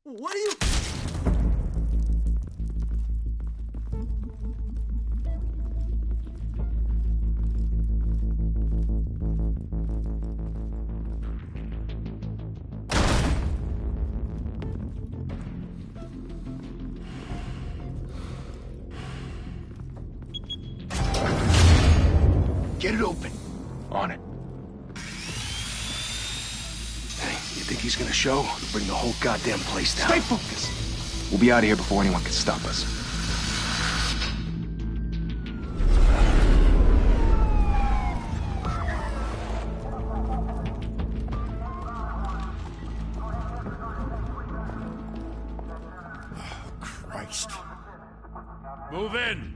What are you... Get it open. On it. Hey, you think he's gonna show? Bring the whole goddamn place down. Stay focused. We'll be out of here before anyone can stop us. Christ. Move in!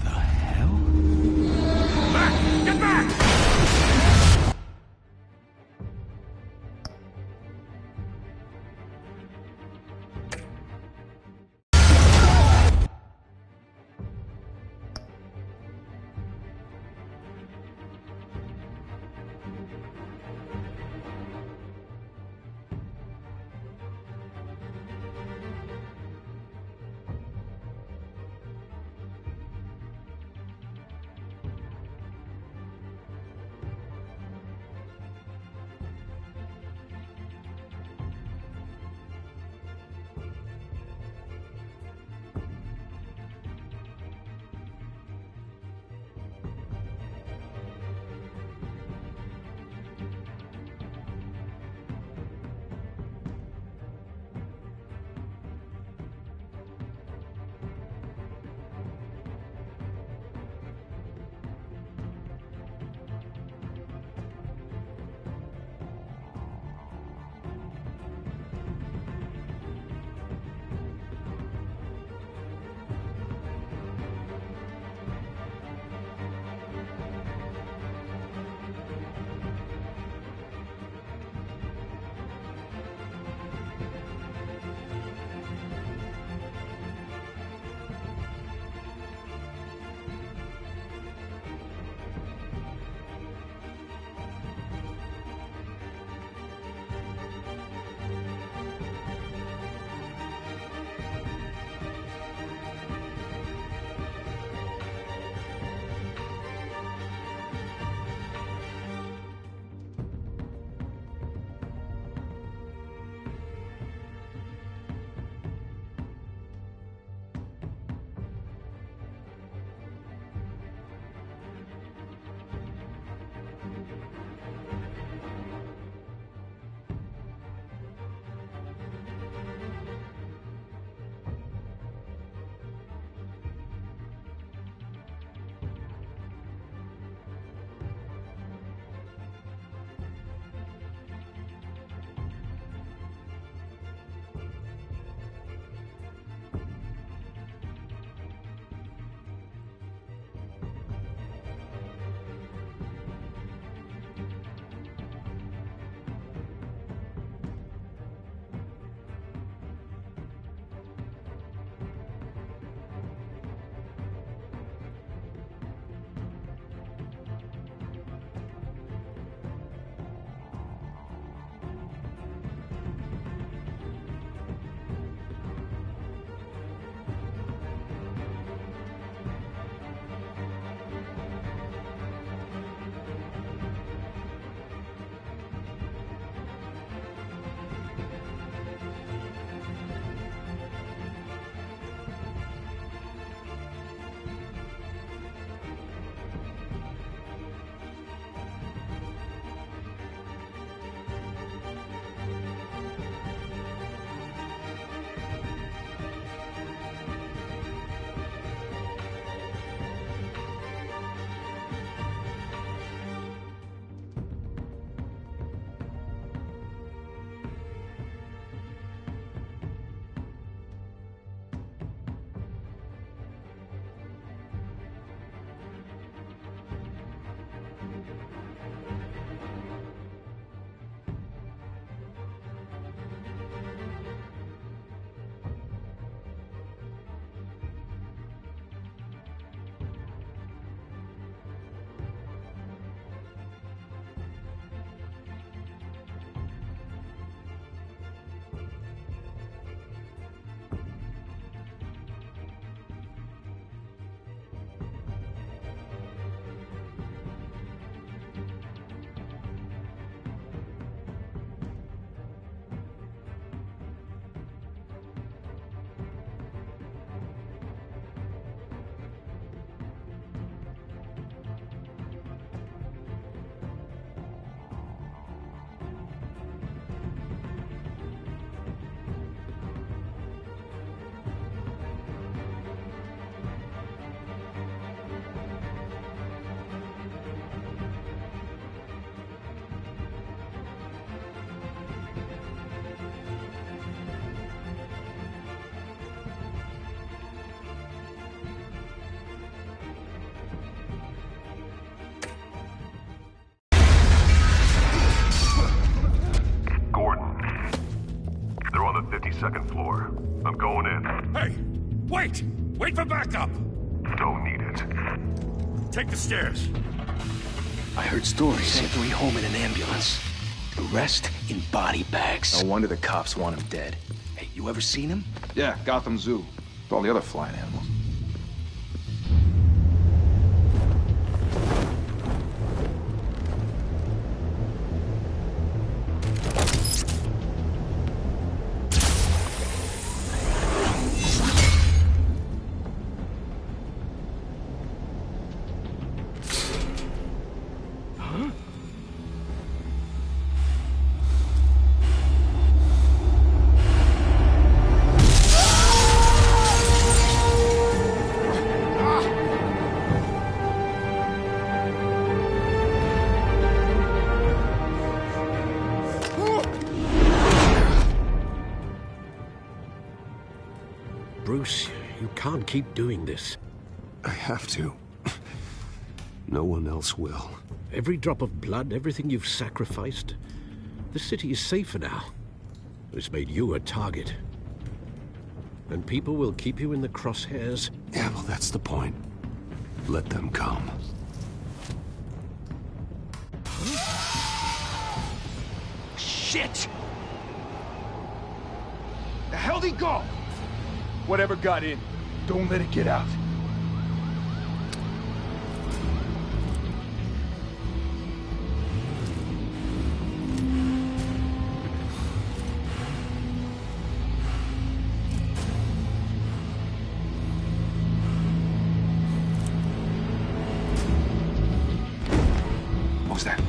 The hell? Back! Get back! Wait! Wait for backup! Don't need it. Take the stairs. I heard stories. Sent 3 home in an ambulance. The rest in body bags. No wonder the cops want him dead. Hey, you ever seen him? Yeah, Gotham Zoo. With all the other flying animals. Bruce, you can't keep doing this. I have to. No one else will. Every drop of blood, everything you've sacrificed. The city is safer now. It's made you a target. And people will keep you in the crosshairs. Yeah, well, that's the point. Let them come. Shit! The hell'd he go? Whatever got in, don't let it get out. What was that?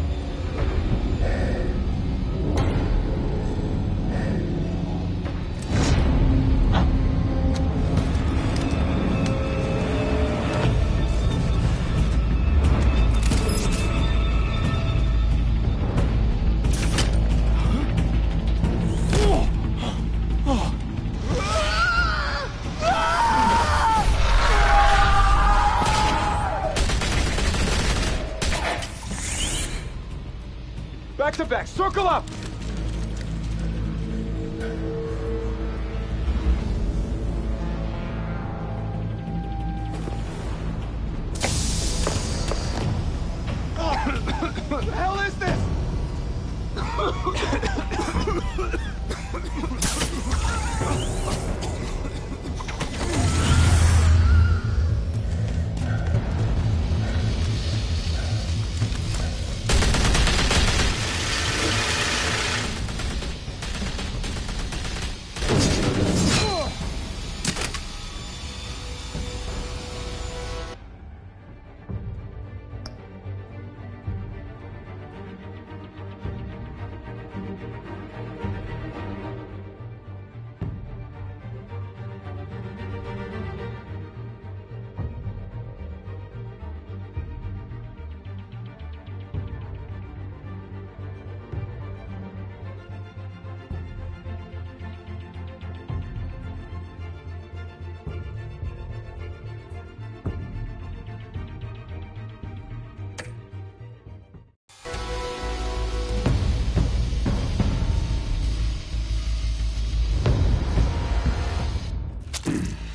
Back to back, circle up! What the hell is this?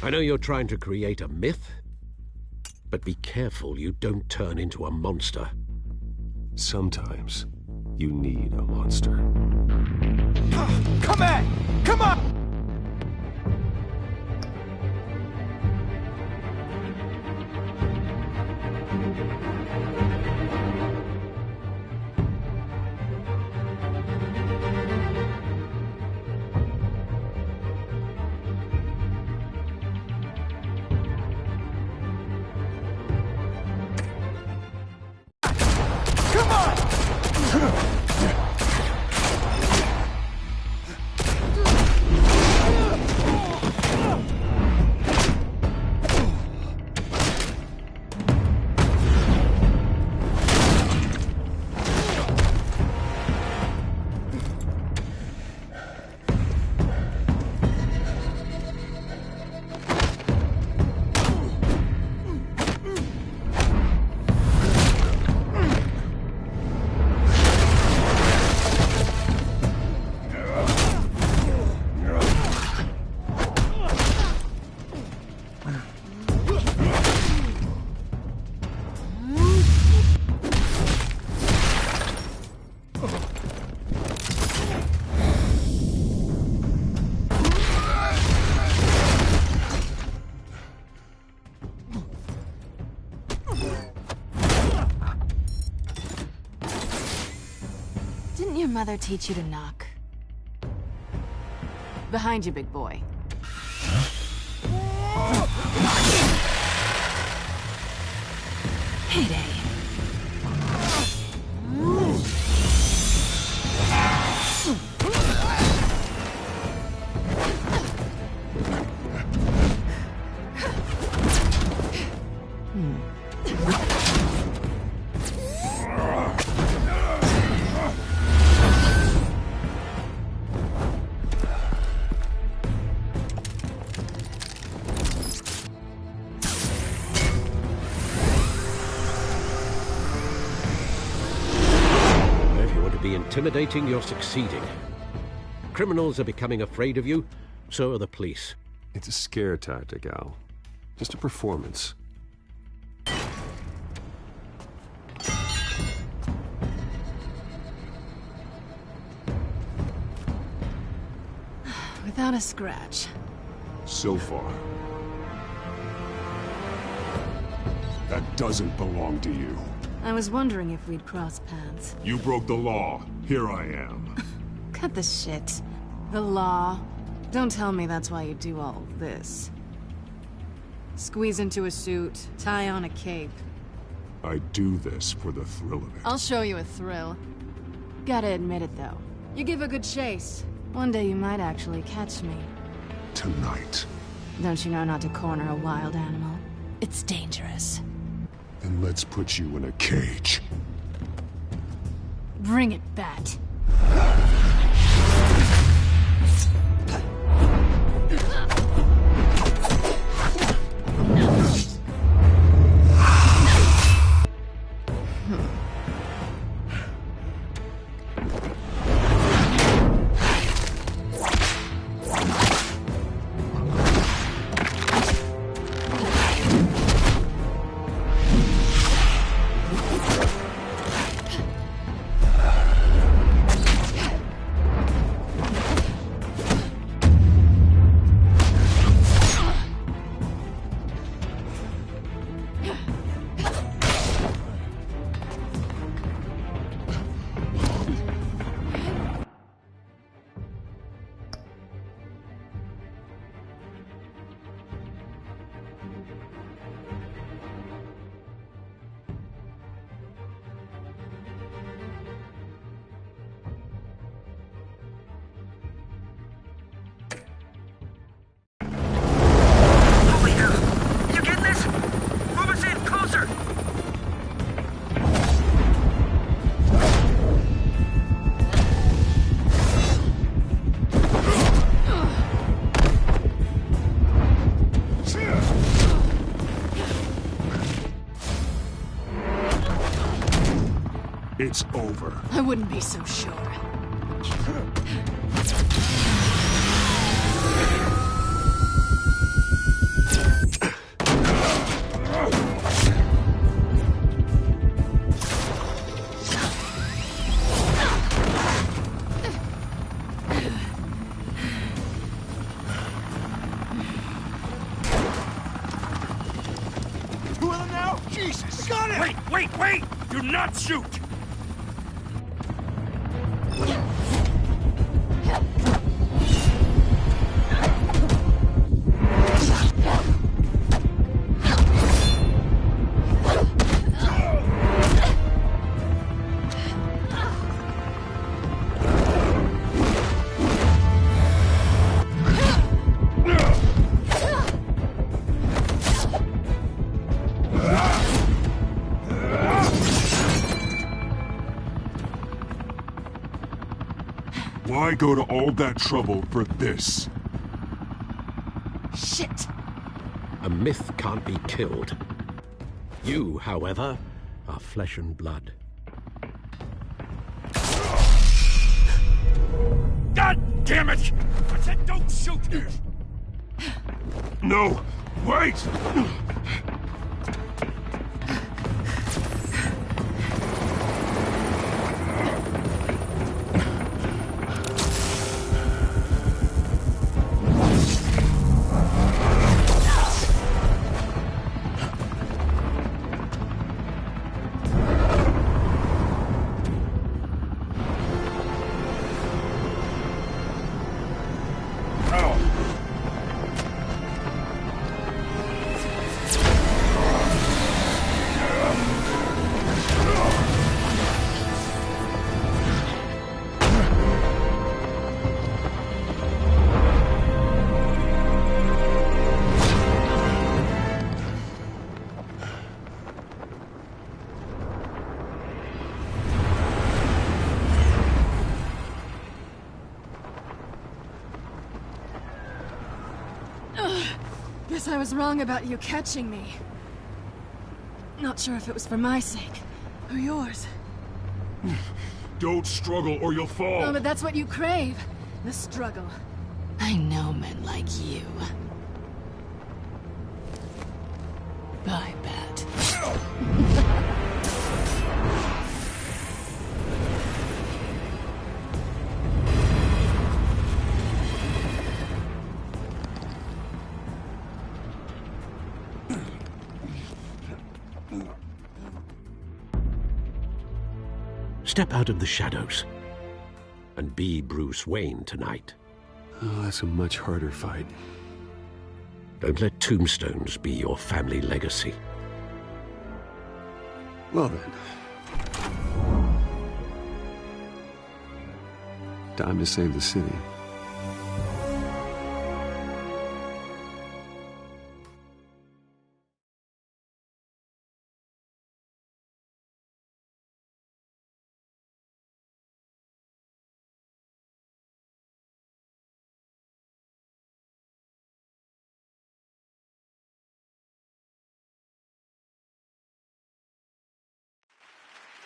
I know you're trying to create a myth, but be careful you don't turn into a monster. Sometimes you need a monster. Come at! Come on! Come on! Didn't your mother teach you to knock? Behind you, big boy. Heyday. Intimidating, you're succeeding. Criminals are becoming afraid of you, so are the police. It's a scare tactic, Al. Just a performance. Without a scratch. So far. That doesn't belong to you. I was wondering if we'd cross paths. You broke the law. Here I am. Cut the shit. The law. Don't tell me that's why you do all this. Squeeze into a suit, tie on a cape. I do this for the thrill of it. I'll show you a thrill. Gotta admit it, though. You give a good chase. One day you might actually catch me. Tonight. Don't you know not to corner a wild animal? It's dangerous. Then let's put you in a cage. Bring it, Bat. It's over. I wouldn't be so sure. Two of them now? Jesus! Got it! Wait! Do not shoot! Why go to all that trouble for this? Shit! A myth can't be killed. You, however, are flesh and blood. God damn it! I said don't shoot! No! Wait! Guess I was wrong about you catching me. Not sure if it was for my sake, or yours. Don't struggle or you'll fall. Oh, but that's what you crave. The struggle. I know men like you. I bet. Step out of the shadows and be Bruce Wayne tonight. Oh, that's a much harder fight. Don't let tombstones be your family legacy. Well then. Time to save the city.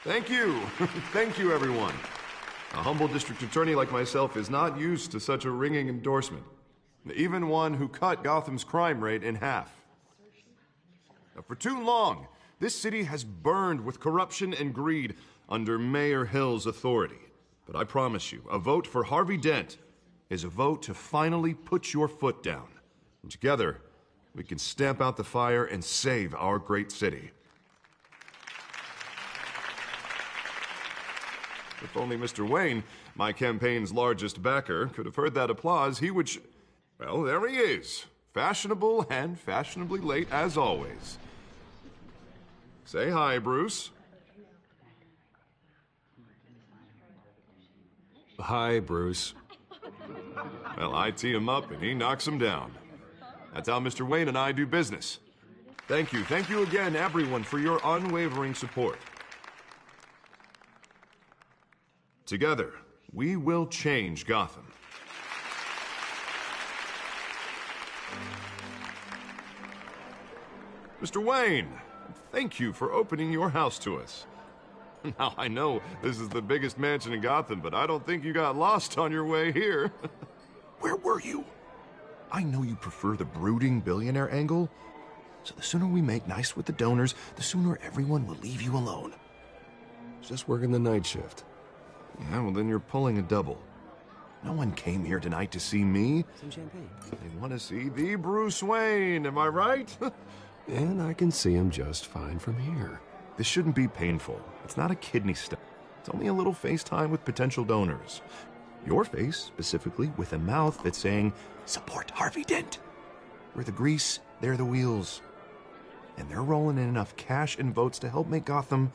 Thank you. Thank you, everyone. A humble district attorney like myself is not used to such a ringing endorsement. Even one who cut Gotham's crime rate in half. For too long, this city has burned with corruption and greed under Mayor Hill's authority. But I promise you, a vote for Harvey Dent is a vote to finally put your foot down. And together, we can stamp out the fire and save our great city. If only Mr. Wayne, my campaign's largest backer, could have heard that applause, he would well, there he is. Fashionable and fashionably late as always. Say hi, Bruce. Hi, Bruce. Well, I tee him up and he knocks him down. That's how Mr. Wayne and I do business. Thank you. Thank you again, everyone, for your unwavering support. Together, we will change Gotham. Mr. Wayne, thank you for opening your house to us. Now, I know this is the biggest mansion in Gotham, but I don't think you got lost on your way here. Where were you? I know you prefer the brooding billionaire angle, so the sooner we make nice with the donors, the sooner everyone will leave you alone. Just working the night shift. Yeah, well, then you're pulling a double. No one came here tonight to see me. Some champagne. They want to see the Bruce Wayne, am I right? And I can see him just fine from here. This shouldn't be painful. It's not a kidney stone. It's only a little FaceTime with potential donors. Your face, specifically, with a mouth that's saying, support Harvey Dent. We're the grease, they're the wheels. And they're rolling in enough cash and votes to help make Gotham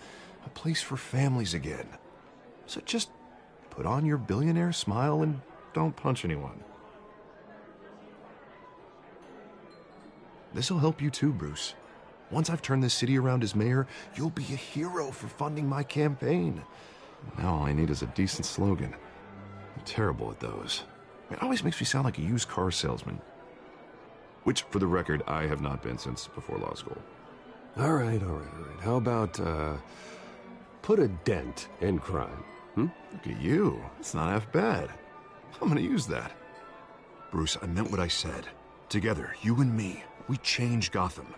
a place for families again. So just put on your billionaire smile and don't punch anyone. This'll help you too, Bruce. Once I've turned this city around as mayor, you'll be a hero for funding my campaign. Now all I need is a decent slogan. I'm terrible at those. It always makes me sound like a used car salesman. Which, for the record, I have not been since before law school. All right. How about, put a dent in crime? Look at you. It's not half bad. I'm gonna use that. Bruce, I meant what I said. Together, you and me, we change Gotham.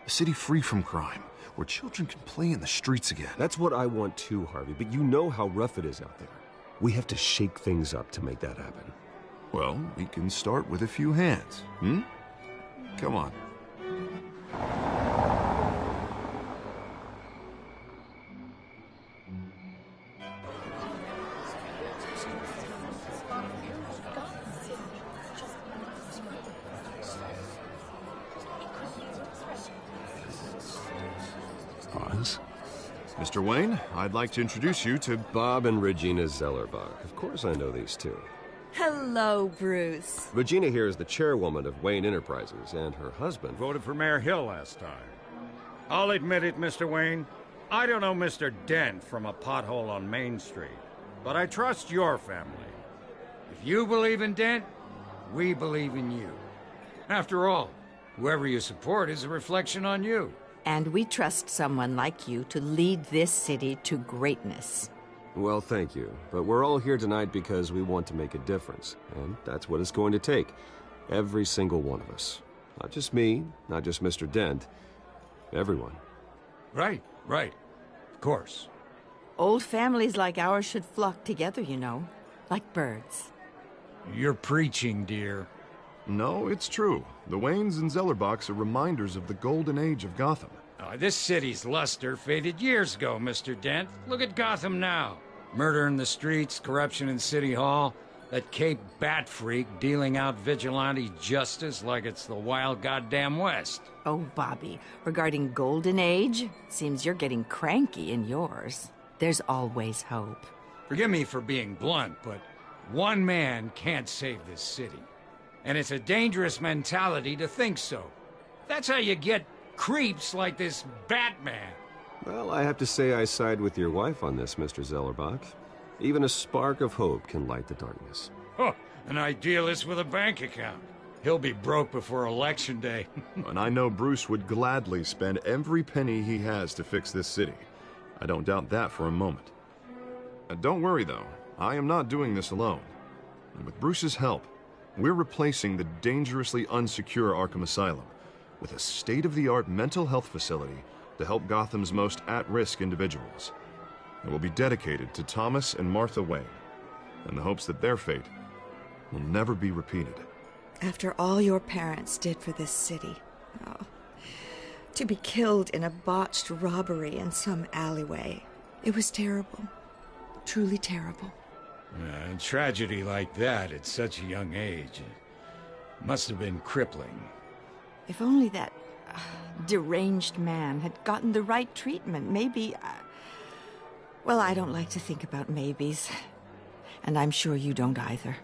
A city free from crime, where children can play in the streets again. That's what I want too, Harvey, but you know how rough it is out there. We have to shake things up to make that happen. Well, we can start with a few hands, Come on. Pause. Mr. Wayne, I'd like to introduce you to Bob and Regina Zellerbach. Of course I know these two. Hello, Bruce. Regina here is the chairwoman of Wayne Enterprises, and her husband... Voted for Mayor Hill last time. I'll admit it, Mr. Wayne. I don't know Mr. Dent from a pothole on Main Street, but I trust your family. If you believe in Dent, we believe in you. After all, Whoever you support is a reflection on you. And we trust someone like you to lead this city to greatness. Well, thank you. But we're all here tonight because we want to make a difference. And that's what it's going to take. Every single one of us. Not just me, not just Mr. Dent. Everyone. Right. Of course. Old families like ours should flock together, you know. Like birds. You're preaching, dear. No, it's true. The Waynes and Zellerbachs are reminders of the golden age of Gotham. This city's luster faded years ago, Mr. Dent. Look at Gotham now. Murder in the streets, corruption in City Hall, that Cape Bat freak dealing out vigilante justice like it's the wild goddamn West. Oh, Bobby, regarding Golden Age, seems you're getting cranky in yours. There's always hope. Forgive me for being blunt, but one man can't save this city. And it's a dangerous mentality to think so. That's how you get creeps like this Batman. Well, I have to say I side with your wife on this, Mr. Zellerbach. Even a spark of hope can light the darkness. Oh, an idealist with a bank account. He'll be broke before Election Day. And I know Bruce would gladly spend every penny he has to fix this city. I don't doubt that for a moment. Don't worry, though. I am not doing this alone. And with Bruce's help, we're replacing the dangerously unsecure Arkham Asylum with a state-of-the-art mental health facility to help Gotham's most at-risk individuals. It will be dedicated to Thomas and Martha Wayne, in the hopes that their fate will never be repeated. After all your parents did for this city, to be killed in a botched robbery in some alleyway, it was terrible. Truly terrible. A tragedy like that at such a young age must have been crippling. If only that deranged man had gotten the right treatment, maybe... Well, I don't like to think about maybes. And I'm sure you don't either.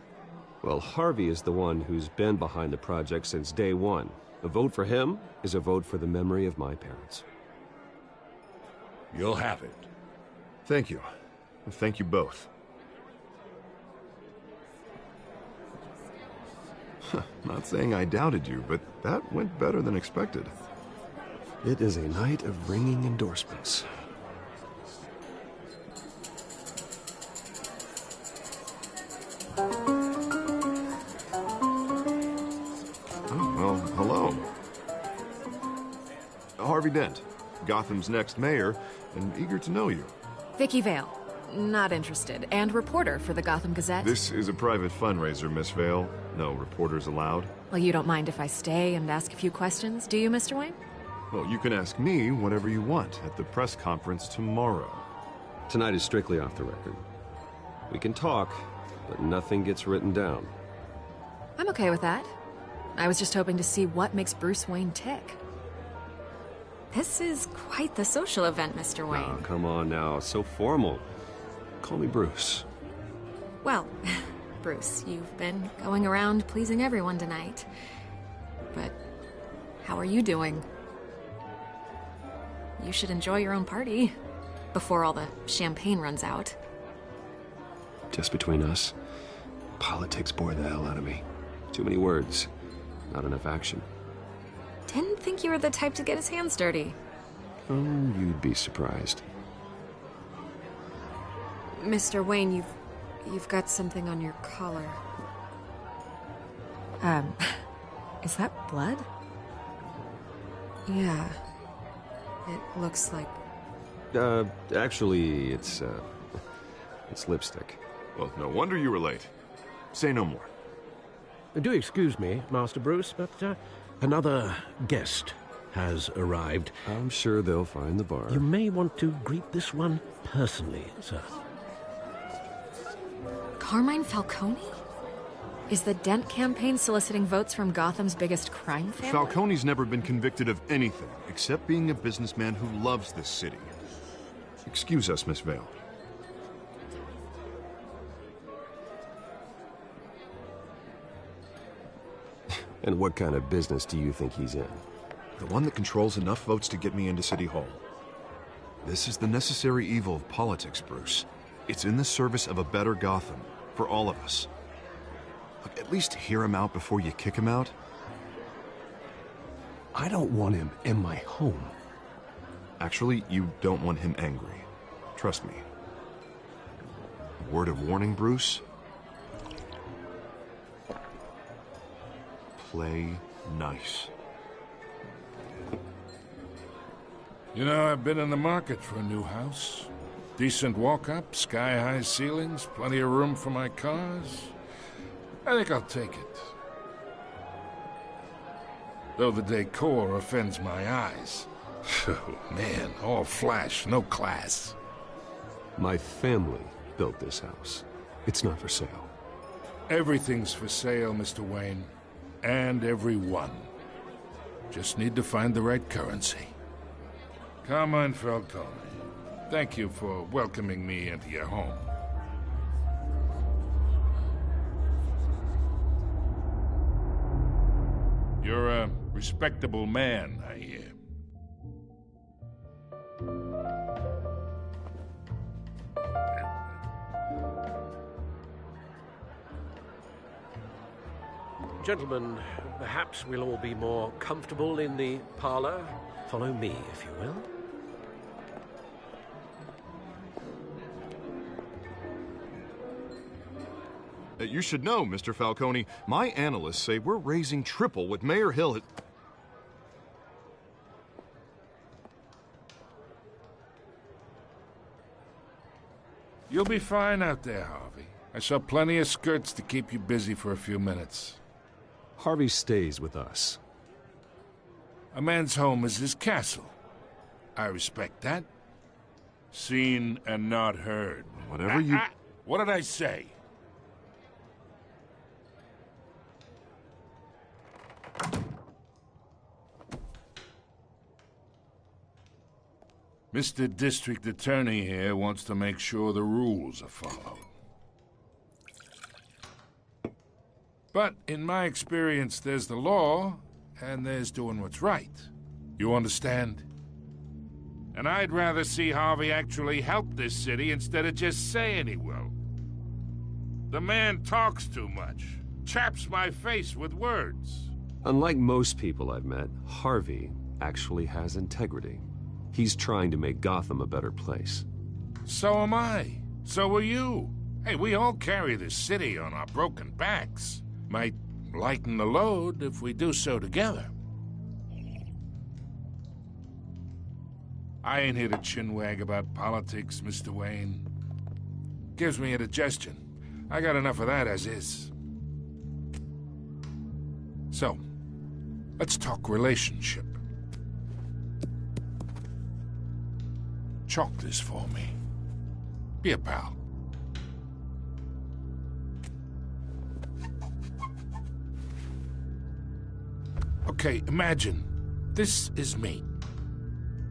Well, Harvey is the one who's been behind the project since day one. A vote for him is a vote for the memory of my parents. You'll have it. Thank you. Thank you both. Not saying I doubted you, but that went better than expected. It is a night of ringing endorsements. Well, hello. Harvey Dent, Gotham's next mayor, and eager to know you. Vicky Vale. Not interested. And reporter for the Gotham Gazette. This is a private fundraiser, Miss Vale. No reporters allowed. Well, you don't mind if I stay and ask a few questions, do you, Mr. Wayne? Well, you can ask me whatever you want at the press conference tomorrow. Tonight is strictly off the record. We can talk, but nothing gets written down. I'm okay with that. I was just hoping to see what makes Bruce Wayne tick. This is quite the social event, Mr. Wayne. Oh, come on now. So formal. Call me Bruce. Well, Bruce, you've been going around pleasing everyone tonight. But how are you doing? You should enjoy your own party before all the champagne runs out. Just between us, politics bore the hell out of me. Too many words, not enough action. Didn't think you were the type to get his hands dirty. Oh, you'd be surprised. Mr. Wayne, you've got something on your collar. Is that blood? Yeah. It looks like... Actually, it's lipstick. Well, no wonder you were late. Say no more. Do excuse me, Master Bruce, but another guest has arrived. I'm sure they'll find the bar. You may want to greet this one personally, sir. Carmine Falcone? Is the Dent campaign soliciting votes from Gotham's biggest crime family? Falcone's never been convicted of anything except being a businessman who loves this city. Excuse us, Miss Vale. And what kind of business do you think he's in? The one that controls enough votes to get me into City Hall. This is the necessary evil of politics, Bruce. It's in the service of a better Gotham, for all of us. Look, at least hear him out before you kick him out. I don't want him in my home. Actually, you don't want him angry. Trust me. Word of warning, Bruce? Play nice. You know, I've been in the market for a new house. Decent walk-up, sky-high ceilings, plenty of room for my cars. I think I'll take it. Though the decor offends my eyes. Oh, man, all flash, no class. My family built this house. It's not for sale. Everything's for sale, Mr. Wayne. And everyone. Just need to find the right currency. Carmine Falcone, thank you for welcoming me into your home. You're a respectable man, I hear. Gentlemen, perhaps we'll all be more comfortable in the parlor. Follow me, if you will. You should know, Mr. Falcone, my analysts say we're raising triple what Mayor Hill had... You'll be fine out there, Harvey. I saw plenty of skirts to keep you busy for a few minutes. Harvey stays with us. A man's home is his castle. I respect that. Seen and not heard. Whatever you... What did I say? Mr. District Attorney here wants to make sure the rules are followed. But in my experience, there's the law, and there's doing what's right. You understand? And I'd rather see Harvey actually help this city instead of just saying he will. The man talks too much, chaps my face with words. Unlike most people I've met, Harvey actually has integrity. He's trying to make Gotham a better place. So am I. So are you. Hey, we all carry this city on our broken backs. Might lighten the load if we do so together. I ain't here to chinwag about politics, Mr. Wayne. Gives me indigestion. I got enough of that as is. So, let's talk relationship. Chalk this for me. Be a pal. Okay, imagine this is me.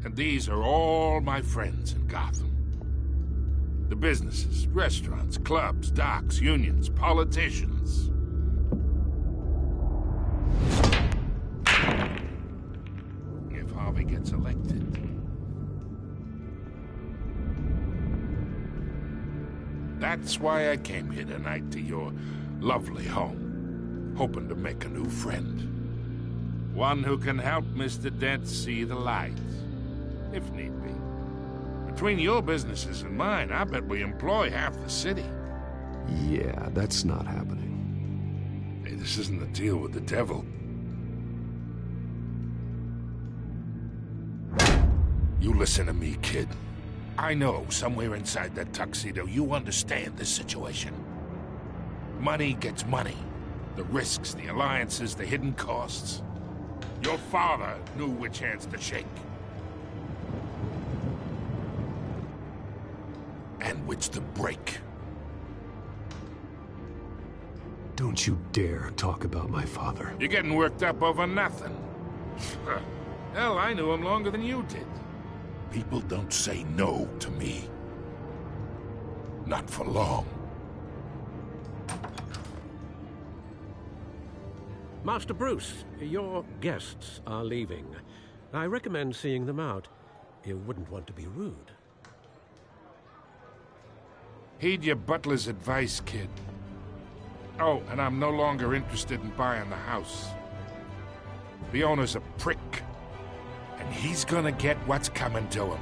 And these are all my friends in Gotham. The businesses, restaurants, clubs, docks, unions, politicians. If Harvey gets elected. That's why I came here tonight to your lovely home, hoping to make a new friend. One who can help Mr. Dent see the light, if need be. Between your businesses and mine, I bet we employ half the city. Yeah, that's not happening. Hey, this isn't a deal with the devil. You listen to me, kid. I know, somewhere inside that tuxedo, you understand this situation. Money gets money. The risks, the alliances, the hidden costs. Your father knew which hands to shake. And which to break. Don't you dare talk about my father. You're getting worked up over nothing. Hell, I knew him longer than you did. People don't say no to me. Not for long. Master Bruce, your guests are leaving. I recommend seeing them out. You wouldn't want to be rude. Heed your butler's advice, kid. Oh, and I'm no longer interested in buying the house. The owner's a prick. And he's gonna get what's coming to him.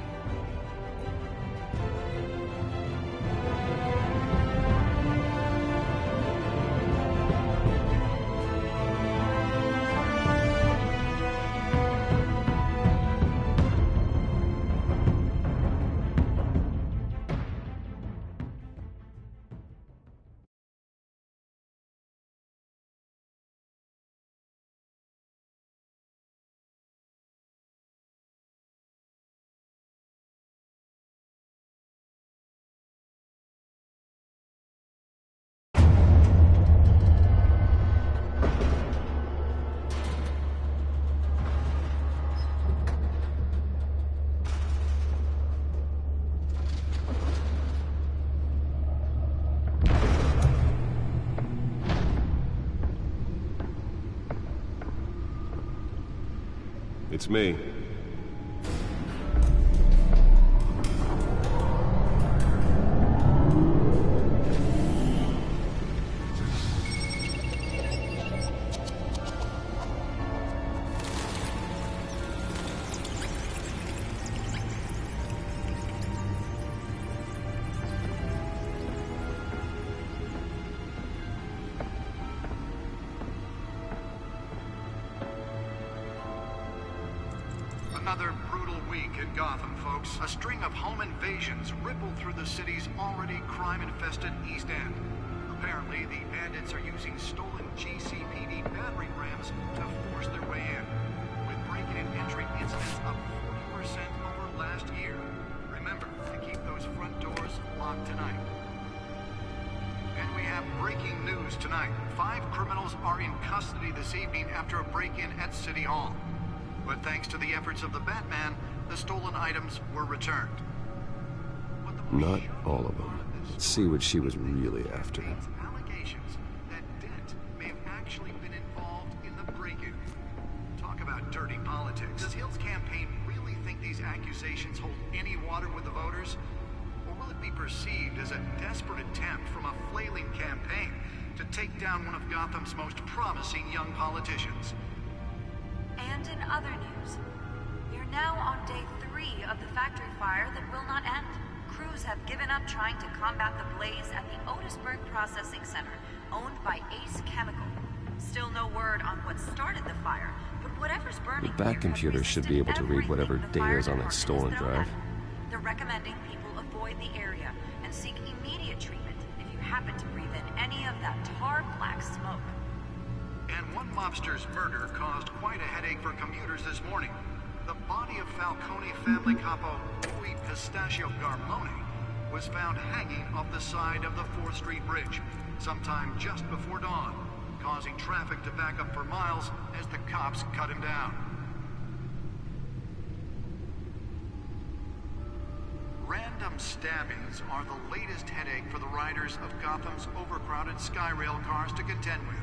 It's me. Another brutal week in Gotham, folks. A string of home invasions rippled through the city's already crime-infested East End. Apparently, the bandits are using stolen GCPD battering rams to force their way in, with break-in and entry incidents up 40% over last year. Remember to keep those front doors locked tonight. And we have breaking news tonight. 5 criminals are in custody this evening after a break-in at City Hall. But thanks to the efforts of the Batman, the stolen items were returned. Not all of them. Let's see what she was really after. Allegations that Dent may have actually been involved in the break-in. Talk about dirty politics. Does Hill's campaign really think these accusations hold any water with the voters? Or will it be perceived as a desperate attempt from a flailing campaign to take down one of Gotham's most promising young politicians? And in other news, we're now on day 3 of the factory fire that will not end. Crews have given up trying to combat the blaze at the Otisburg Processing Center, owned by Ace Chemical. Still no word on what started the fire, but whatever's burning. The Bat computer should be able to read whatever data is on that stolen drive. They're recommending people avoid the area and seek immediate treatment if you happen to breathe in any of that tar black smoke. And one mobster's murder caused quite a headache for commuters this morning. The body of Falcone family capo Louis Pistachio Garmone was found hanging off the side of the 4th Street Bridge sometime just before dawn, causing traffic to back up for miles as the cops cut him down. Random stabbings are the latest headache for the riders of Gotham's overcrowded Skyrail cars to contend with.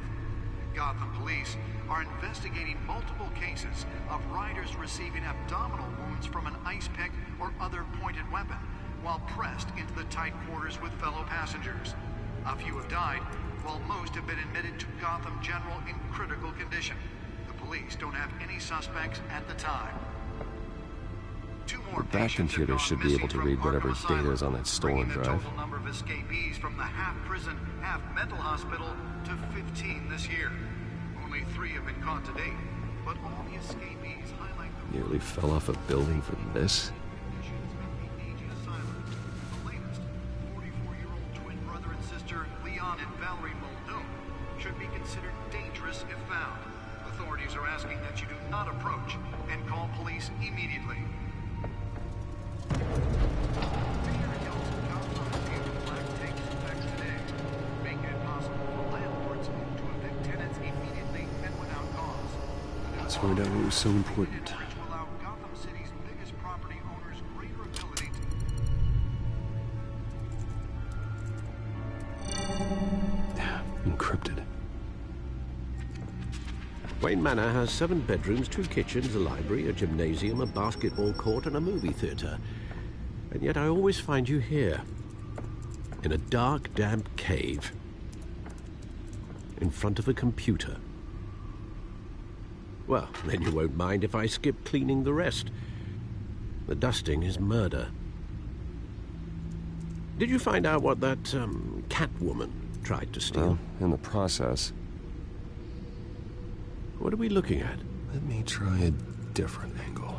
Gotham police are investigating multiple cases of riders receiving abdominal wounds from an ice pick or other pointed weapon while pressed into the tight quarters with fellow passengers. A few have died, while most have been admitted to Gotham General in critical condition. The police don't have any suspects at the time. The Bat computer should be able to read whatever data is on that stolen drive. The total number of escapees from the half-prison, half-mental hospital to 15 this year. Only 3 have been caught to date, but all the escapees highlight the... Nearly fell off a building for this. The latest, 44-year-old twin brother and sister Leon and Valerie Muldoon should be considered dangerous if found. Authorities are asking that you do not approach and call police immediately. Let's find out what was so important. Encrypted. Wayne Manor has 7 bedrooms, 2 kitchens, a library, a gymnasium, a basketball court, and a movie theater. And yet I always find you here, in a dark, damp cave, in front of a computer. Well, then you won't mind if I skip cleaning the rest. The dusting is murder. Did you find out what that, Catwoman tried to steal? Well, in the process. What are we looking at? Let me try a different angle.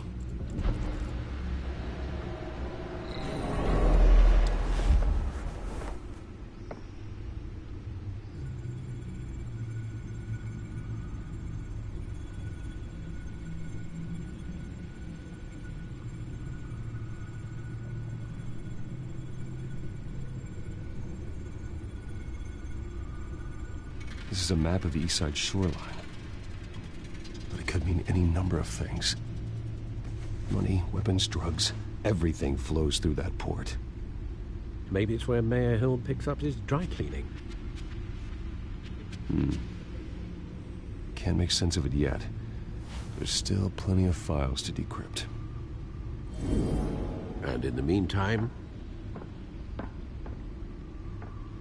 This is a map of the East Side shoreline. But it could mean any number of things. Money, weapons, drugs, everything flows through that port. Maybe it's where Mayor Hill picks up his dry cleaning. Can't make sense of it yet. There's still plenty of files to decrypt. And in the meantime,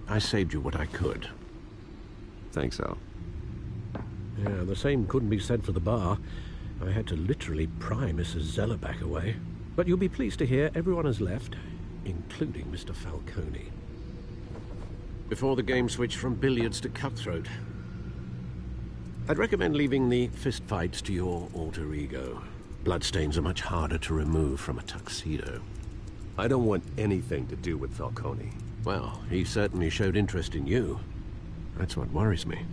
I saved you what I could. Thanks, Al. Yeah, the same couldn't be said for the bar. I had to literally pry Mrs. Zellerback away. But you'll be pleased to hear everyone has left, including Mr. Falcone. Before the game switched from billiards to cutthroat. I'd recommend leaving the fistfights to your alter ego. Bloodstains are much harder to remove from a tuxedo. I don't want anything to do with Falcone. Well, he certainly showed interest in you. That's what worries me.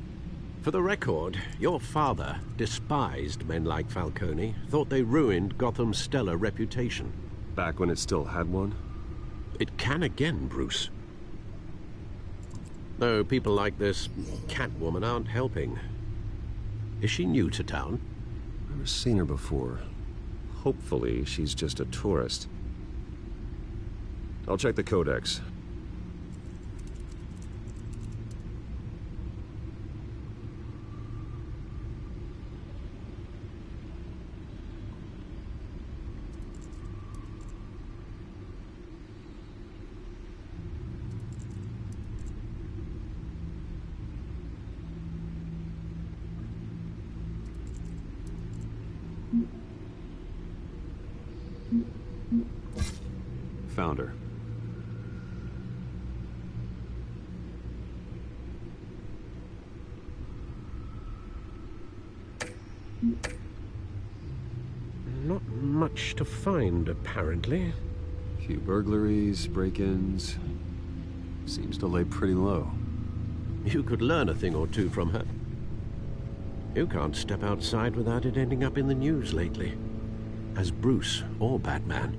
For the record, your father despised men like Falcone, thought they ruined Gotham's stellar reputation. Back when it still had one? It can again, Bruce. Though people like this Catwoman aren't helping. Is she new to town? Never seen her before. Hopefully, she's just a tourist. I'll check the codex. Found her. Not much to find, apparently. Few burglaries, break-ins. Seems to lay pretty low. You could learn a thing or two from her. You can't step outside without it ending up in the news lately. As Bruce or Batman.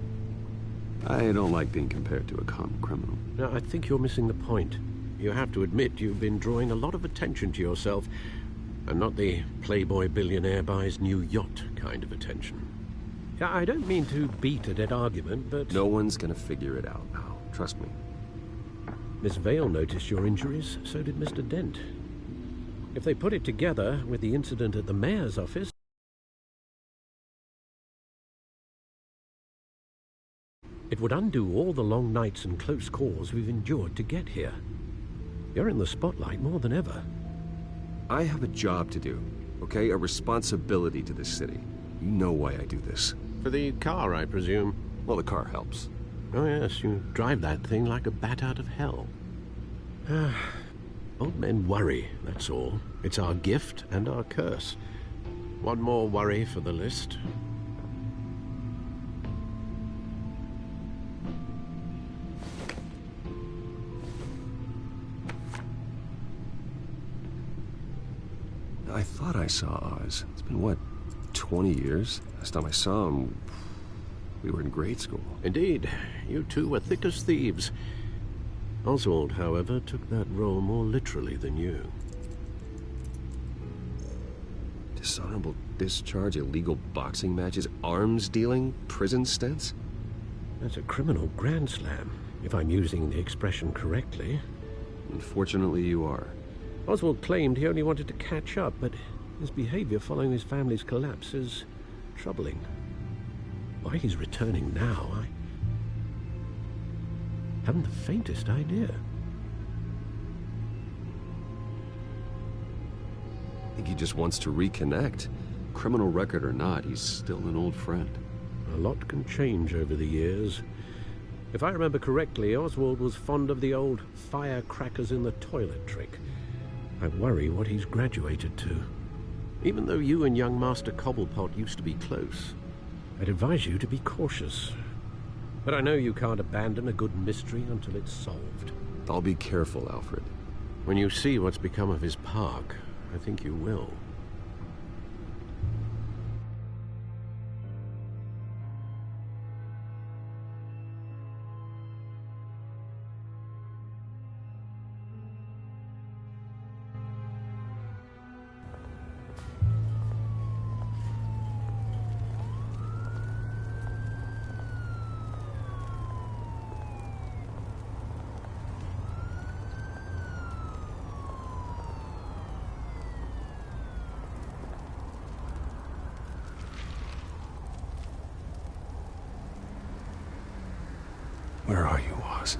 I don't like being compared to a common criminal. No, I think you're missing the point. You have to admit you've been drawing a lot of attention to yourself, and not the playboy billionaire buys new yacht kind of attention. Yeah, I don't mean to beat a dead argument, but... No one's gonna figure it out now. Trust me. Miss Vale noticed your injuries, so did Mr. Dent. If they put it together with the incident at the mayor's office... it would undo all the long nights and close calls we've endured to get here. You're in the spotlight more than ever. I have a job to do, okay? A responsibility to this city. You know why I do this. For the car, I presume? Well, the car helps. Oh, yes, you drive that thing like a bat out of hell. Old men worry, that's all. It's our gift and our curse. One more worry for the list. I thought I saw Oz. It's been, what, 20 years? Last time I saw him, we were in grade school. Indeed. You two were thick as thieves. Oswald, however, took that role more literally than you. Dishonorable discharge, illegal boxing matches, arms dealing, prison stints? That's a criminal grand slam, if I'm using the expression correctly. Unfortunately, you are. Oswald claimed he only wanted to catch up, but his behavior following his family's collapse is troubling. Why he's returning now, I haven't the faintest idea. I think he just wants to reconnect. criminal record or not, he's still an old friend. A lot can change over the years. If I remember correctly, Oswald was fond of the old firecrackers in the toilet trick. I worry what he's graduated to. Even though you and young Master Cobblepot used to be close, I'd advise you to be cautious. But I know you can't abandon a good mystery until it's solved. I'll be careful, Alfred. When you see what's become of his park, I think you will. Where are you, Oz?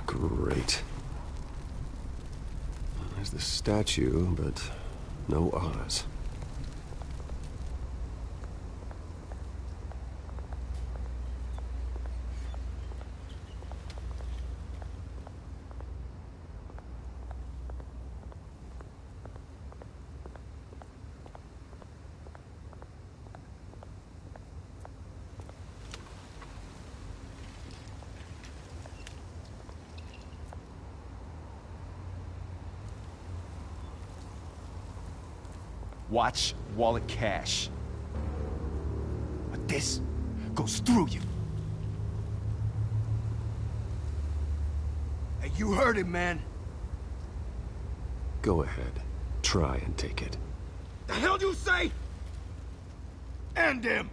Great. There's the statue, but no Oz. Watch wallet cash. But this goes through you. Hey, you heard it, man. Go ahead. Try and take it. The hell do you say? End him!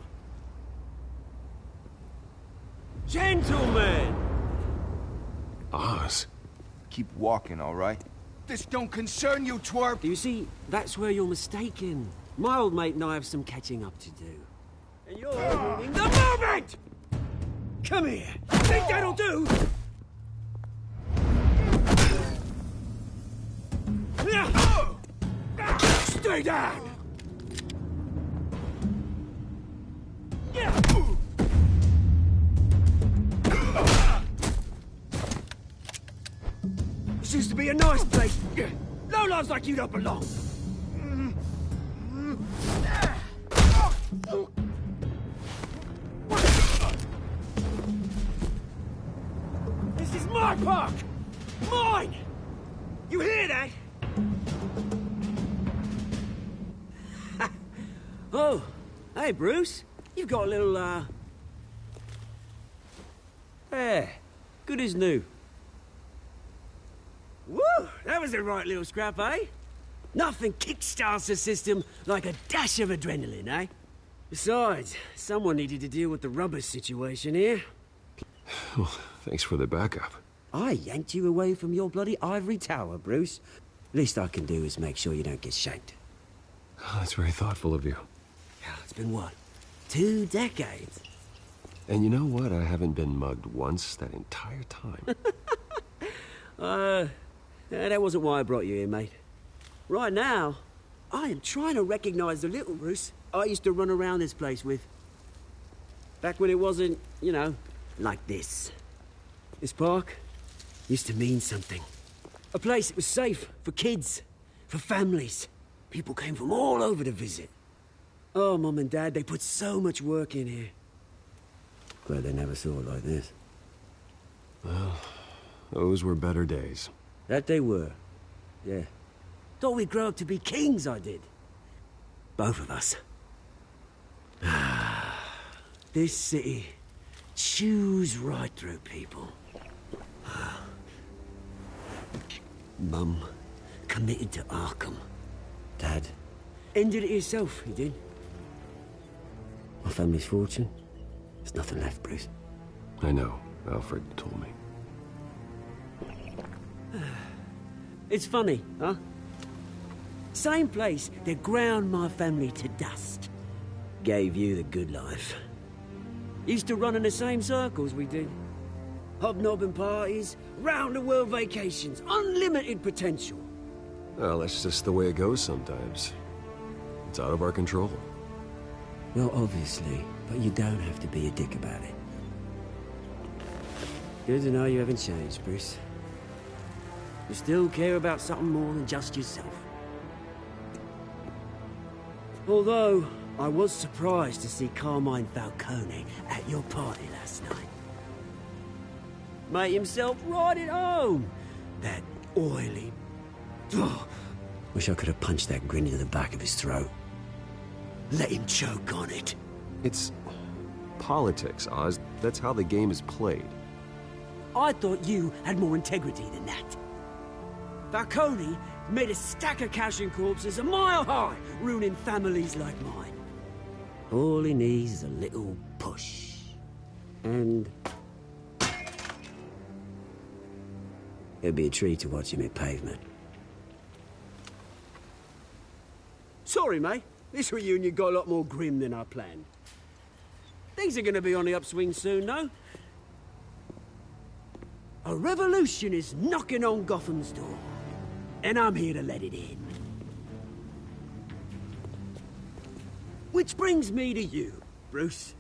Gentlemen! Oz? Keep walking, all right? This don't concern you, twerp! You see, that's where you're mistaken. My old mate and I have some catching up to do. And you're ruining the moment! Come here! Think that'll do? Stay down! This used to be a nice place. Lowlifes like you don't belong. This is my park! Mine! You hear that? Oh, hey, Bruce. You've got a little, There. Good as new. Woo! That was a right little scrap, eh? Nothing kickstarts the system like a dash of adrenaline, eh? Besides, someone needed to deal with the rubber situation here. Well, thanks for the backup. I yanked you away from your bloody ivory tower, Bruce. Least I can do is make sure you don't get shanked. Oh, that's very thoughtful of you. It's been what? 2 decades? And you know what? I haven't been mugged once that entire time. That wasn't why I brought you here, mate. Right now, I am trying to recognize the little Bruce I used to run around this place with. Back when it wasn't, you know, like this. This park used to mean something. A place that was safe for kids, for families. People came from all over to visit. Oh, Mum and Dad, they put so much work in here. Glad they never saw it like this. Well, those were better days. That they were. Yeah. Thought we'd grow up to be kings, I did. Both of us. This city chews right through people. Mum committed to Arkham. Dad ended it himself, he did. My family's fortune? There's nothing left, Bruce. I know. Alfred told me. It's funny, huh? Same place that ground my family to dust. Gave you the good life. Used to run in the same circles we did. Hobnobbing parties, round-the-world vacations, unlimited potential. Well, that's just the way it goes sometimes. It's out of our control. Well, obviously, but you don't have to be a dick about it. Good to know you haven't changed, Bruce. You still care about something more than just yourself. Although, I was surprised to see Carmine Falcone at your party last night. Made himself right at home. That oily... Oh, wish I could have punched that grin into the back of his throat. Let him choke on it. It's politics, Oz. That's how the game is played. I thought you had more integrity than that. Falcone made a stack of cash and corpses a mile high, ruining families like mine. All he needs is a little push. And... it'd be a treat to watch him hit pavement. Sorry, mate. This reunion got a lot more grim than I planned. Things are gonna be on the upswing soon, though. A revolution is knocking on Gotham's door. And I'm here to let it in. Which brings me to you, Bruce.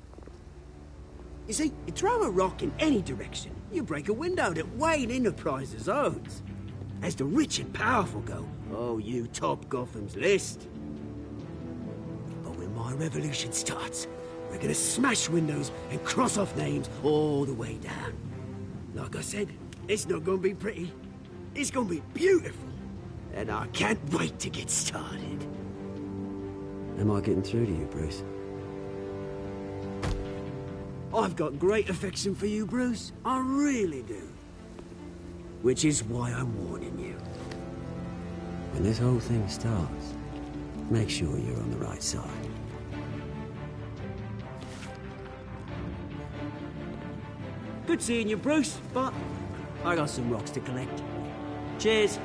You see, you throw a rock in any direction, you break a window that Wayne Enterprises owns. As the rich and powerful go, oh, you top Gotham's list. But when my revolution starts, we're gonna smash windows and cross off names all the way down. Like I said, it's not gonna be pretty. It's gonna be beautiful. And I can't wait to get started. Am I getting through to you, Bruce? I've got great affection for you, Bruce. I really do. Which is why I'm warning you. When this whole thing starts, make sure you're on the right side. Good seeing you, Bruce, but I got some rocks to collect. Cheers.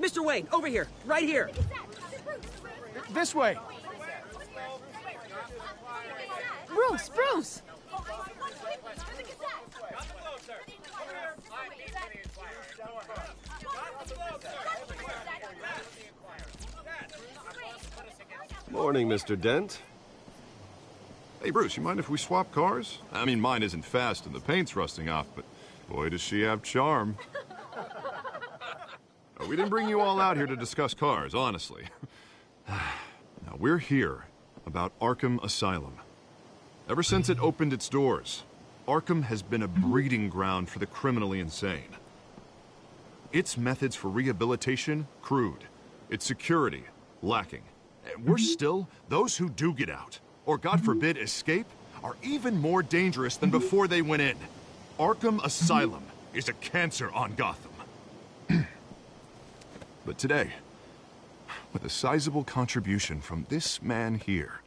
Mr. Wayne, over here, right here. This way. Bruce! Morning, Mr. Dent. Hey, Bruce, you mind if we swap cars? I mean, mine isn't fast and the paint's rusting off, but boy, does she have charm. We didn't bring you all out here to discuss cars, honestly. Now, we're here about Arkham Asylum. Ever since it opened its doors, Arkham has been a breeding ground for the criminally insane. Its methods for rehabilitation, crude. Its security, lacking. And worse still, those who do get out, or God forbid escape, are even more dangerous than before they went in. Arkham Asylum is a cancer on Gotham. But today, with a sizable contribution from this man here,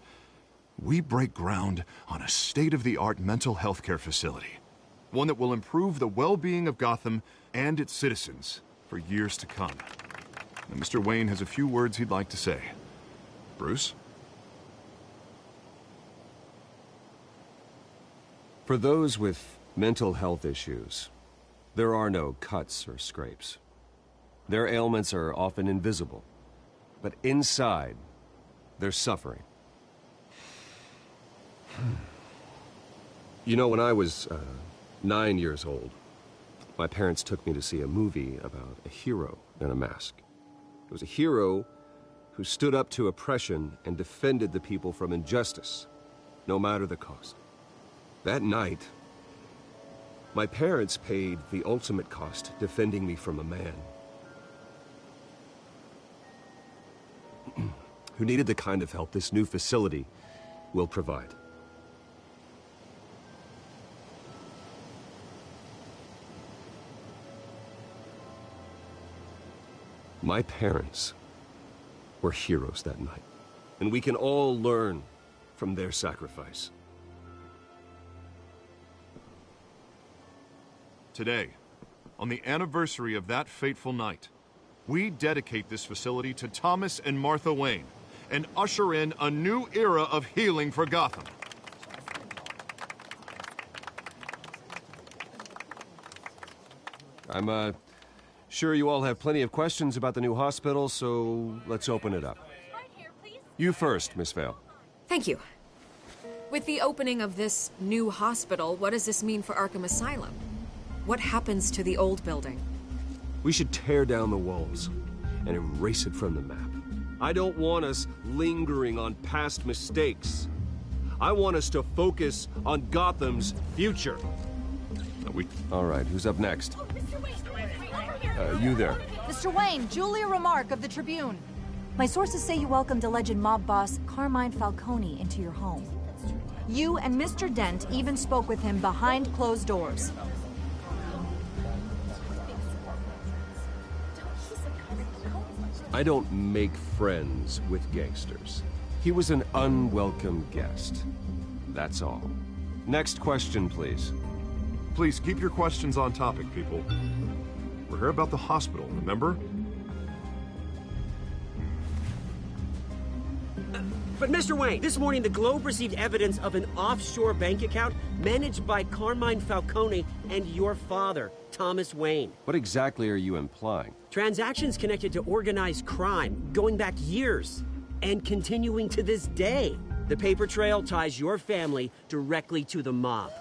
we break ground on a state-of-the-art mental health care facility. One that will improve the well-being of Gotham and its citizens for years to come. And Mr. Wayne has a few words he'd like to say. Bruce? For those with mental health issues, there are no cuts or scrapes. Their ailments are often invisible, but inside, they're suffering. You know, when I was 9 years old, my parents took me to see a movie about a hero in a mask. It was a hero who stood up to oppression and defended the people from injustice, no matter the cost. That night, my parents paid the ultimate cost defending me from a man who needed the kind of help this new facility will provide. My parents were heroes that night, and we can all learn from their sacrifice. Today, on the anniversary of that fateful night, we dedicate this facility to Thomas and Martha Wayne and usher in a new era of healing for Gotham. I'm sure you all have plenty of questions about the new hospital, so let's open it up. You first, Miss Vale. Thank you. With the opening of this new hospital, what does this mean for Arkham Asylum? What happens to the old building? We should tear down the walls and erase it from the map. I don't want us lingering on past mistakes. I want us to focus on Gotham's future. All right, who's up next? You there. Mr. Wayne, Julia Remark of the Tribune. My sources say you welcomed alleged mob boss Carmine Falcone into your home. You and Mr. Dent even spoke with him behind closed doors. I don't make friends with gangsters. He was an unwelcome guest. That's all. Next question, please. Please keep your questions on topic, people. We're here about the hospital, remember? But Mr. Wayne, this morning the Globe received evidence of an offshore bank account managed by Carmine Falcone and your father, Thomas Wayne. What exactly are you implying? Transactions connected to organized crime going back years and continuing to this day. The paper trail ties your family directly to the mob.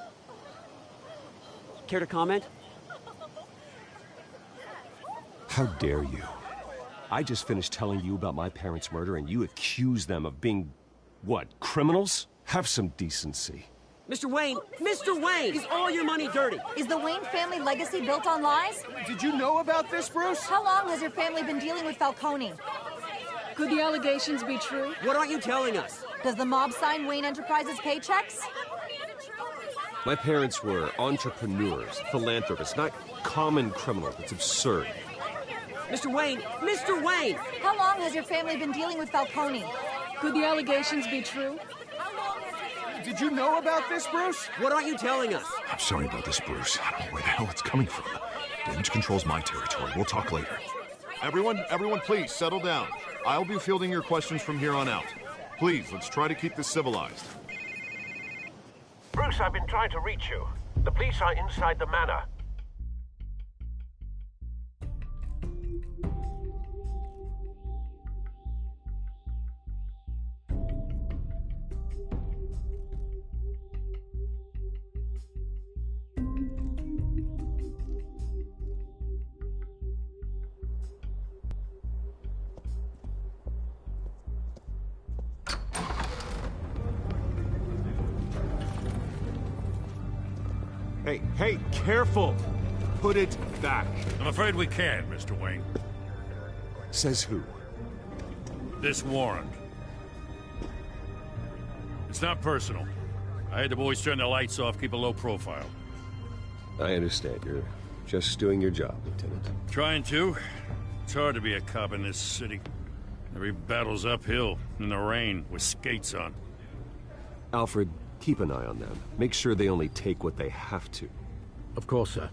Care to comment? How dare you? I just finished telling you about my parents' murder and you accuse them of being, what, criminals? Have some decency. Mr. Wayne, is all your money dirty? Is the Wayne family legacy built on lies? Did you know about this, Bruce? How long has your family been dealing with Falcone? Could the allegations be true? What aren't you telling us? Does the mob sign Wayne Enterprises paychecks? My parents were entrepreneurs, philanthropists, not common criminals. It's absurd. Mr. Wayne! How long has your family been dealing with Falcone? Could the allegations be true? Did you know about this, Bruce? What aren't you telling us? I'm sorry about this, Bruce. I don't know where the hell it's coming from. Damage control's my territory. We'll talk later. Everyone, please settle down. I'll be fielding your questions from here on out. Please, let's try to keep this civilized. Bruce, I've been trying to reach you. The police are inside the manor. Hey, careful! Put it back. I'm afraid we can't, Mr. Wayne. Says who? This warrant. It's not personal. I had the boys turn the lights off, keep a low profile. I understand. You're just doing your job, Lieutenant. Trying to. It's hard to be a cop in this city. Every battle's uphill, in the rain, with skates on. Alfred, keep an eye on them. Make sure they only take what they have to. Of course, sir.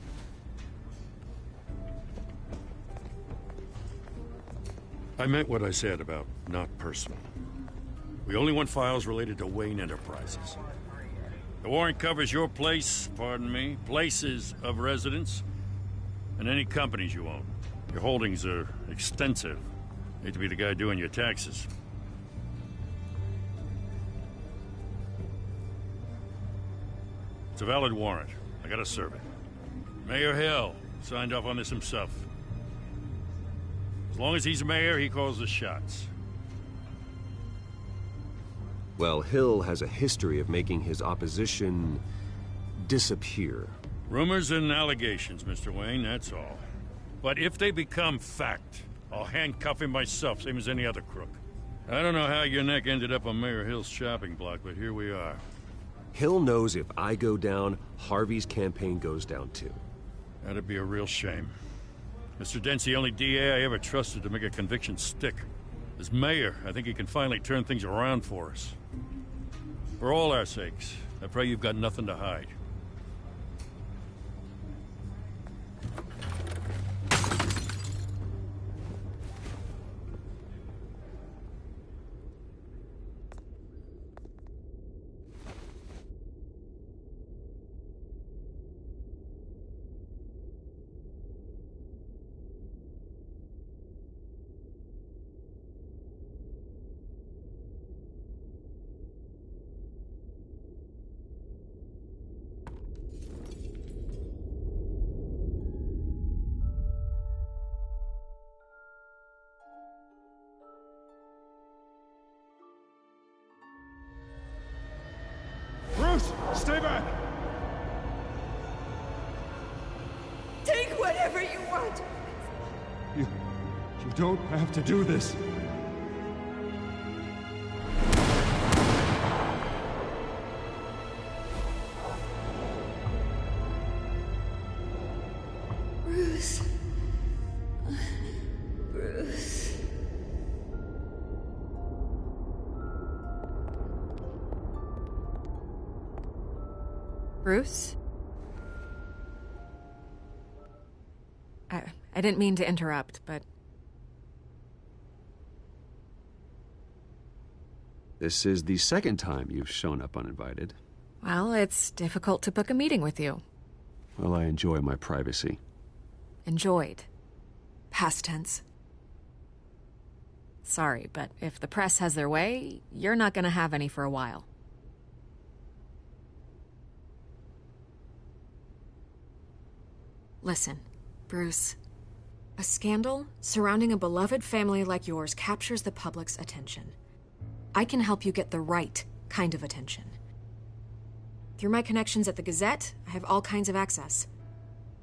I meant what I said about not personal. We only want files related to Wayne Enterprises. The warrant covers your place, pardon me, places of residence, and any companies you own. Your holdings are extensive. Hate to be the guy doing your taxes. It's a valid warrant. I gotta serve it. Mayor Hill signed off on this himself. As long as he's mayor, he calls the shots. Well, Hill has a history of making his opposition disappear. Rumors and allegations, Mr. Wayne, that's all. But if they become fact, I'll handcuff him myself, same as any other crook. I don't know how your neck ended up on Mayor Hill's shopping block, but here we are. Hill knows if I go down, Harvey's campaign goes down too. That'd be a real shame. Mr. Dent's the only DA I ever trusted to make a conviction stick. As mayor, I think he can finally turn things around for us. For all our sakes, I pray you've got nothing to hide. Bruce, stay back! Take whatever you want. You don't have to do this. Bruce. Bruce. Bruce? I didn't mean to interrupt, but... This is the second time you've shown up uninvited. Well, it's difficult to book a meeting with you. Well, I enjoy my privacy. Enjoyed. Past tense. Sorry, but if the press has their way, you're not gonna have any for a while. Listen, Bruce. A scandal surrounding a beloved family like yours captures the public's attention. I can help you get the right kind of attention. Through my connections at the Gazette, I have all kinds of access.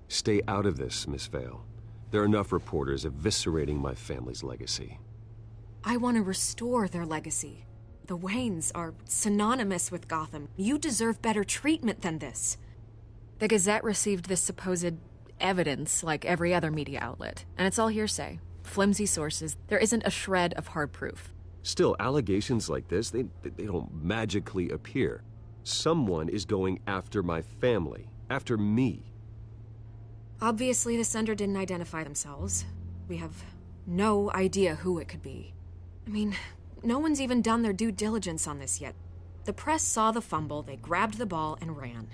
Stay out of this, Miss Vale. There are enough reporters eviscerating my family's legacy. I want to restore their legacy. The Waynes are synonymous with Gotham. You deserve better treatment than this. The Gazette received this supposed evidence like every other media outlet, and it's all hearsay. Flimsy sources. There isn't a shred of hard proof. Still, allegations like this, they don't magically appear. Someone is going after my family, after me. Obviously, the sender didn't identify themselves. We have no idea who it could be. I mean, no one's even done their due diligence on this yet. The press saw the fumble, they grabbed the ball and ran.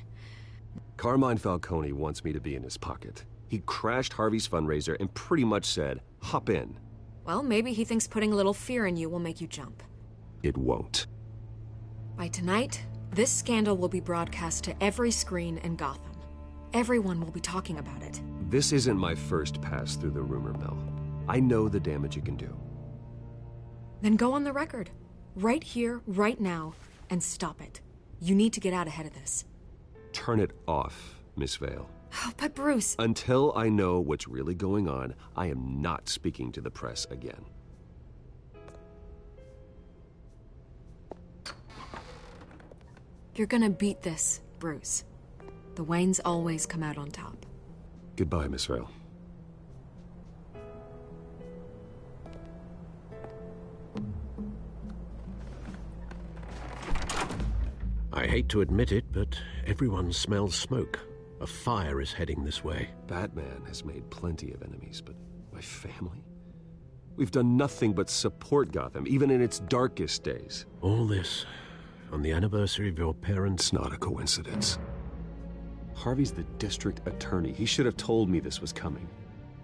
Carmine Falcone wants me to be in his pocket. He crashed Harvey's fundraiser and pretty much said, hop in. Well, maybe he thinks putting a little fear in you will make you jump. It won't. By tonight, this scandal will be broadcast to every screen in Gotham. Everyone will be talking about it. This isn't my first pass through the rumor mill. I know the damage it can do. Then go on the record. Right here, right now, and stop it. You need to get out ahead of this. Turn it off, Miss Vale. Oh, but Bruce... Until I know what's really going on, I am not speaking to the press again. You're gonna beat this, Bruce. The Waynes always come out on top. Goodbye, Miss Vale. I hate to admit it, but everyone smells smoke. A fire is heading this way. Batman has made plenty of enemies, but my family? We've done nothing but support Gotham, even in its darkest days. All this on the anniversary of your parents'... It's not a coincidence. Harvey's the district attorney. He should have told me this was coming.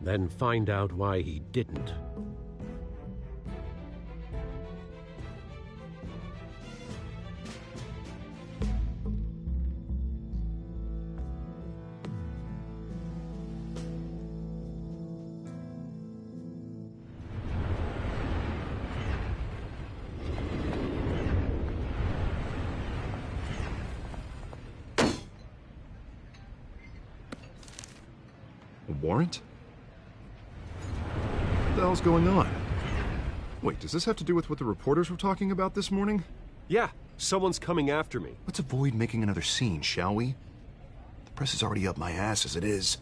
Then find out why he didn't. A warrant? What the hell's going on? Wait, does this have to do with what the reporters were talking about this morning? Yeah, someone's coming after me. Let's avoid making another scene, shall we? The press is already up my ass as it is.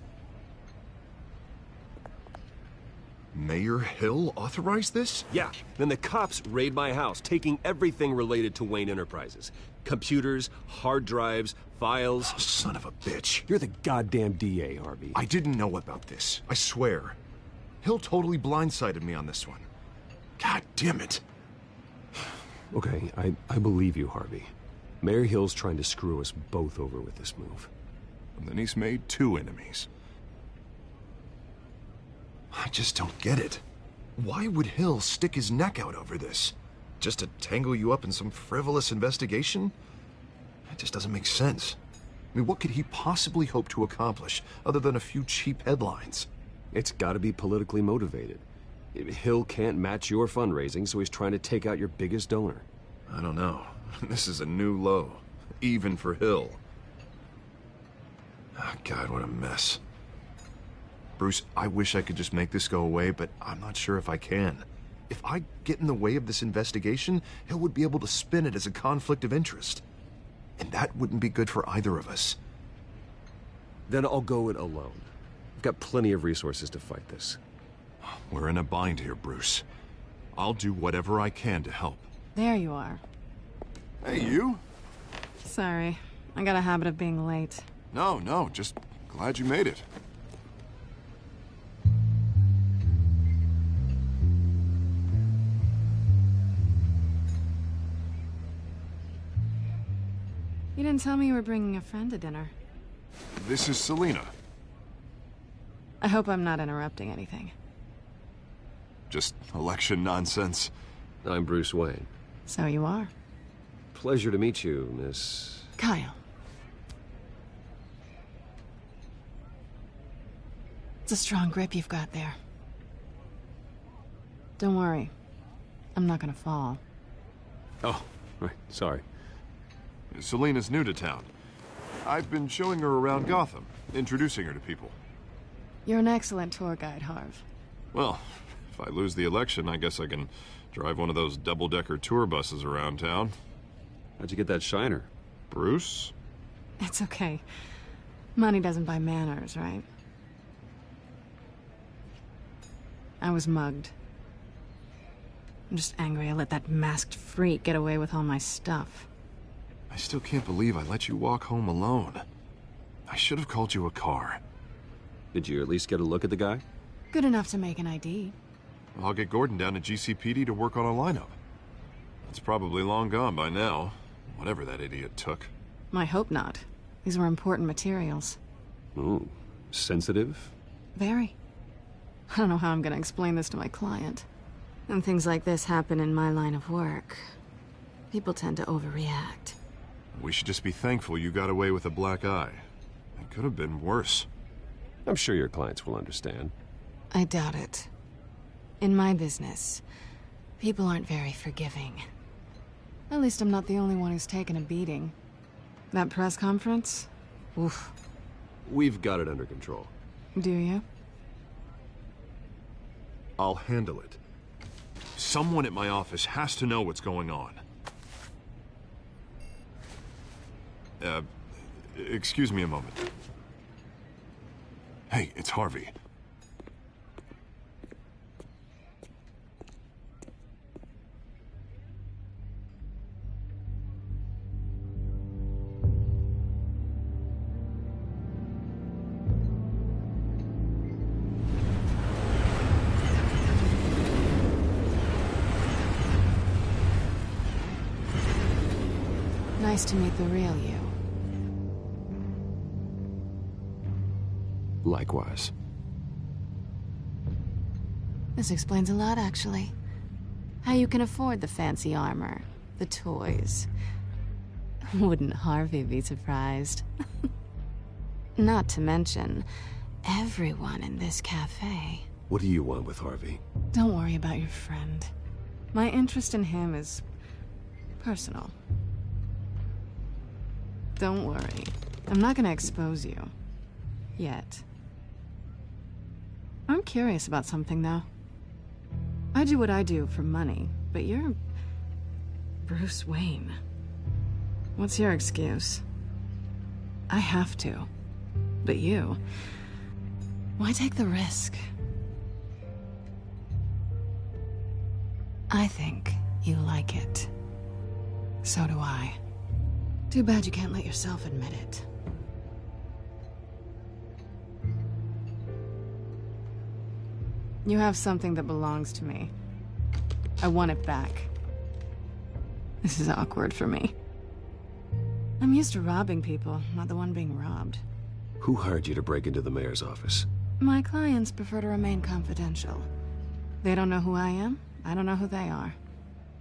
Mayor Hill authorized this? Yeah, then the cops raid my house, taking everything related to Wayne Enterprises. Computers, hard drives, files. Oh, son of a bitch. You're the goddamn DA, Harvey. I didn't know about this. I swear. Hill totally blindsided me on this one. God damn it. Okay, I believe you, Harvey. Mayor Hill's trying to screw us both over with this move. And then he's made 2 enemies. I just don't get it. Why would Hill stick his neck out over this? Just to tangle you up in some frivolous investigation? It just doesn't make sense. I mean, what could he possibly hope to accomplish other than a few cheap headlines? It's gotta be politically motivated. Hill can't match your fundraising, so he's trying to take out your biggest donor. I don't know. This is a new low. Even for Hill. Oh, God, what a mess. Bruce, I wish I could just make this go away, but I'm not sure if I can. If I get in the way of this investigation, Hill would be able to spin it as a conflict of interest. And that wouldn't be good for either of us. Then I'll go it alone. I've got plenty of resources to fight this. We're in a bind here, Bruce. I'll do whatever I can to help. There you are. Hey, you? Sorry. I got a habit of being late. No, just glad you made it. You didn't tell me you were bringing a friend to dinner. This is Selina. I hope I'm not interrupting anything. Just election nonsense. I'm Bruce Wayne. So you are. Pleasure to meet you, Miss... Kyle. It's a strong grip you've got there. Don't worry. I'm not gonna fall. Oh, right, sorry. Selina's new to town. I've been showing her around Gotham, introducing her to people. You're an excellent tour guide, Harv. Well, if I lose the election, I guess I can drive one of those double-decker tour buses around town. How'd you get that shiner? Bruce? It's okay. Money doesn't buy manners, right? I was mugged. I'm just angry I let that masked freak get away with all my stuff. I still can't believe I let you walk home alone. I should have called you a car. Did you at least get a look at the guy? Good enough to make an ID. I'll get Gordon down to GCPD to work on a lineup. It's probably long gone by now, whatever that idiot took. I hope not. These were important materials. Ooh, sensitive? Very. I don't know how I'm gonna explain this to my client. When things like this happen in my line of work, people tend to overreact. We should just be thankful you got away with a black eye. It could have been worse. I'm sure your clients will understand. I doubt it. In my business, people aren't very forgiving. At least I'm not the only one who's taken a beating. That press conference? Oof. We've got it under control. Do you? I'll handle it. Someone at my office has to know what's going on. Excuse me a moment. Hey, it's Harvey. Nice to meet the real you. Likewise. This explains a lot, actually. How you can afford the fancy armor, the toys. Wouldn't Harvey be surprised? Not to mention, everyone in this cafe. What do you want with Harvey? Don't worry about your friend. My interest in him is personal. Don't worry. I'm not gonna expose you. Yet. I'm curious about something, though. I do what I do for money, but you're Bruce Wayne. What's your excuse? I have to. But you... why take the risk? I think you like it. So do I. Too bad you can't let yourself admit it. You have something that belongs to me. I want it back. This is awkward for me. I'm used to robbing people, not the one being robbed. Who hired you to break into the mayor's office? My clients prefer to remain confidential. They don't know who I am, I don't know who they are.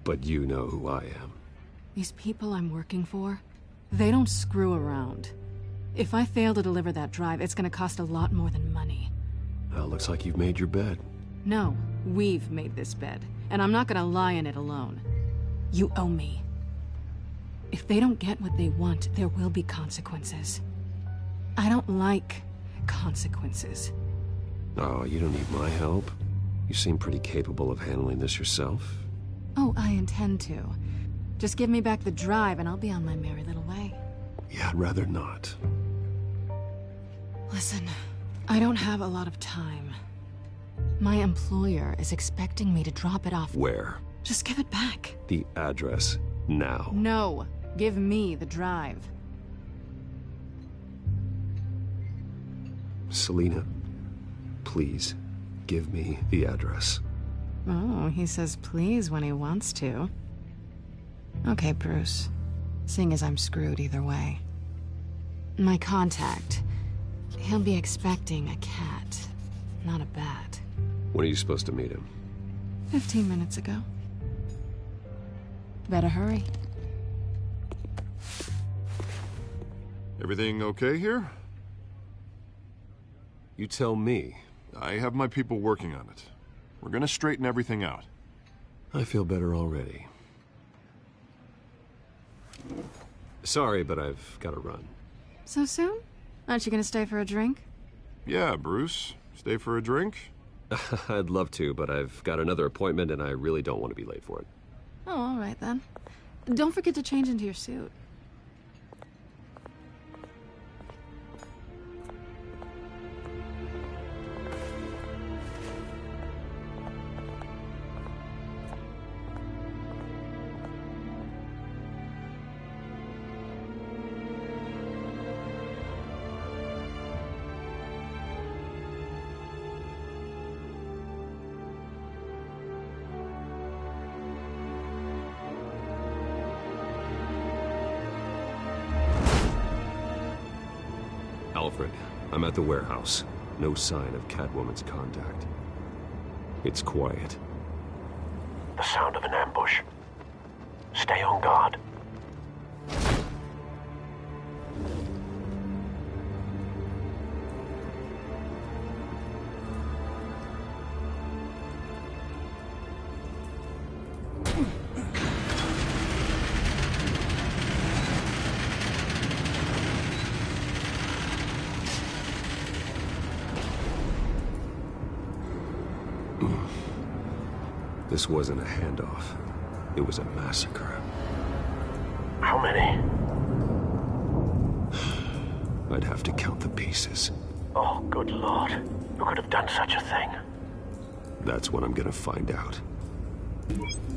But you know who I am. These people I'm working for, they don't screw around. If I fail to deliver that drive, it's gonna cost a lot more than money. Well, looks like you've made your bed. No, we've made this bed, and I'm not gonna lie in it alone. You owe me. If they don't get what they want, there will be consequences. I don't like consequences. Oh, you don't need my help. You seem pretty capable of handling this yourself. Oh, I intend to. Just give me back the drive and I'll be on my merry little way. Yeah, I'd rather not. Listen, I don't have a lot of time. My employer is expecting me to drop it off. Where? Just give it back. The address, now. No, give me the drive. Selina, please, give me the address. Oh, he says please when he wants to. Okay, Bruce. Seeing as I'm screwed either way. My contact, he'll be expecting a cat, not a bat. When are you supposed to meet him? 15 minutes ago. Better hurry. Everything okay here? You tell me. I have my people working on it. We're gonna straighten everything out. I feel better already. Sorry, but I've got to run. So soon? Aren't you gonna stay for a drink? Yeah, Bruce. Stay for a drink? I'd love to, but I've got another appointment and I really don't want to be late for it. Oh, all right then. Don't forget to change into your suit. Alfred, I'm at the warehouse. No sign of Catwoman's contact. It's quiet. The sound of an ambush. Stay on guard. This wasn't a handoff. It was a massacre. How many? I'd have to count the pieces. Oh, good Lord. Who could have done such a thing? That's what I'm gonna find out.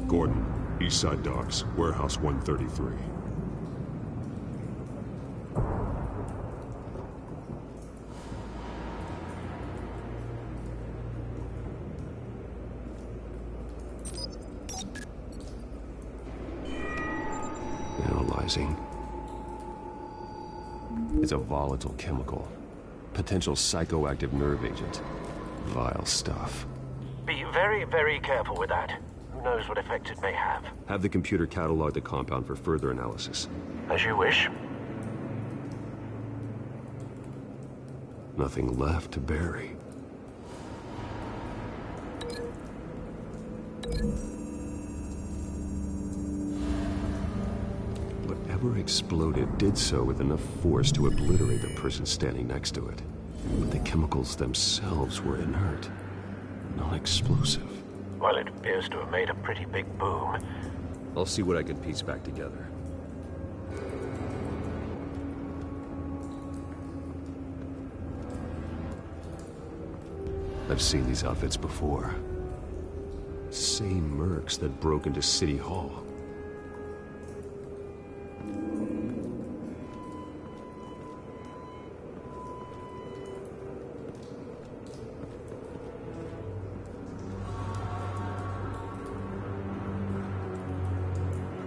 Gordon, East Side Docks, Warehouse 133. Analyzing. It's a volatile chemical. Potential psychoactive nerve agent. Vile stuff. Be very, very careful with that. Who knows what effect it may have. Have the computer catalog the compound for further analysis. As you wish. Nothing left to bury. Whatever exploded did so with enough force to obliterate the person standing next to it. But the chemicals themselves were inert, non-explosive. Well, it appears to have made a pretty big boom. I'll see what I can piece back together. I've seen these outfits before. Same mercs that broke into City Hall.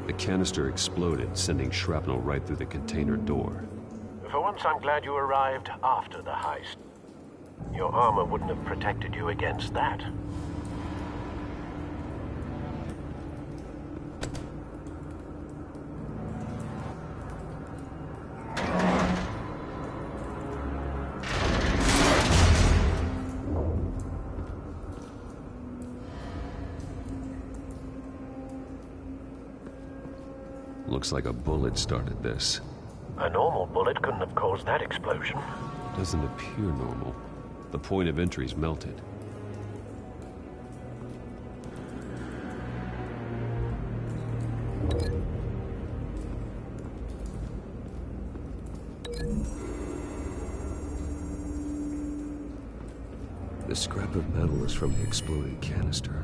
The canister exploded, sending shrapnel right through the container door. For once, I'm glad you arrived after the heist. Your armor wouldn't have protected you against that. Looks like a bullet started this. A normal bullet couldn't have caused that explosion. Doesn't appear normal. The point of entry's melted. The scrap of metal is from the exploded canister.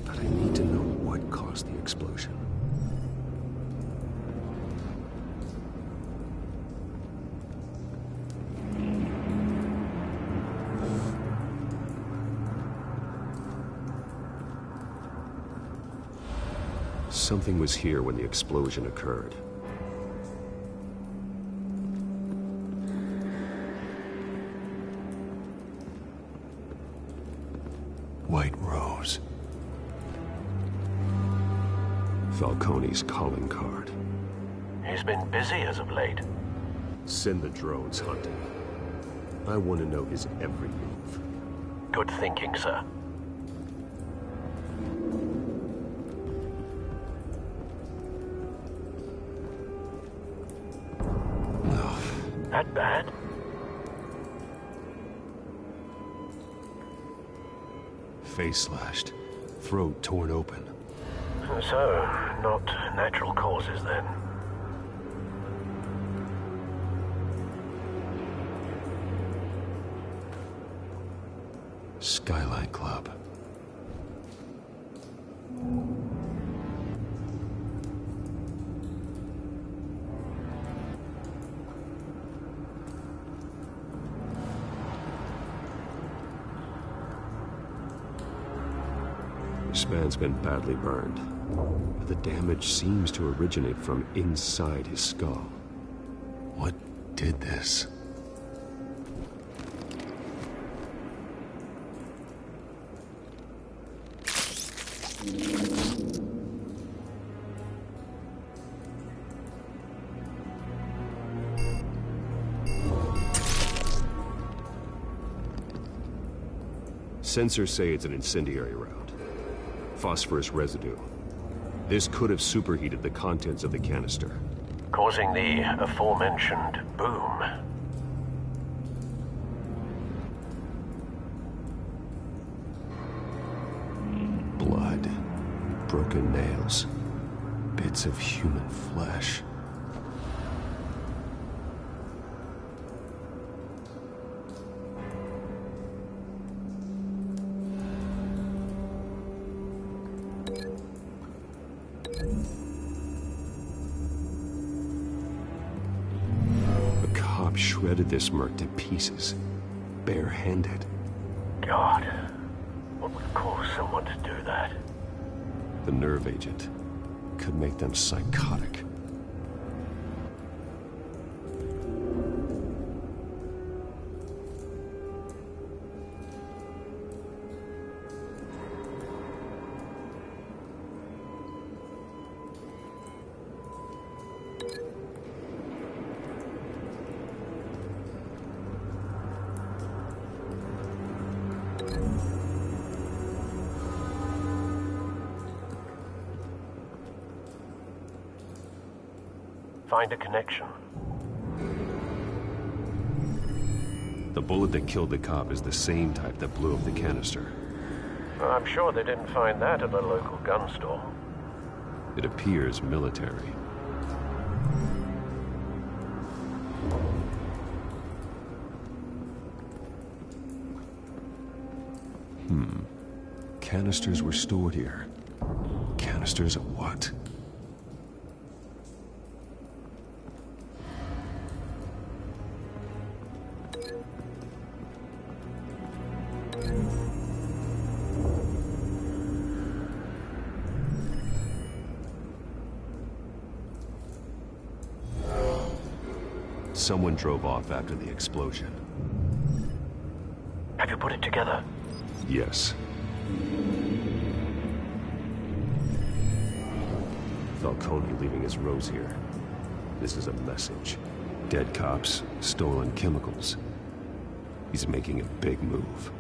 But I need to know what caused the explosion. Something was here when the explosion occurred. White Rose. Falcone's calling card. He's been busy as of late. Send the drones hunting. I want to know his every move. Good thinking, sir. That bad? Face slashed, throat torn open. So, not natural causes then. Skyline Club. This man's been badly burned, but the damage seems to originate from inside his skull. What did this? Sensors say it's an incendiary round. Phosphorus residue. This could have superheated the contents of the canister, causing the aforementioned boom. Blood, broken nails, bits of human flesh. Shredded this merc to pieces, barehanded. God, what would cause someone to do that? The nerve agent could make them psychotic. Find a connection. The bullet that killed the cop is the same type that blew up the canister. I'm sure they didn't find that at the local gun store. It appears military. Canisters were stored here. Canisters of what? Someone drove off after the explosion. Have you put it together? Yes. Falcone leaving his rose here. This is a message. Dead cops, stolen chemicals. He's making a big move.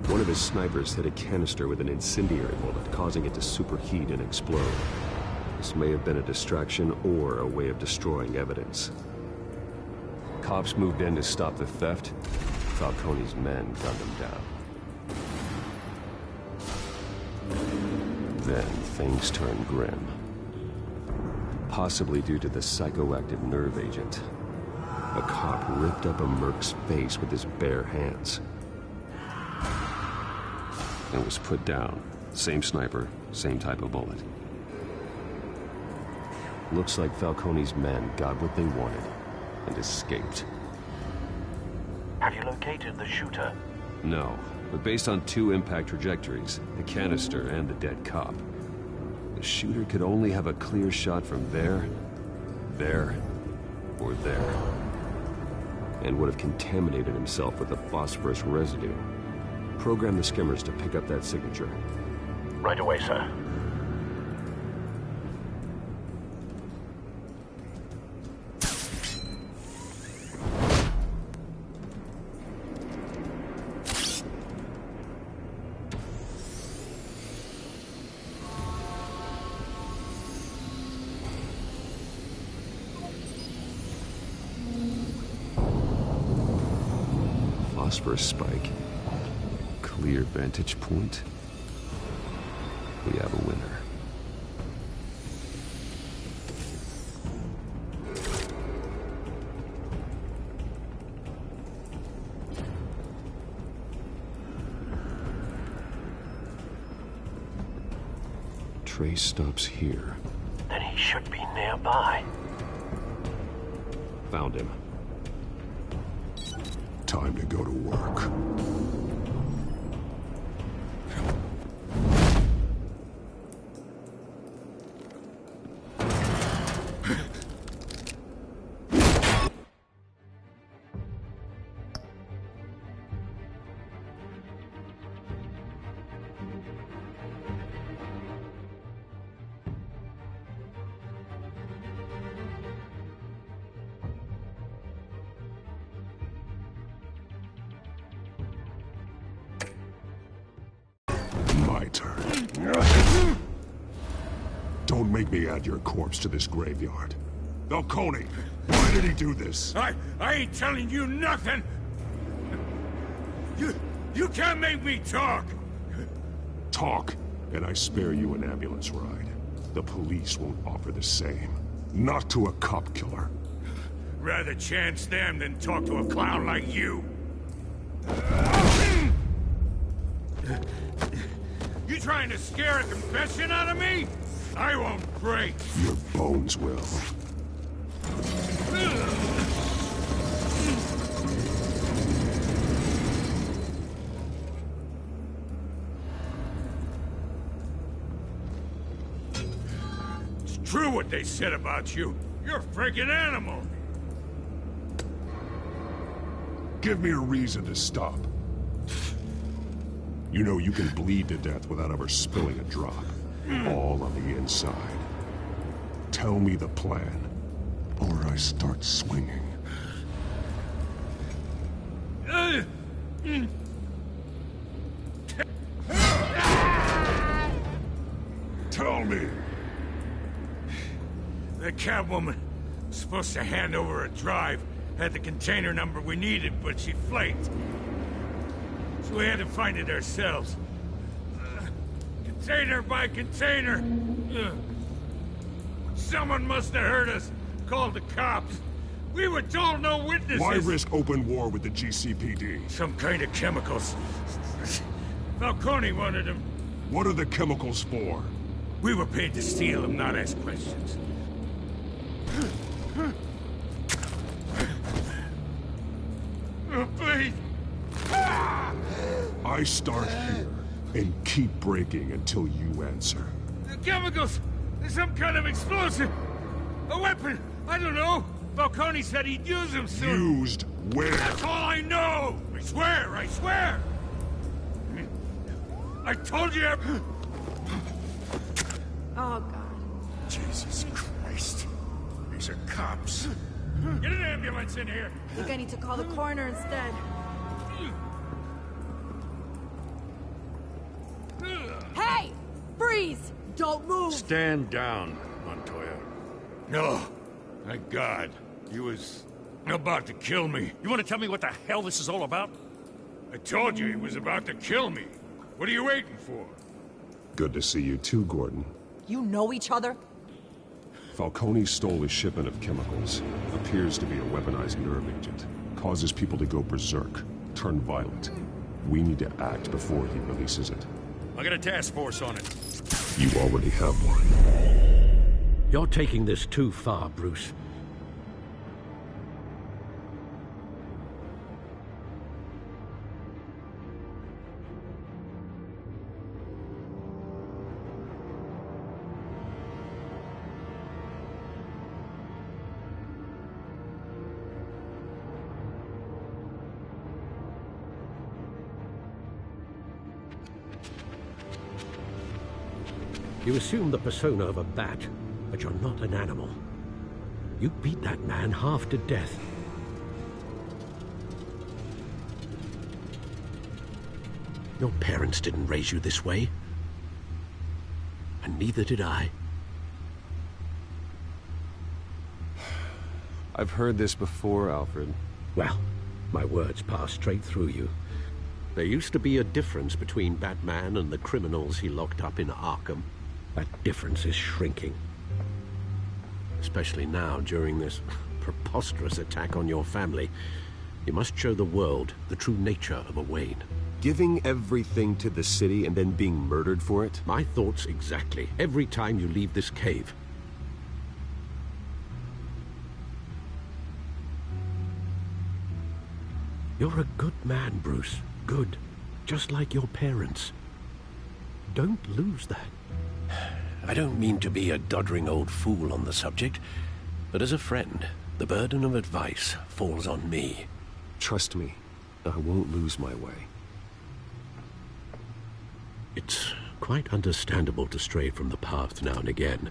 One of his snipers hit a canister with an incendiary bullet, causing it to superheat and explode. This may have been a distraction or a way of destroying evidence. Cops moved in to stop the theft. Falcone's men gunned him down. Then things turned grim. Possibly due to the psychoactive nerve agent. A cop ripped up a merc's face with his bare hands. And was put down. Same sniper, same type of bullet. Looks like Falcone's men got what they wanted and escaped. Have you located the shooter? No, but based on two impact trajectories, the canister and the dead cop, the shooter could only have a clear shot from there, or there, and would have contaminated himself with the phosphorus residue. Program the skimmers to pick up that signature. Right away, sir. Phosphorus spike. Clear vantage point. We have a winner. Trace stops here. Then he should be nearby. Found him. Time to go to work. My turn. Don't make me add your corpse to this graveyard. Falcone, why did he do this? I ain't telling you nothing! You can't make me talk! Talk, and I spare you an ambulance ride. The police won't offer the same. Not to a cop killer. Rather chance them than talk to a clown like you. You trying to scare a confession out of me? I won't break. Your bones will. It's true what they said about you. You're a freaking animal. Give me a reason to stop. You know you can bleed to death without ever spilling a drop. All on the inside. Tell me the plan, or I start swinging. Tell me! The Catwoman was supposed to hand over a drive, had the container number we needed, but she flaked. So we had to find it ourselves. Container by container. Someone must have heard us, called the cops. We were told no witnesses. Why risk open war with the GCPD? Some kind of chemicals. Falcone wanted them. What are the chemicals for? We were paid to steal them, not ask questions. Oh, please. I start here and keep breaking until you answer. The chemicals! There's some kind of explosive! A weapon! I don't know! Falcone said he'd use them soon! Used where? That's all I know! I swear! I swear! I told you Oh, God. Jesus Christ. These are cops. Get an ambulance in here! I think I need to call the coroner instead. Hey! Freeze! Don't move! Stand down, Montoya. No. Thank God. He was about to kill me. You want to tell me what the hell this is all about? I told you he was about to kill me. What are you waiting for? Good to see you too, Gordon. You know each other? Falcone stole a shipment of chemicals. Appears to be a weaponized nerve agent. Causes people to go berserk, turn violent. We need to act before he releases it. I got a task force on it. You already have one. You're taking this too far, Bruce. You assume the persona of a bat, but you're not an animal. You beat that man half to death. Your parents didn't raise you this way. And neither did I. I've heard this before, Alfred. Well, my words pass straight through you. There used to be a difference between Batman and the criminals he locked up in Arkham. That difference is shrinking. Especially now, during this preposterous attack on your family. You must show the world the true nature of a Wayne. Giving everything to the city and then being murdered for it? My thoughts exactly. Every time you leave this cave. You're a good man, Bruce. Good. Just like your parents. Don't lose that. I don't mean to be a doddering old fool on the subject, but as a friend, the burden of advice falls on me. Trust me, I won't lose my way. It's quite understandable to stray from the path now and again,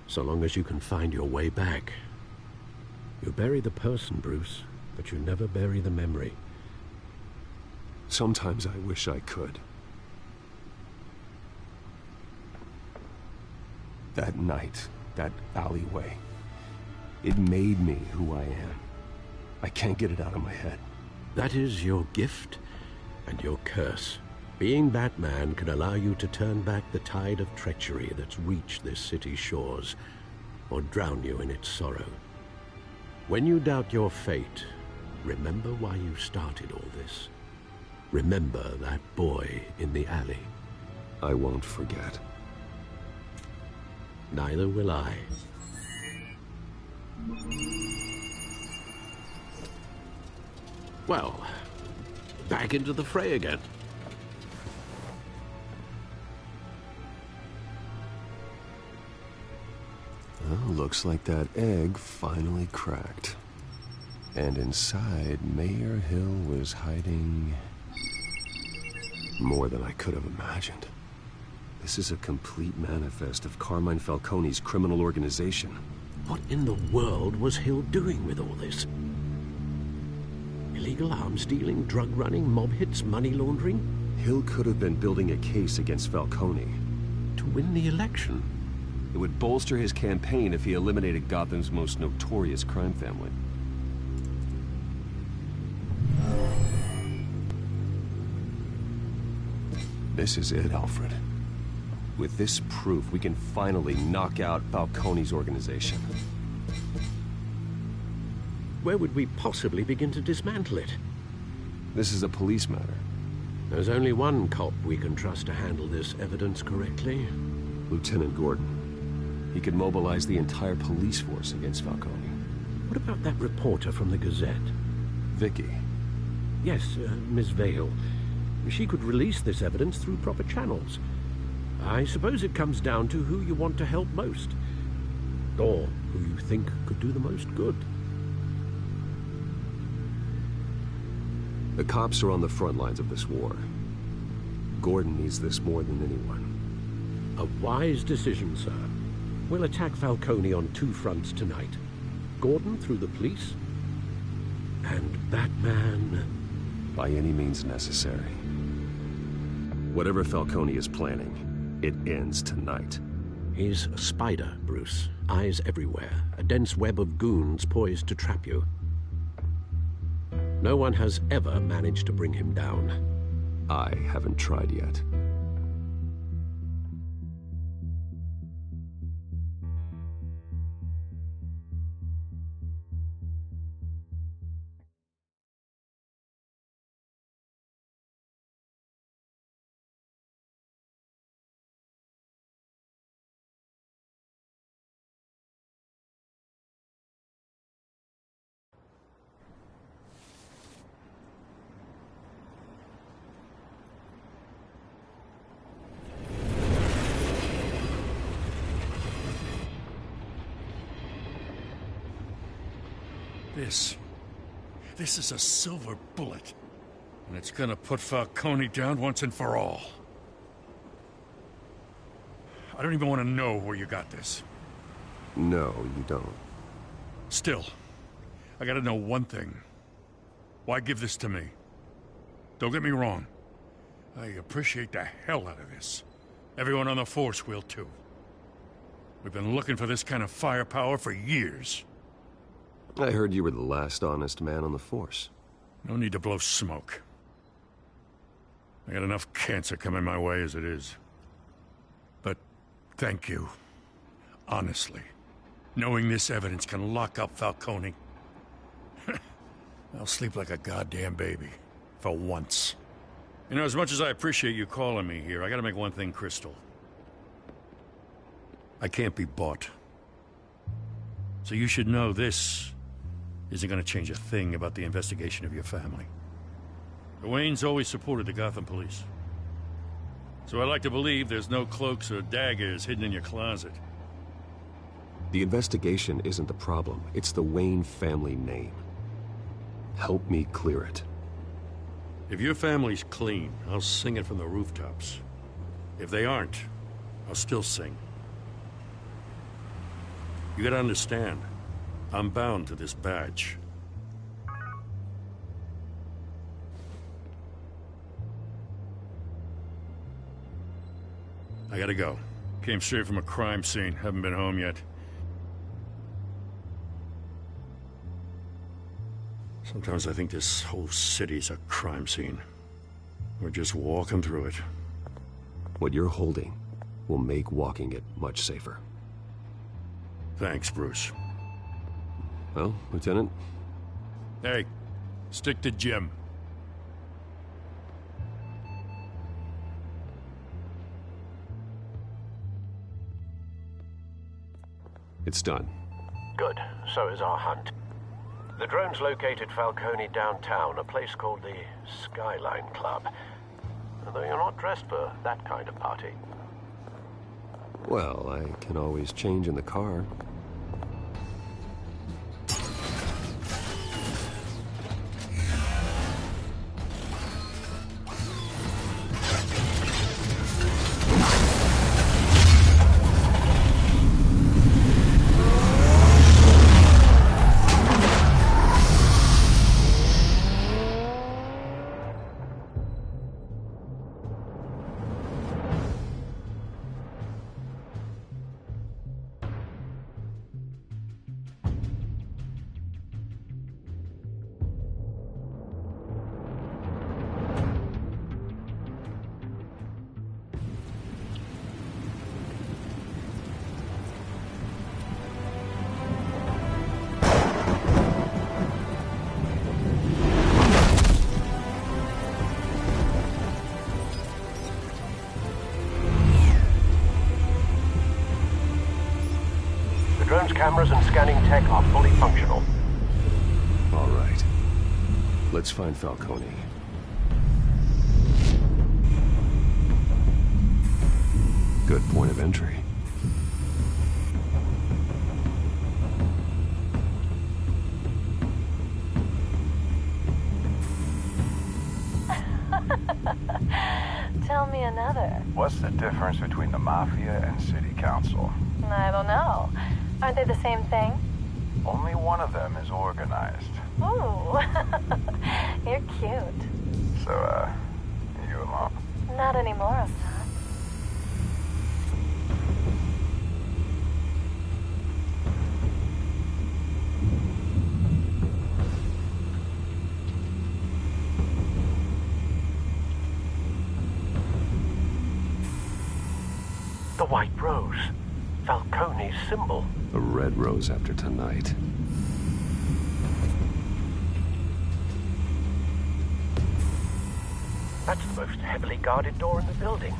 so long as you can find your way back. You bury the person, Bruce, but you never bury the memory. Sometimes I wish I could. That night, that alleyway, it made me who I am. I can't get it out of my head. That is your gift and your curse. Being Batman can allow you to turn back the tide of treachery that's reached this city's shores, or drown you in its sorrow. When you doubt your fate, remember why you started all this. Remember that boy in the alley. I won't forget. Neither will I. Well, back into the fray again. Well, looks like that egg finally cracked. And inside, Mayor Hill was hiding more than I could have imagined. This is a complete manifest of Carmine Falcone's criminal organization. What in the world was Hill doing with all this? Illegal arms dealing, drug running, mob hits, money laundering? Hill could have been building a case against Falcone. To win the election? It would bolster his campaign if he eliminated Gotham's most notorious crime family. This is it, Alfred. With this proof, we can finally knock out Falcone's organization. Where would we possibly begin to dismantle it? This is a police matter. There's only one cop we can trust to handle this evidence correctly. Lieutenant Gordon. He could mobilize the entire police force against Falcone. What about that reporter from the Gazette? Vicky. Yes, Miss Vale. She could release this evidence through proper channels. I suppose it comes down to who you want to help most. Or who you think could do the most good. The cops are on the front lines of this war. Gordon needs this more than anyone. A wise decision, sir. We'll attack Falcone on two fronts tonight. Gordon through the police, and Batman... by any means necessary. Whatever Falcone is planning, it ends tonight. He's a spider, Bruce. Eyes everywhere. A dense web of goons poised to trap you. No one has ever managed to bring him down. I haven't tried yet. This is a silver bullet. And it's gonna put Falcone down once and for all. I don't even want to know where you got this. No, you don't. Still, I gotta know one thing. Why give this to me? Don't get me wrong. I appreciate the hell out of this. Everyone on the force will too. We've been looking for this kind of firepower for years. I heard you were the last honest man on the force. No need to blow smoke. I got enough cancer coming my way as it is. But thank you. Honestly. Knowing this evidence can lock up Falcone. I'll sleep like a goddamn baby. For once. You know, as much as I appreciate you calling me here, I gotta make one thing crystal. I can't be bought. So you should know this isn't gonna change a thing about the investigation of your family. The Waynes always supported the Gotham police. So I like to believe there's no cloaks or daggers hidden in your closet. The investigation isn't the problem. It's the Wayne family name. Help me clear it. If your family's clean, I'll sing it from the rooftops. If they aren't, I'll still sing. You gotta understand, I'm bound to this badge. I gotta go. Came straight from a crime scene, haven't been home yet. Sometimes I think this whole city's a crime scene. We're just walking through it. What you're holding will make walking it much safer. Thanks, Bruce. Well, Lieutenant? Hey, stick to Jim. It's done. Good. So is our hunt. The drones located Falcone downtown, a place called the Skyline Club. Although you're not dressed for that kind of party. Well, I can always change in the car. drone's cameras and scanning tech are fully functional. All right. Let's find Falcone. Good point of entry. Tell me another. What's the difference between the Mafia and City Council? I don't know. Aren't they the same thing? Only one of them is organized. Ooh, you're cute. So, you alone? Not anymore, I'm not. The white rose. Falcone's symbol. A red rose after tonight. That's the most heavily guarded door in the building.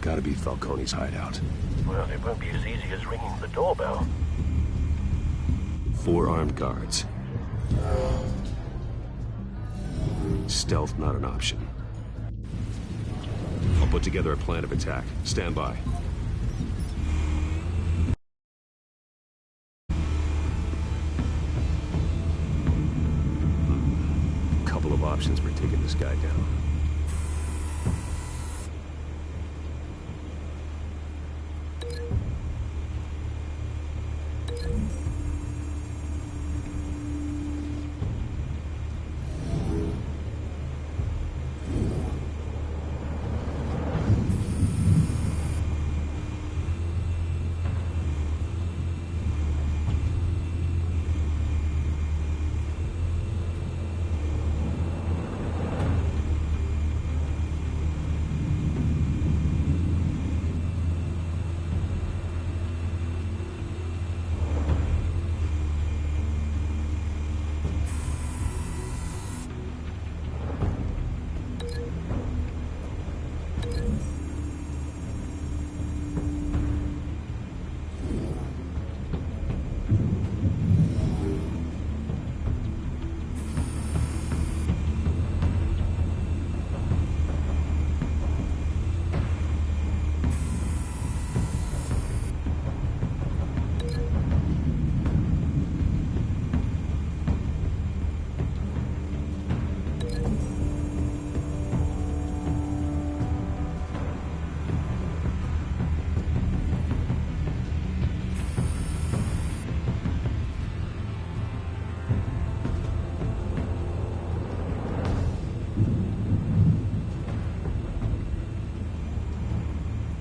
Gotta be Falcone's hideout. Well, it won't be as easy as ringing the doorbell. 4 armed guards. Stealth not an option. I'll put together a plan of attack. Stand by. Couple of options for taking this guy down.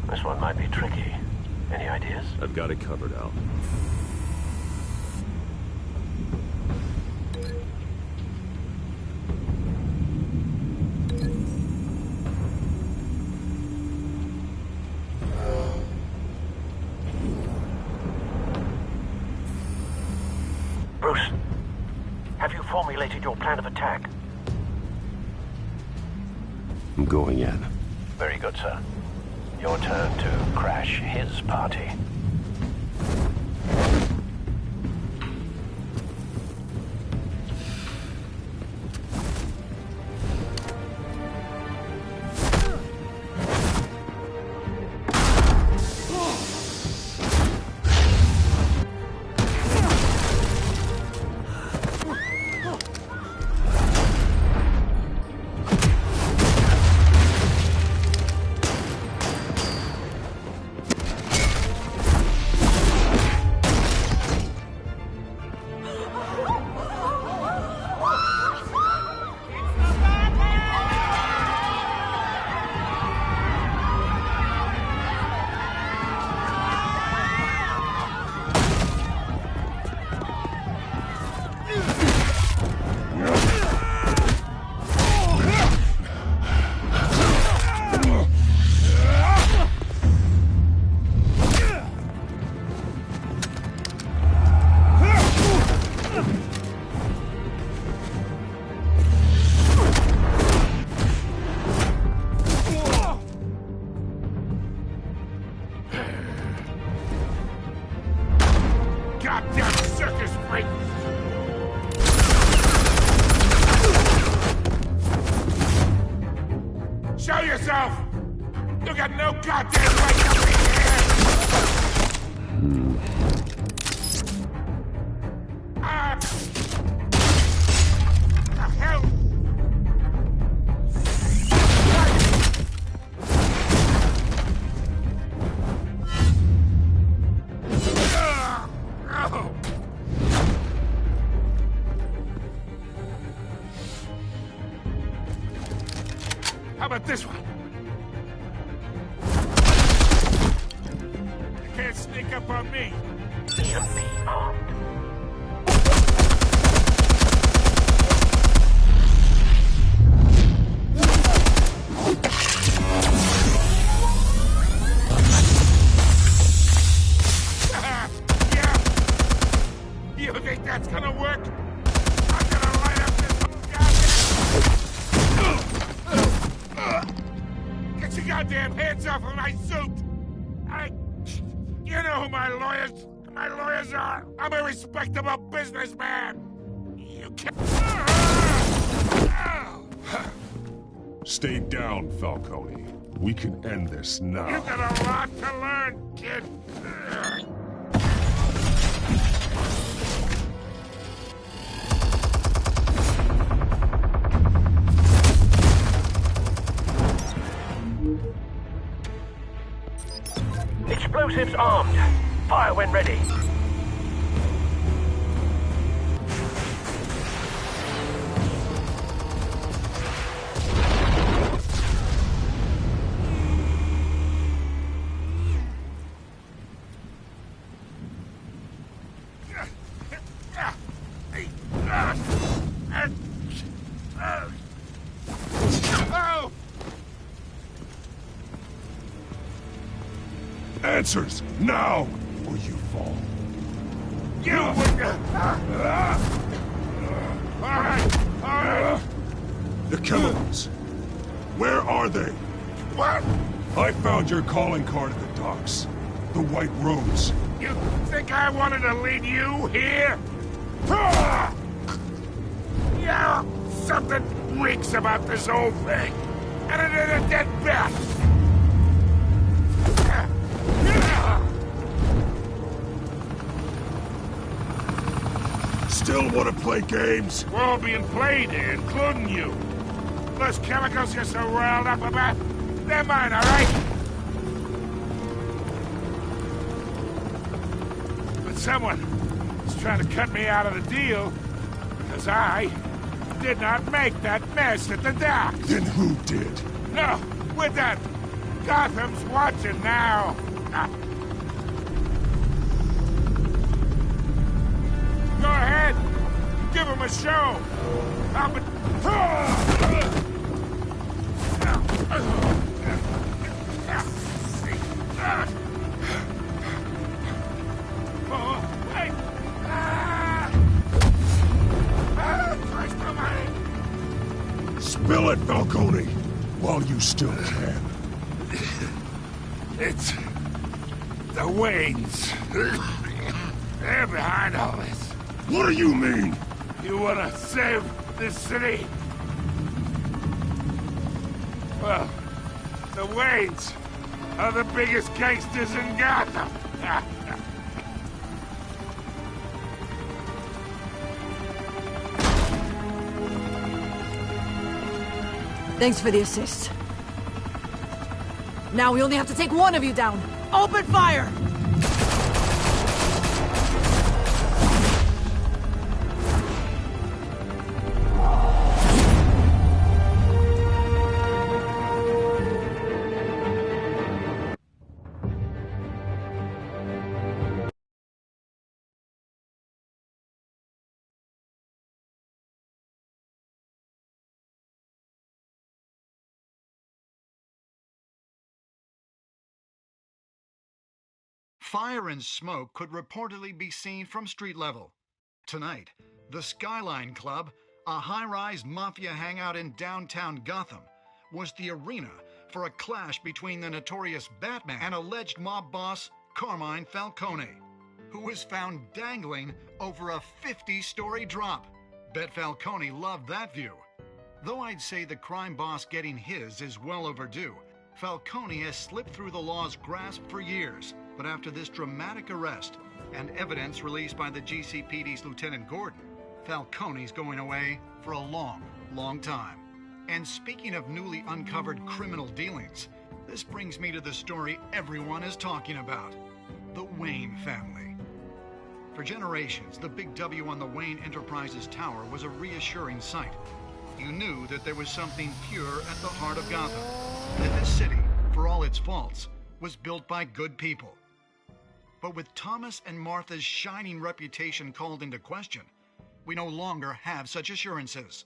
This one might be tricky. Any ideas? I've got it covered, Al. Bruce, have you formulated your plan of attack? I'm going in. Very good, sir. Your turn to crash his party. goddamn circus freak! Show yourself! You got no goddamn right to be here! Ah! The hell? How about this one? You can't sneak up on me. EMP armed. Yeah. You think that's gonna work? I'm gonna light up this whole goddamn... Get your goddamn hands off of my suit! You know who my lawyers are! I'm a respectable businessman! You can't... Stay down, Falcone. We can end this now. You got a lot to learn, kid! Explosives armed. Fire when ready. Answers, now, or you fall. You would... All right. The chemicals. Where are they? What? I found your calling card at the docks. The White Rose. You think I wanted to lead you here? Yeah, something reeks about this whole thing. And it is a dead bat. Still want to play games? We're all being played here, including you. Those chemicals you're so riled up about, they're mine, all right? But someone is trying to cut me out of the deal because I did not make that mess at the dock. Then who did? No, we're done. Gotham's watching now. Go ahead. Give him a show. Spill it, Falcone, while you still can. It's the Waynes. They're behind all this. What do you mean? You want to save this city? Well, the Waynes are the biggest gangsters in Gotham. Thanks for the assist. Now we only have to take one of you down. Open fire! Fire and smoke could reportedly be seen from street level. Tonight, the Skyline Club, a high-rise mafia hangout in downtown Gotham, was the arena for a clash between the notorious Batman and alleged mob boss Carmine Falcone. who was found dangling over a 50-story drop. Bet Falcone loved that view. Though I'd say the crime boss getting his is well overdue, Falcone has slipped through the law's grasp for years. But after this dramatic arrest and evidence released by the GCPD's Lieutenant Gordon, Falcone's going away for a long, long time. And speaking of newly uncovered criminal dealings, this brings me to the story everyone is talking about: the Wayne family. For generations, the big W on the Wayne Enterprises Tower was a reassuring sight. You knew that there was something pure at the heart of Gotham, that this city, for all its faults, was built by good people. But with Thomas and Martha's shining reputation called into question, we no longer have such assurances.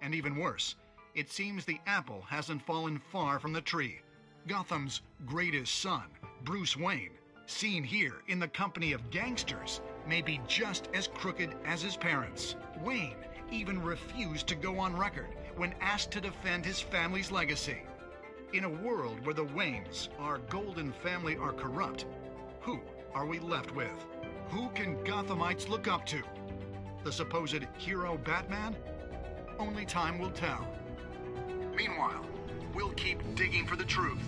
And even worse, it seems the apple hasn't fallen far from the tree. Gotham's greatest son, Bruce Wayne, seen here in the company of gangsters, may be just as crooked as his parents. Wayne even refused to go on record when asked to defend his family's legacy. In a world where the Waynes, our golden family, are corrupt, who are we left with? Who can Gothamites look up to? The supposed hero Batman? Only time will tell. Meanwhile, we'll keep digging for the truth.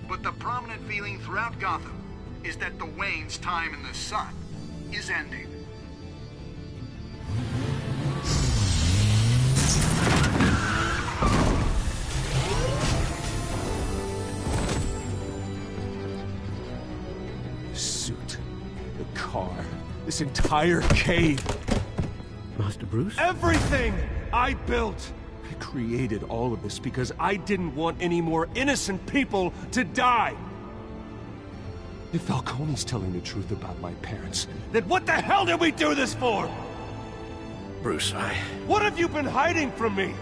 But the prominent feeling throughout Gotham is that the Waynes' time in the sun is ending. Suit, the car, this entire cave. Master Bruce? Everything I built! I created all of this because I didn't want any more innocent people to die! If Falcone's telling the truth about my parents, then what the hell did we do this for? Bruce, What have you been hiding from me?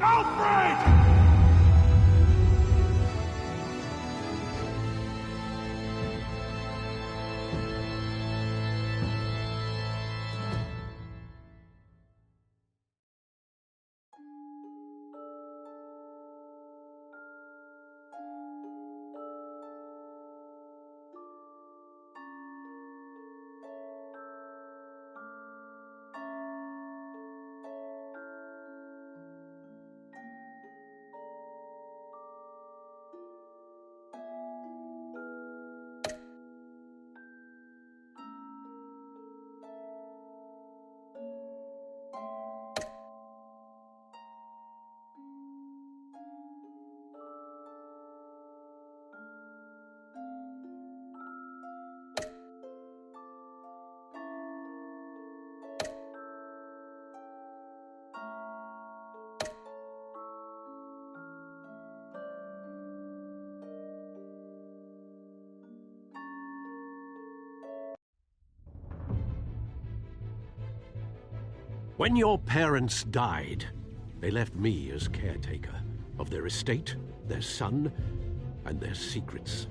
Alfred! When your parents died, they left me as caretaker of their estate, their son, and their secrets.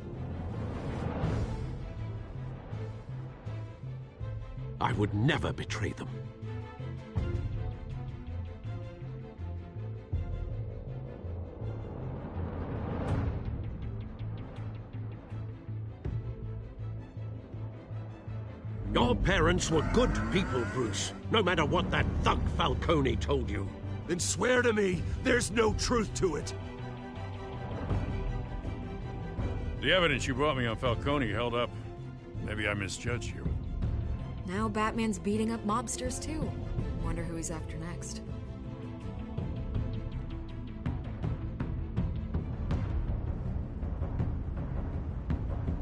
I would never betray them. Your parents were good people, Bruce, no matter what that thug Falcone told you. Then swear to me there's no truth to it. The evidence you brought me on Falcone held up. Maybe I misjudged you. Now Batman's beating up mobsters, too. Wonder who he's after next.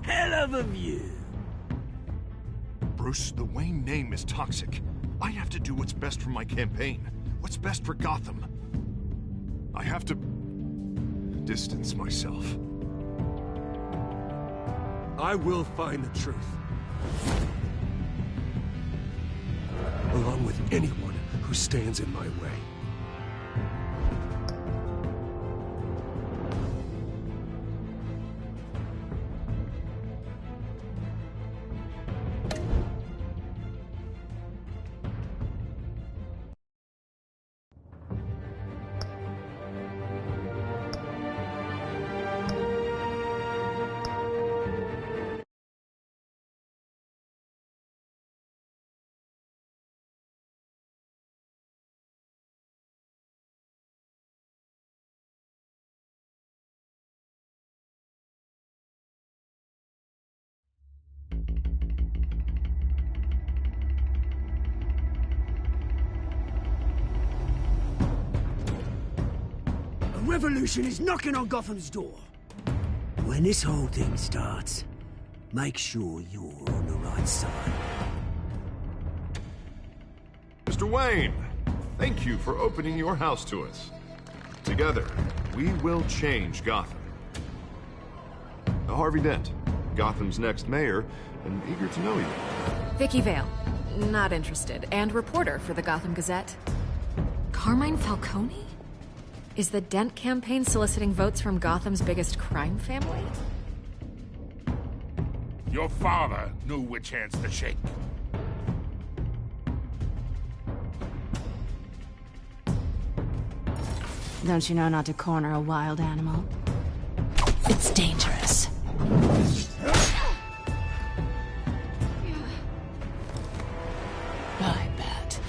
Hell of a view. Bruce, the Wayne name is toxic. I have to do what's best for my campaign. What's best for Gotham. I have to distance myself. I will find the truth. Along with anyone who stands in my way. revolution is knocking on Gotham's door. When this whole thing starts, make sure you're on the right side. Mr. Wayne, thank you for opening your house to us. Together, we will change Gotham. Harvey Dent, Gotham's next mayor, and eager to know you. Vicky Vale, not interested, and reporter for the Gotham Gazette. Carmine Falcone? Is the Dent campaign soliciting votes from Gotham's biggest crime family? Your father knew which hands to shake. Don't you know not to corner a wild animal? It's dangerous. I bet.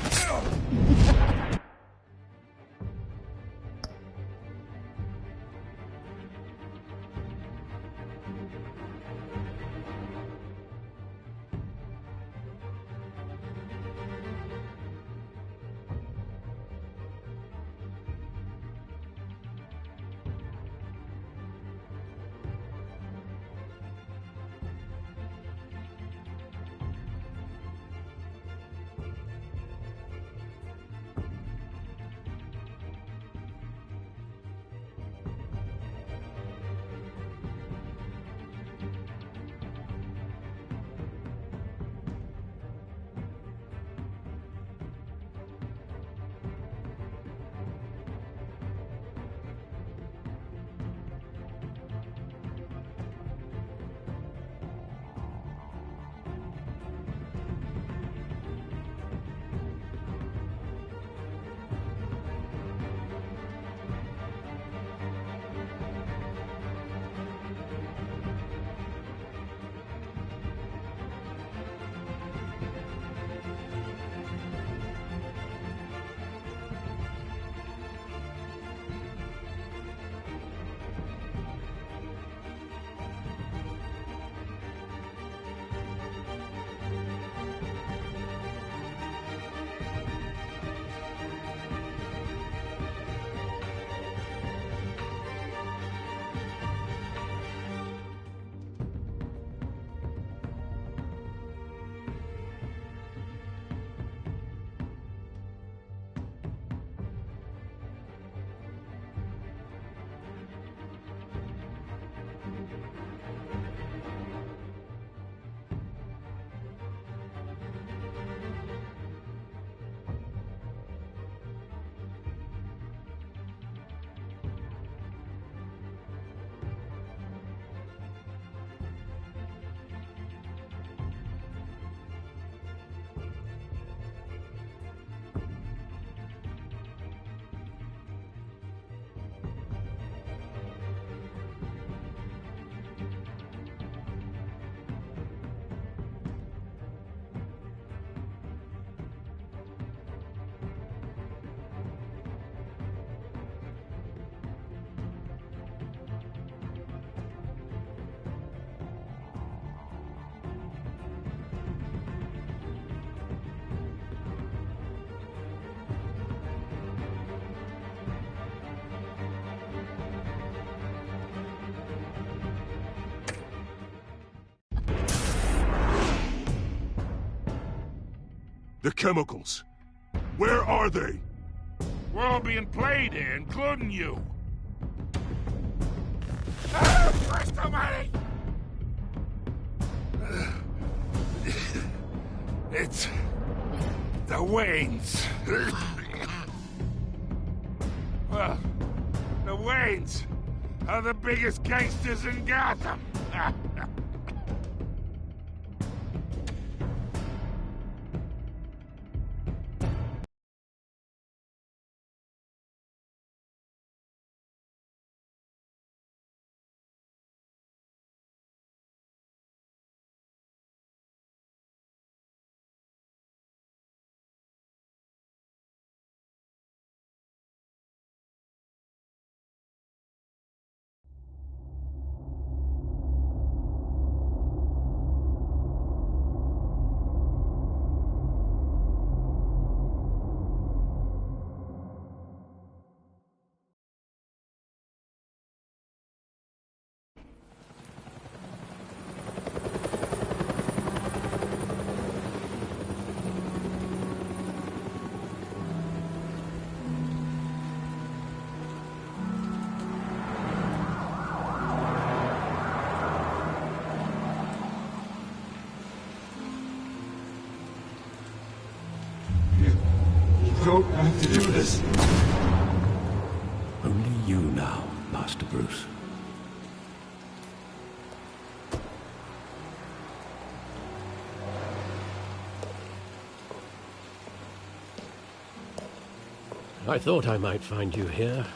The chemicals. Where are they? We're all being played here, including you. Christ almighty! It's the Waynes. Well, the Waynes are the biggest gangsters in Gotham. don't have to do this. Only you now, Master Bruce. I thought I might find you here.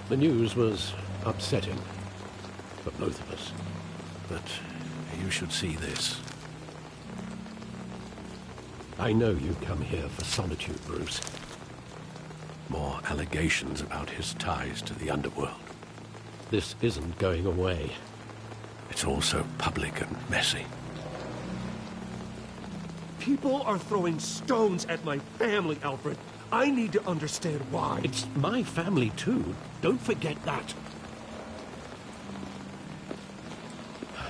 The news was upsetting for both of us. But you should see this. I know you come here for solitude, Bruce. More allegations about his ties to the underworld. This isn't going away. It's all so public and messy. People are throwing stones at my family, Alfred. I need to understand why. It's my family, too. Don't forget that.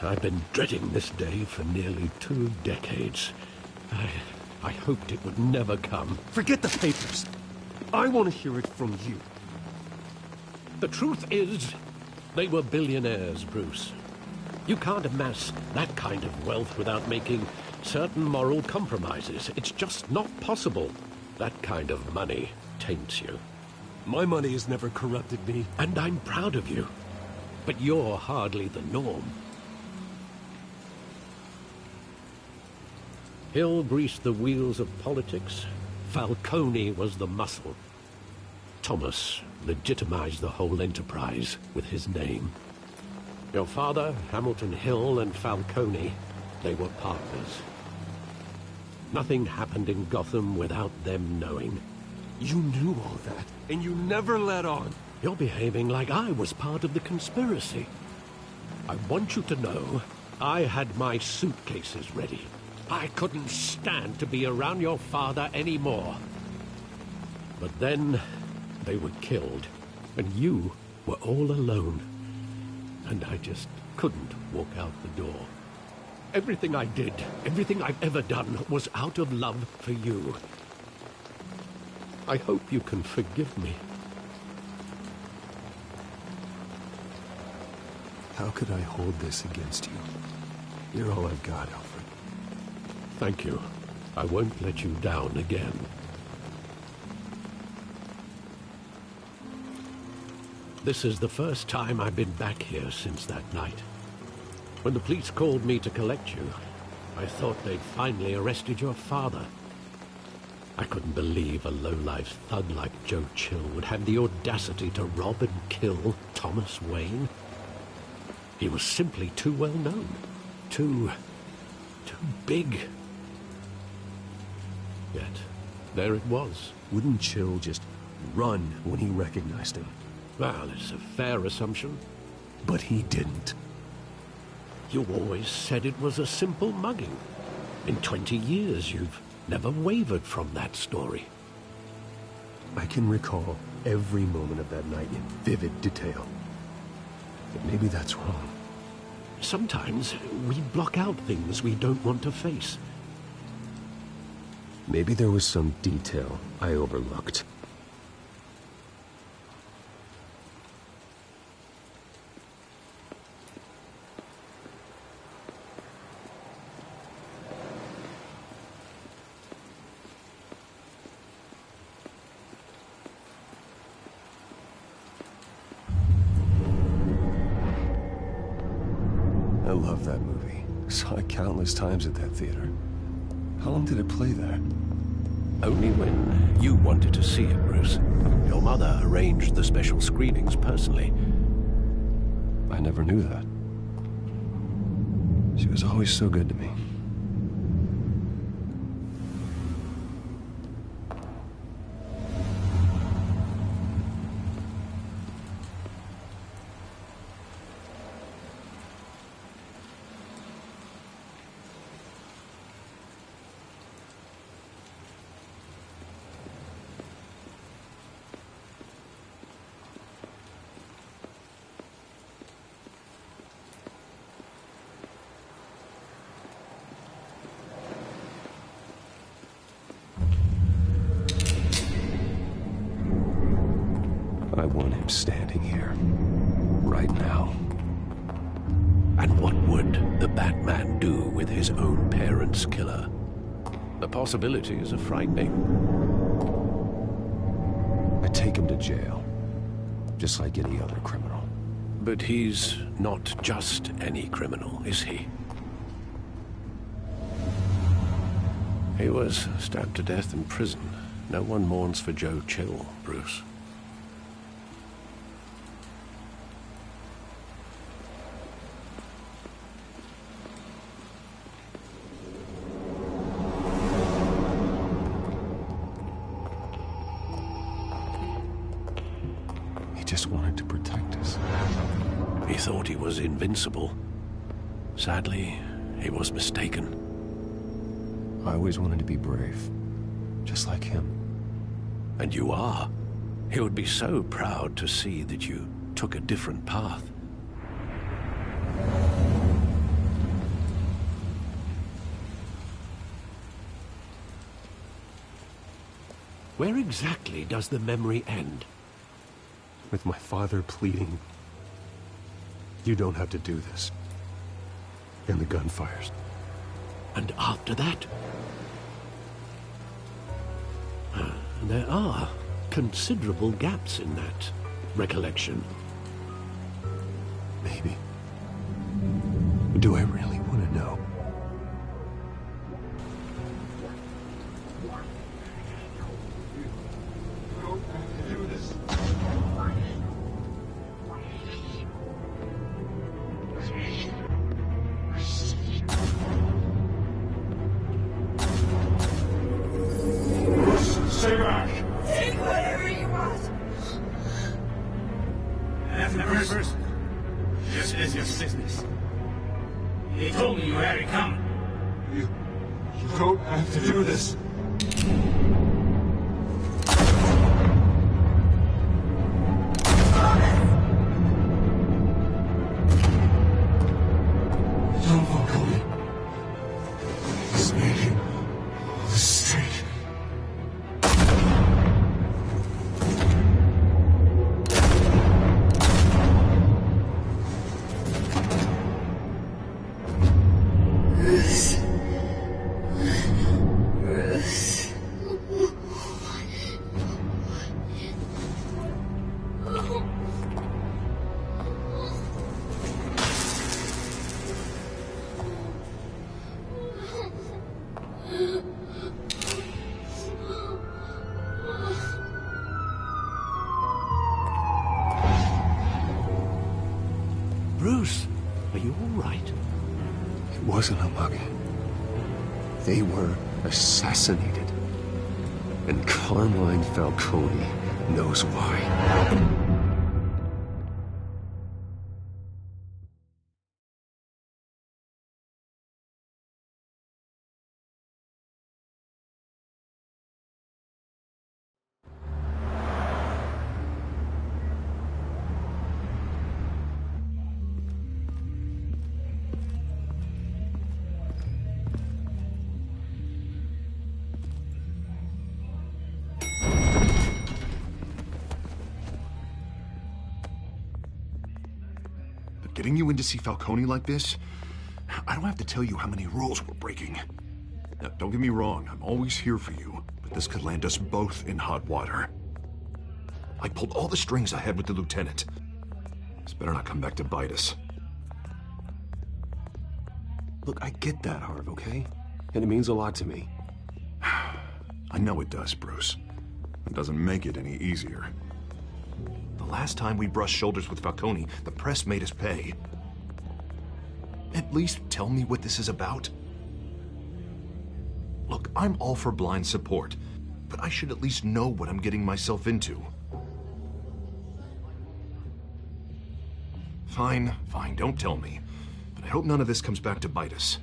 I've been dreading this day for nearly 2 decades. I hoped it would never come. Forget the papers. I want to hear it from you. The truth is, they were billionaires, Bruce. You can't amass that kind of wealth without making certain moral compromises. It's just not possible. That kind of money taints you. My money has never corrupted me. And I'm proud of you. But you're hardly the norm. Hill greased the wheels of politics. Falcone was the muscle. Thomas legitimized the whole enterprise with his name. Your father, Hamilton Hill, and Falcone, they were partners. Nothing happened in Gotham without them knowing. You knew all that, and you never let on. You're behaving like I was part of the conspiracy. I want you to know I had my suitcases ready. I couldn't stand to be around your father anymore. But then they were killed, and you were all alone. And I just couldn't walk out the door. Everything I did, everything I've ever done, was out of love for you. I hope you can forgive me. How could I hold this against you? You're all I've got, Alfred. Thank you. I won't let you down again. This is the first time I've been back here since that night. When the police called me to collect you, I thought they'd finally arrested your father. I couldn't believe a low-life thug like Joe Chill would have the audacity to rob and kill Thomas Wayne. He was simply too well known. Too big. Yet, there it was. Wouldn't Chill just run when he recognized him? Well, it's a fair assumption. But he didn't. You always said it was a simple mugging. In 20 years, you've never wavered from that story. I can recall every moment of that night in vivid detail. But maybe that's wrong. Sometimes we block out things we don't want to face. Maybe there was some detail I overlooked. I love that movie. Saw it countless times at that theater. How long did it play there? Only when you wanted to see it, Bruce. Your mother arranged the special screenings personally. I never knew that. She was always so good to me. I want him standing here, right now. And what would the Batman do with his own parents' killer? The possibilities are frightening. I take him to jail, just like any other criminal. But he's not just any criminal, is he? He was stabbed to death in prison. No one mourns for Joe Chill, Bruce. He just wanted to protect us. He thought he was invincible. Sadly, he was mistaken. I always wanted to be brave, just like him. And you are. He would be so proud to see that you took a different path. Where exactly does the memory end? With my father pleading, "You don't have to do this." And the gunfires. And after that? There are considerable gaps in that recollection. Maybe. Do I really want to know? Stay back! Take whatever you want! Bruce, this is your business. He told me you had it coming. You don't have to do this. Don't walk away. He's making a mistake. Bruce, are you all right? It wasn't a mugging. They were assassinated. And Carmine Falcone knows why. Getting you in to see Falcone like this? I don't have to tell you how many rules we're breaking. Now, don't get me wrong, I'm always here for you, but this could land us both in hot water. I pulled all the strings I had with the lieutenant. This better not come back to bite us. Look, I get that, Harv, okay? And it means a lot to me. I know it does, Bruce. It doesn't make it any easier. The last time we brushed shoulders with Falcone, the press made us pay. At least tell me what this is about. Look, I'm all for blind support, but I should at least know what I'm getting myself into. Fine, don't tell me. But I hope none of this comes back to bite us.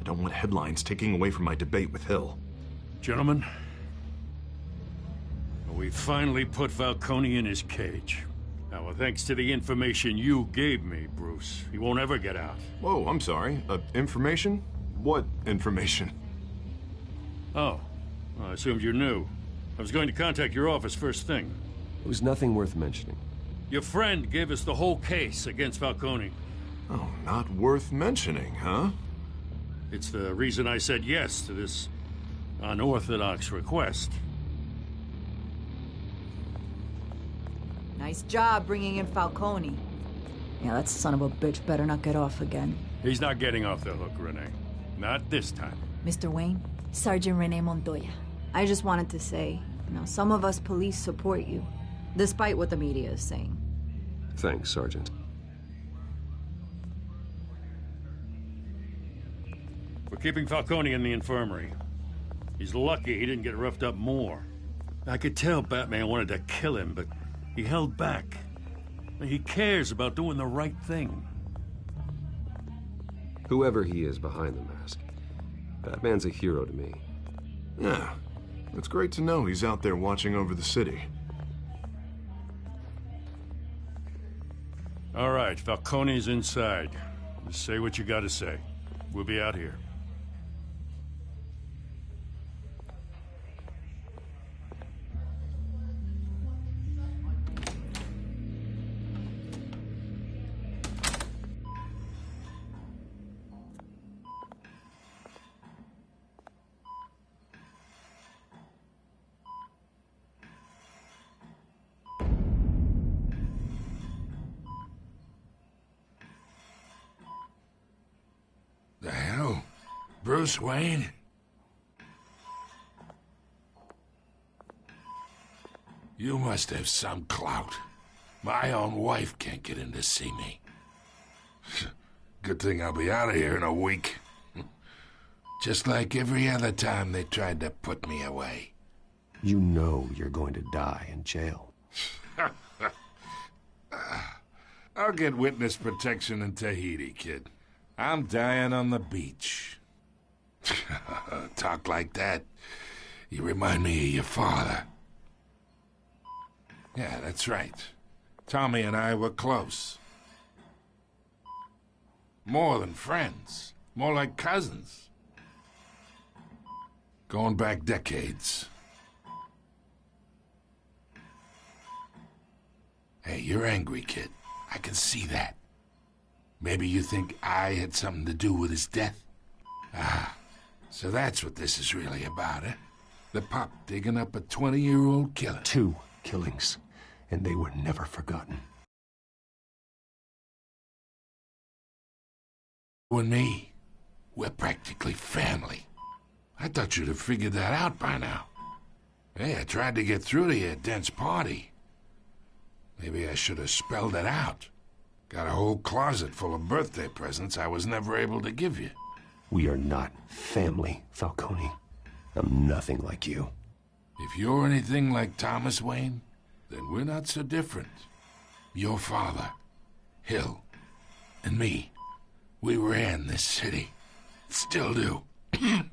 I don't want headlines taking away from my debate with Hill. Gentlemen, we finally put Falcone in his cage. Now, thanks to the information you gave me, Bruce, he won't ever get out. Whoa, I'm sorry. Information? What information? Oh, well, I assumed you knew. I was going to contact your office first thing. It was nothing worth mentioning. Your friend gave us the whole case against Falcone. Oh, not worth mentioning, huh? It's the reason I said yes to this Unorthodox request. Nice job bringing in Falcone. Yeah, that son of a bitch better not get off again. He's not getting off the hook, Renee. Not this time. Mr. Wayne, Sergeant Renee Montoya. I just wanted to say, some of us police support you, despite what the media is saying. Thanks, Sergeant. We're keeping Falcone in the infirmary. He's lucky he didn't get roughed up more. I could tell Batman wanted to kill him, but he held back. He cares about doing the right thing. Whoever he is behind the mask, Batman's a hero to me. Yeah, it's great to know he's out there watching over the city. All right, Falcone's inside. Just say what you gotta say. We'll be out here. The hell? Bruce Wayne? You must have some clout. My own wife can't get in to see me. Good thing I'll be out of here in a week. Just like every other time they tried to put me away. You know you're going to die in jail. I'll get witness protection in Tahiti, kid. I'm dying on the beach. Talk like that. You remind me of your father. Yeah, that's right. Tommy and I were close. More than friends. More like cousins. Going back decades. Hey, you're angry, kid. I can see that. Maybe you think I had something to do with his death? Ah, so that's what this is really about, eh? The pup digging up a 20-year-old killer. 2 killings, and they were never forgotten. You and me, we're practically family. I thought you'd have figured that out by now. Hey, I tried to get through to you at Dent's party. Maybe I should have spelled it out. Got a whole closet full of birthday presents I was never able to give you. We are not family, Falcone. I'm nothing like you. If you're anything like Thomas Wayne, then we're not so different. Your father, Hill, and me, we ran this city. Still do. God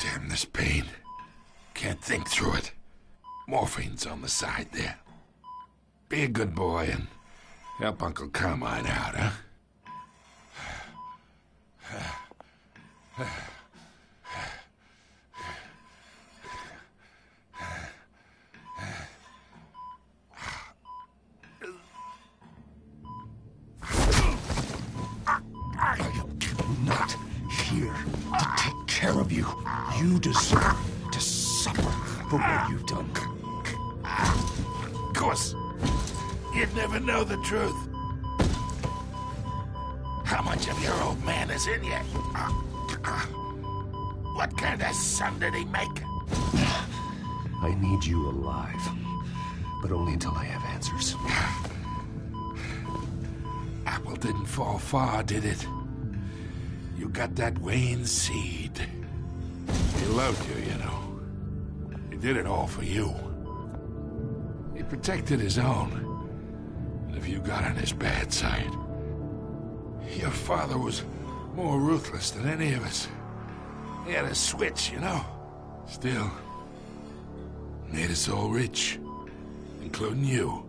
damn this pain. Can't think through it. Morphine's on the side there. Be a good boy and help Uncle Carmine out, huh? I am not here to take care of you. You deserve to suffer for what you've done. Of course. You'd never know the truth. How much of your old man is in you? What kind of son did he make? I need you alive, but only until I have answers. Apple didn't fall far, did it? You got that Wayne seed. He loved you, you know. He did it all for you. He protected his own. And if you got on his bad side, your father was more ruthless than any of us. He had a switch, you know. Still, made us all rich, including you.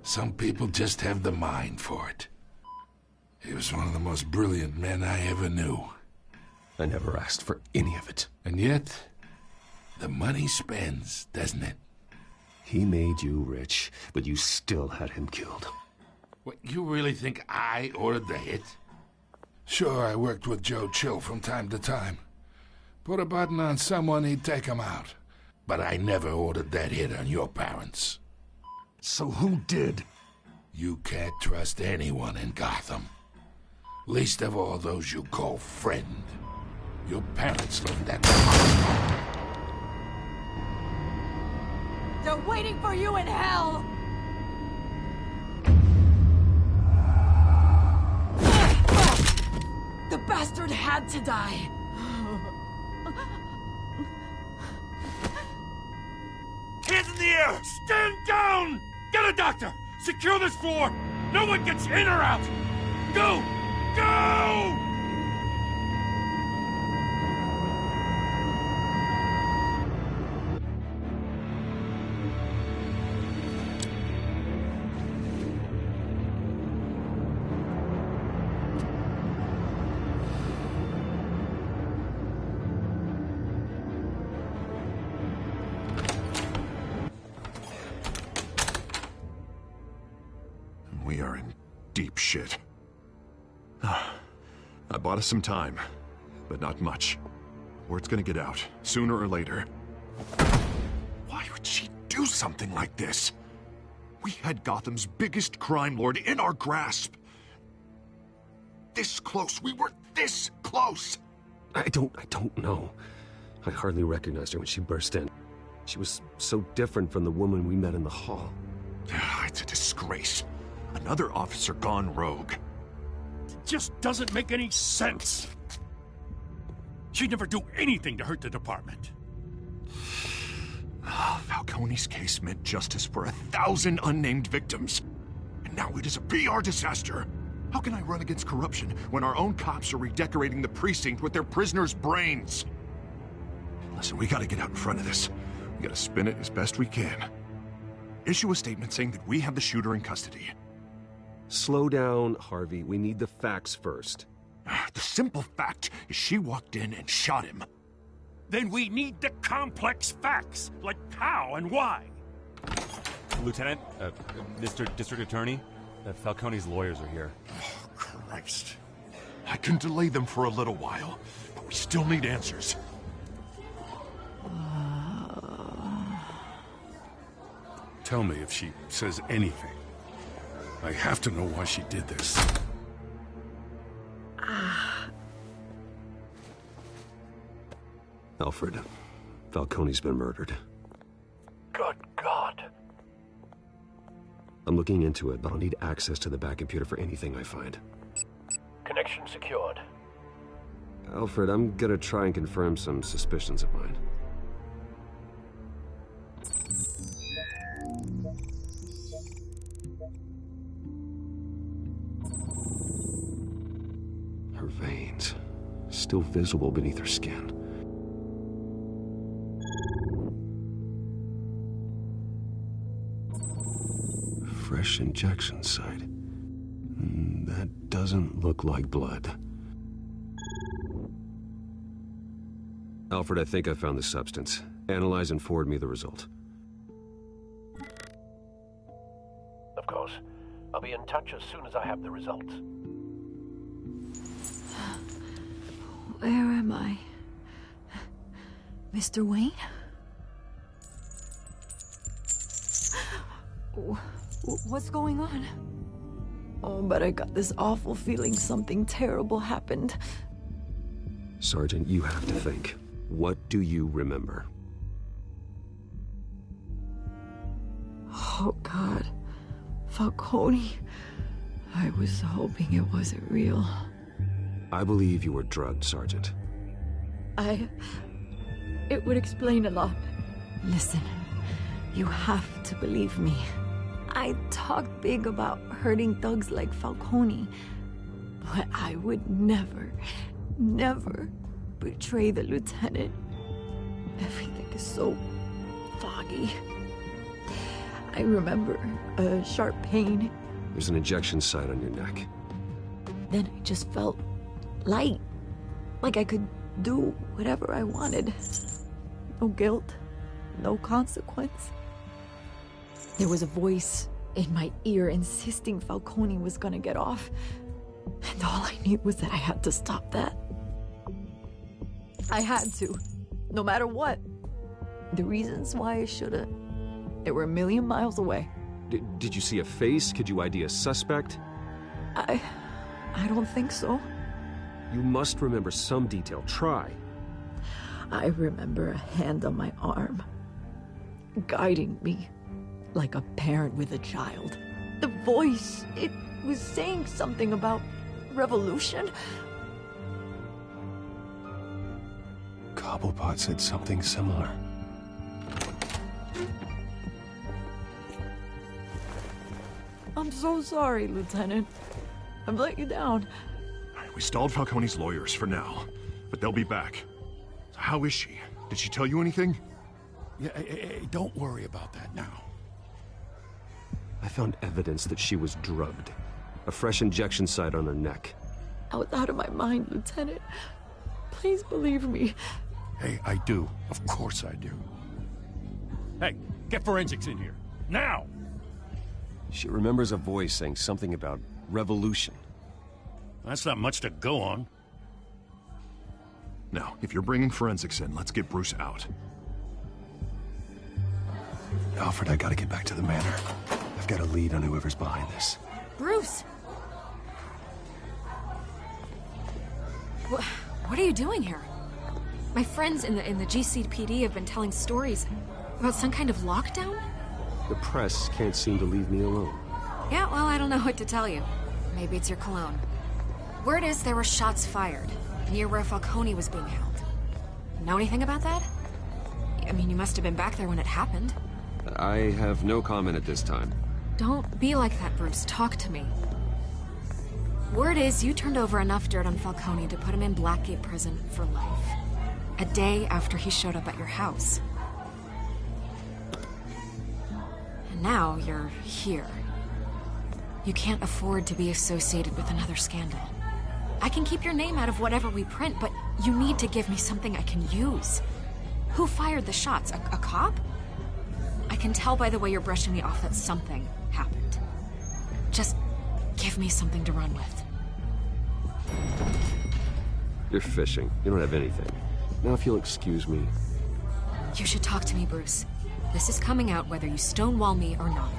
Some people just have the mind for it. He was one of the most brilliant men I ever knew. I never asked for any of it. And yet, the money spends, doesn't it? He made you rich, but you still had him killed. What, you really think I ordered the hit? Sure, I worked with Joe Chill from time to time. Put a button on someone, he'd take him out. But I never ordered that hit on your parents. So who did? You can't trust anyone in Gotham. Least of all those you call friend. Your parents learned that. They're waiting for you in hell! The bastard had to die! Hands in the air! Stand down! Get a doctor! Secure this floor! No one gets in or out! Go! Go! We are in deep shit. I bought us some time, but not much. Word's gonna get out, sooner or later. Why would she do something like this? We had Gotham's biggest crime lord in our grasp. This close, we were this close! I don't know. I hardly recognized her when she burst in. She was so different from the woman we met in the hall. It's a disgrace. Another officer gone rogue. It just doesn't make any sense. She'd never do anything to hurt the department. Falcone's case meant justice for 1,000 unnamed victims. And now it is a PR disaster. How can I run against corruption when our own cops are redecorating the precinct with their prisoners' brains? Listen, we gotta get out in front of this. We gotta spin it as best we can. Issue a statement saying that we have the shooter in custody. Slow down, Harvey. We need the facts first. The simple fact is she walked in and shot him. Then we need the complex facts, like how and why. Lieutenant, Mr. District Attorney, Falcone's lawyers are here. Oh, Christ. I can delay them for a little while, but we still need answers. Tell me if she says anything. I have to know why she did this. Alfred, Falcone's been murdered. Good God. I'm looking into it, but I'll need access to the back computer for anything I find. Connection secured. Alfred, I'm gonna try and confirm some suspicions of mine. Her veins, still visible beneath her skin. Fresh injection site. That doesn't look like blood. Alfred, I think I found the substance. Analyze and forward me the result. Of course. I'll be in touch as soon as I have the results. Where am I? Mr. Wayne? What's going on? Oh, but I got this awful feeling something terrible happened. Sergeant, you have to think. What do you remember? Oh, God. Falcone. I was hoping it wasn't real. I believe you were drugged, Sergeant. It would explain a lot. Listen, you have to believe me. I talked big about hurting thugs like Falcone, but I would never, never betray the lieutenant. Everything is so foggy. I remember a sharp pain. There's an injection site on your neck. Then I just felt light, like I could do whatever I wanted. No guilt, no consequence. There was a voice in my ear insisting Falcone was gonna get off. And all I knew was that I had to stop that. I had to. No matter what. The reasons why I should've, they were a million miles away. Did you see a face? Could you ID a suspect? I don't think so. You must remember some detail. Try. I remember a hand on my arm, guiding me like a parent with a child. The voice, it was saying something about revolution. Cobblepot said something similar. I'm so sorry, Lieutenant. I've let you down. We stalled Falcone's lawyers for now, but they'll be back. So how is she? Did she tell you anything? Yeah, don't worry about that now. I found evidence that she was drugged. A fresh injection site on her neck. I was out of my mind, Lieutenant. Please believe me. Hey, I do. Of course I do. Hey, get forensics in here. Now! She remembers a voice saying something about revolution. That's not much to go on. Now, if you're bringing forensics in, let's get Bruce out. Alfred, I gotta get back to the manor. I've got a lead on whoever's behind this. Bruce! What are you doing here? My friends in the GCPD have been telling stories about some kind of lockdown? The press can't seem to leave me alone. Yeah, well, I don't know what to tell you. Maybe it's your cologne. Word is there were shots fired near where Falcone was being held. Know anything about that? I mean, you must have been back there when it happened. I have no comment at this time. Don't be like that, Bruce. Talk to me. Word is you turned over enough dirt on Falcone to put him in Blackgate Prison for life. A day after he showed up at your house. And now you're here. You can't afford to be associated with another scandal. I can keep your name out of whatever we print, but you need to give me something I can use. Who fired the shots? A cop? I can tell by the way you're brushing me off that something happened. Just give me something to run with. You're fishing. You don't have anything. Now if you'll excuse me. You should talk to me, Bruce. This is coming out whether you stonewall me or not.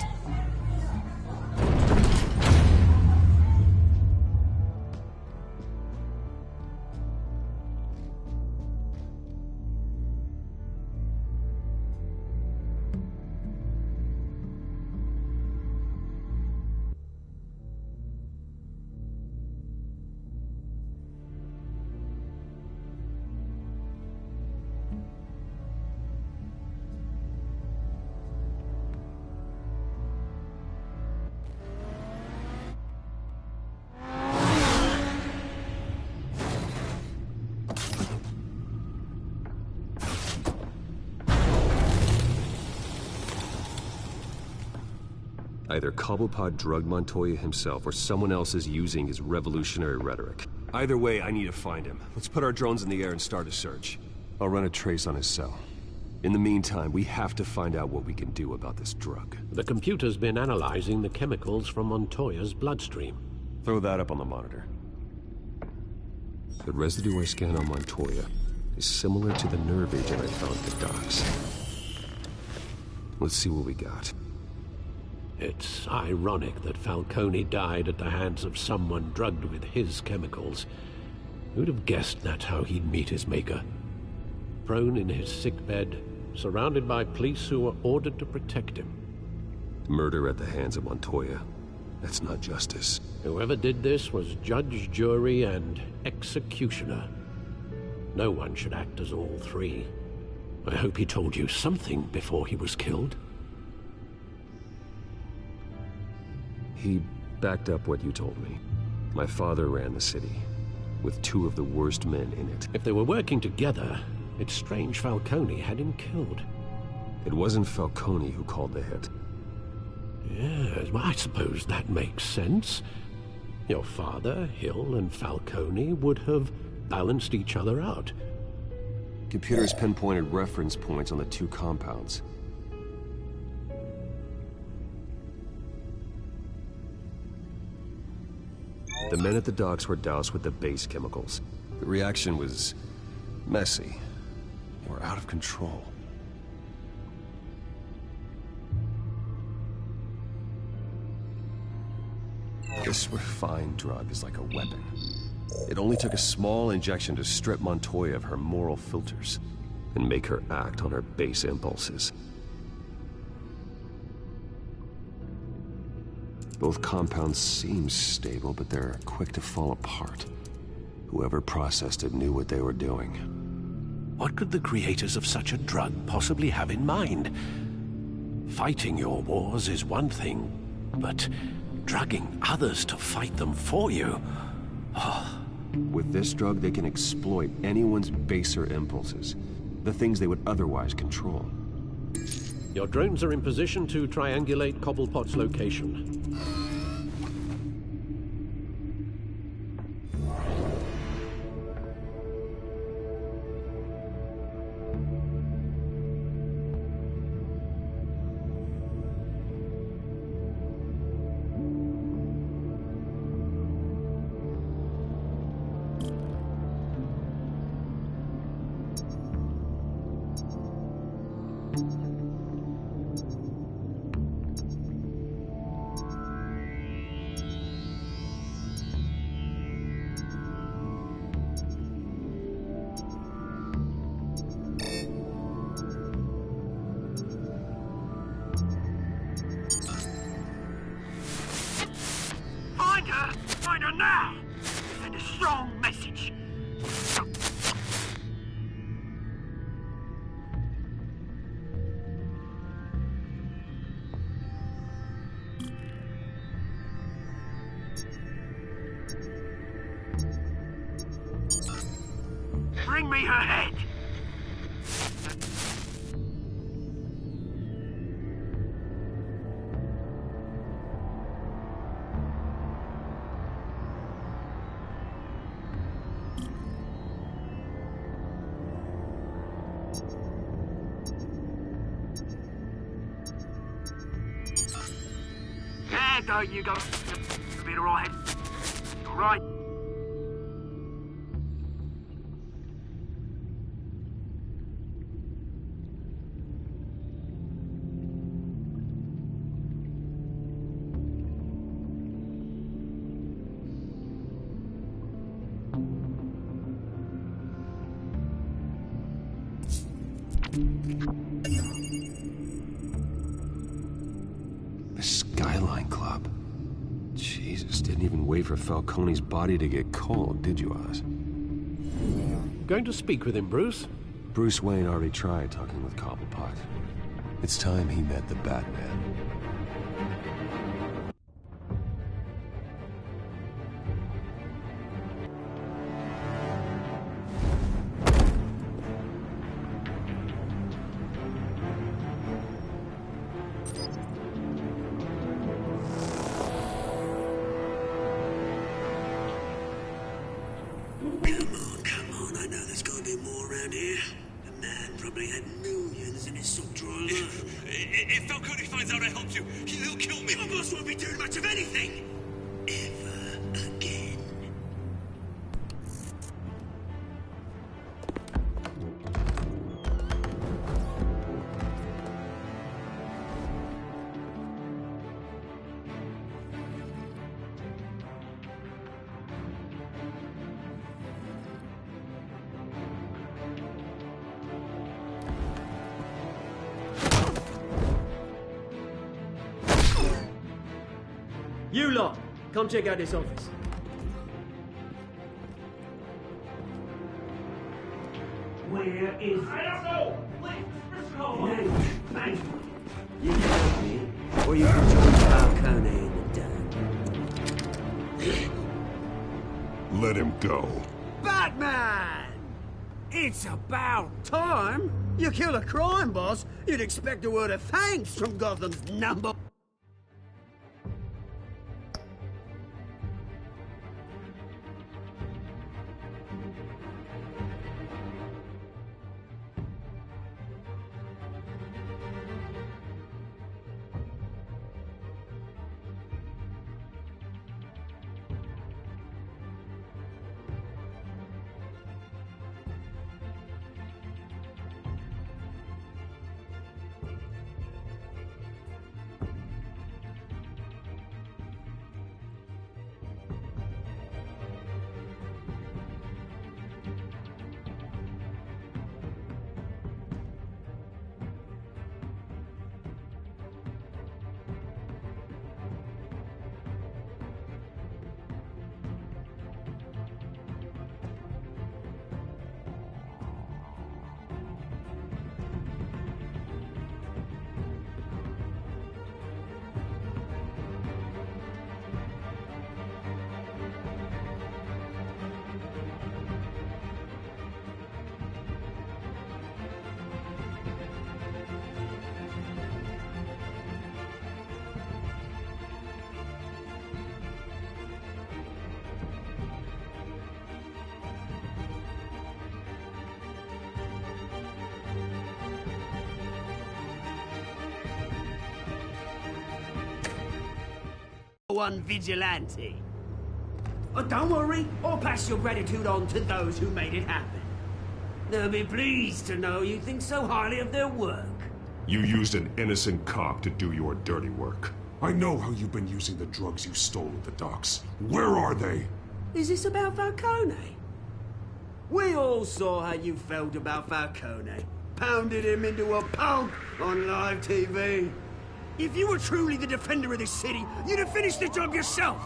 Either Cobblepot drugged Montoya himself, or someone else is using his revolutionary rhetoric. Either way, I need to find him. Let's put our drones in the air and start a search. I'll run a trace on his cell. In the meantime, we have to find out what we can do about this drug. The computer's been analyzing the chemicals from Montoya's bloodstream. Throw that up on the monitor. The residue I scanned on Montoya is similar to the nerve agent I found at the docks. Let's see what we got. It's ironic that Falcone died at the hands of someone drugged with his chemicals. Who'd have guessed that's how he'd meet his maker? Prone in his sickbed, surrounded by police who were ordered to protect him. Murder at the hands of Montoya. That's not justice. Whoever did this was judge, jury, and executioner. No one should act as all three. I hope he told you something before he was killed. He backed up what you told me. My father ran the city, with two of the worst men in it. If they were working together, it's strange Falcone had him killed. It wasn't Falcone who called the hit. Yes, well, I suppose that makes sense. Your father, Hill, and Falcone would have balanced each other out. Computers pinpointed reference points on the two compounds. The men at the docks were doused with the base chemicals. The reaction was Messy. Or out of control. This refined drug is like a weapon. It only took a small injection to strip Montoya of her moral filters and make her act on her base impulses. Both compounds seem stable, but they're quick to fall apart. Whoever processed it knew what they were doing. What could the creators of such a drug possibly have in mind? Fighting your wars is one thing, but drugging others to fight them for you? Oh. With this drug, they can exploit anyone's baser impulses, the things they would otherwise control. Your drones are in position to triangulate Cobblepot's location. Find her now! Send a strong message. Bring me her head! There you go. You'll be alright. Alright. The Skyline Club. Jesus, didn't even wait for Falcone's body to get cold, did you, Oz? Going to speak with him, Bruce? Bruce Wayne already tried talking with Cobblepot. It's time he met the Batman. If Falcone finds out I helped you, he'll kill me. My boss won't be doing much of anything. Ever again. You lot, come check out this office. Where is... I don't know! Please, thank you. You can help me, or you can join Falcone in the den. Let him go. Batman! It's about time! You kill a crime boss, you'd expect a word of thanks from Gotham's number... one vigilante. Oh, don't worry, I'll pass your gratitude on to those who made it happen. They'll be pleased to know you think so highly of their work. You used an innocent cop to do your dirty work. I know how you've been using the drugs you stole at the docks. Where are they? Is this about Falcone? We all saw how you felt about Falcone. Pounded him into a pulp on live TV. If you were truly the defender of this city, you'd have finished the job yourself.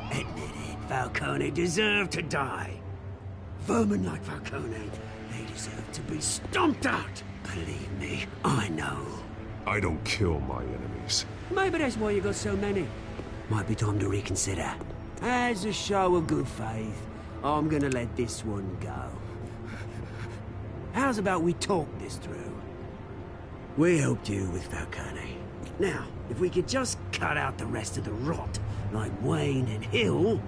Admit it, Falcone deserved to die. Vermin like Falcone, they deserve to be stomped out. Believe me, I know. I don't kill my enemies. Maybe that's why you got so many. Might be time to reconsider. As a show of good faith, I'm gonna let this one go. How's about we talk this through? We helped you with Falcone. Now, if we could just cut out the rest of the rot, like Wayne and Hill,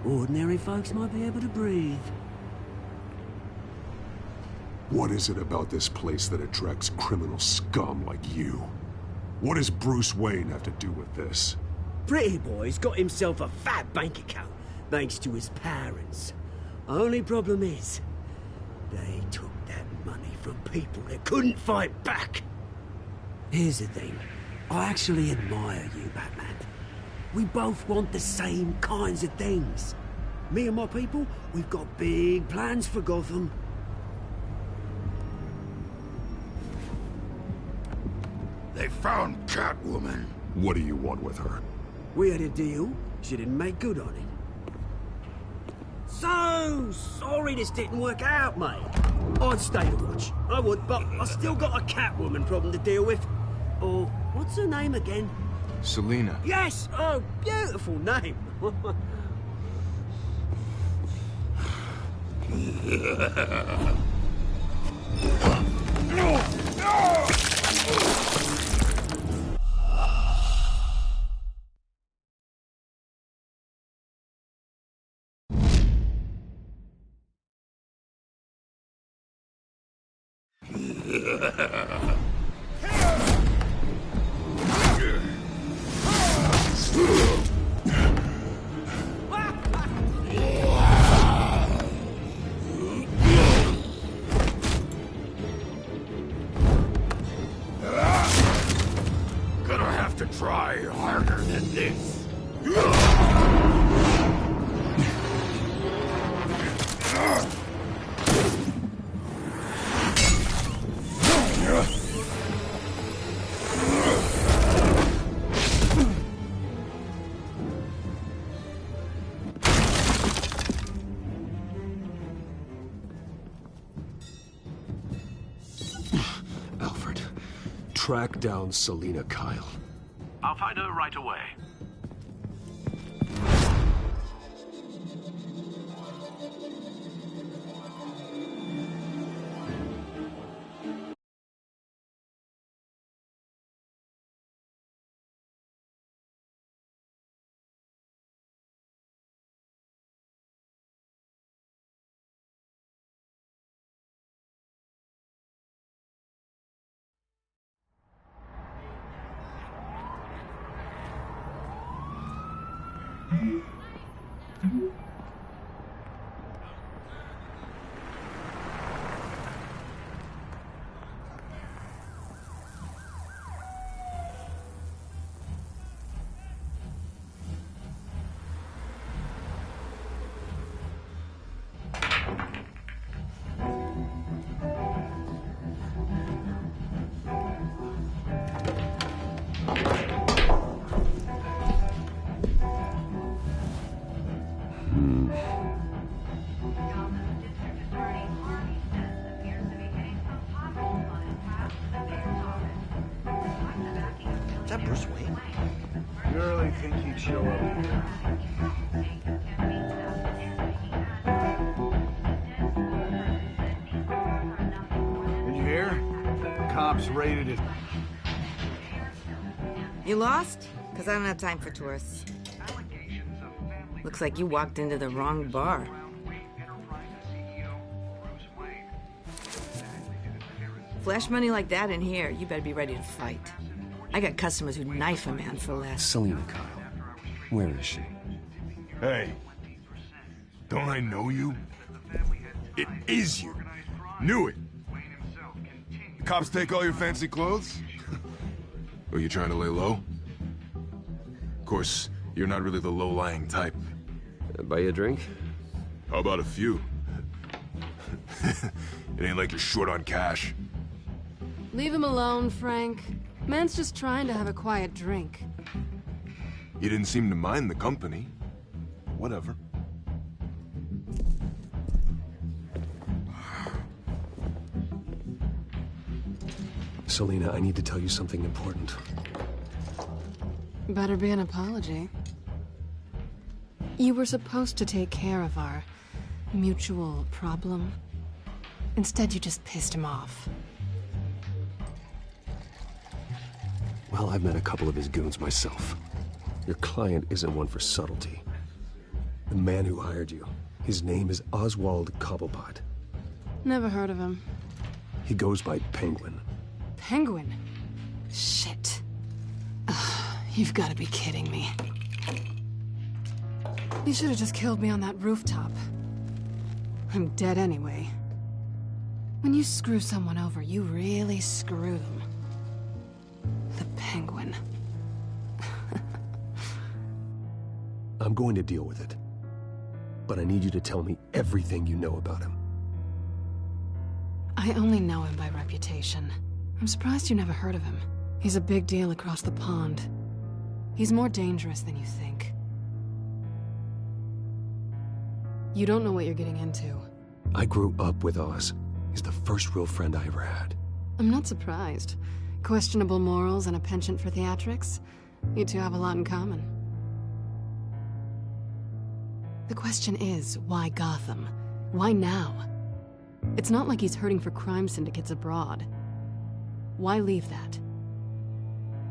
ordinary folks might be able to breathe. What is it about this place that attracts criminal scum like you? What does Bruce Wayne have to do with this? Pretty Boy's got himself a fat bank account, thanks to his parents. Only problem is, they took that money from people that couldn't fight back. Here's the thing. I actually admire you, Batman. We both want the same kinds of things. Me and my people, we've got big plans for Gotham. They found Catwoman. What do you want with her? We had a deal. She didn't make good on it. So sorry this didn't work out, mate. I'd stay to watch. I would, but I still got a Catwoman problem to deal with. Or, what's her name again? Selina. Yes! Oh, beautiful name. Gonna have to try harder than this. Alfred, track down Selina Kyle. I'll find her right away. Is that Bruce Wayne? You really think he'd show up here? Did you hear? Cops raided it. You lost? Because I don't have time for tourists. Looks like you walked into the wrong bar. Flash money like that in here, you better be ready to fight. I got customers who'd knife a man for less. Selina Kyle, Where is she? Hey. Don't I know you? It is you. Knew it. The cops take all your fancy clothes? Were you trying to lay low? Of course, you're not really the low-lying type. Buy you a drink? How about a few? It ain't like you're short on cash. Leave him alone, Frank. Man's just trying to have a quiet drink. You didn't seem to mind the company. Whatever. Selina, I need to tell you something important. Better be an apology. You were supposed to take care of our mutual problem. Instead, you just pissed him off. Well, I've met a couple of his goons myself. Your client isn't one for subtlety. The man who hired you, his name is Oswald Cobblepot. Never heard of him. He goes by Penguin. Penguin? Shit. Ugh, you've got to be kidding me. You should have just killed me on that rooftop. I'm dead anyway. When you screw someone over, you really screw them. The Penguin. I'm going to deal with it. But I need you to tell me everything you know about him. I only know him by reputation. I'm surprised you never heard of him. He's a big deal across the pond. He's more dangerous than you think. You don't know what you're getting into. I grew up with Oz. He's the first real friend I ever had. I'm not surprised. Questionable morals and a penchant for theatrics. You two have a lot in common. The question is, why Gotham? Why now? It's not like he's hurting for crime syndicates abroad. Why leave that?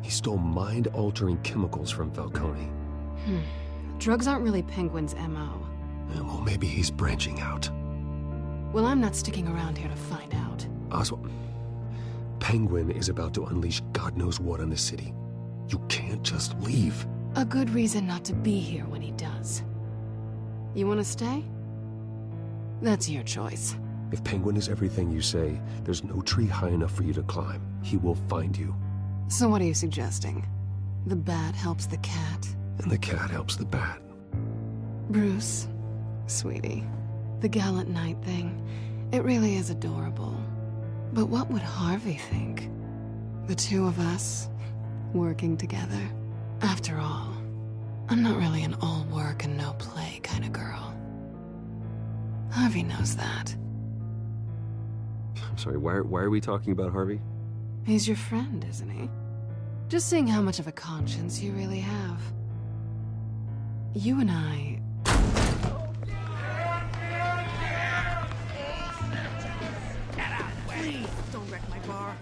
He stole mind-altering chemicals from Falcone. Drugs aren't really Penguin's M.O. Well, maybe he's branching out. Well, I'm not sticking around here to find out. Oswald, Penguin is about to unleash God knows what on the city. You can't just leave. A good reason not to be here when he does. You want to stay? That's your choice. If Penguin is everything you say, there's no tree high enough for you to climb. He will find you. So what are you suggesting? The bat helps the cat? And the cat helps the bat. Bruce, sweetie, the gallant knight thing, it really is adorable. But what would Harvey think? The two of us, working together. After all, I'm not really an all work and no play kind of girl. Harvey knows that. I'm sorry, why are we talking about Harvey? He's your friend, isn't he? Just seeing how much of a conscience you really have. You and I... Please, don't wreck my bar.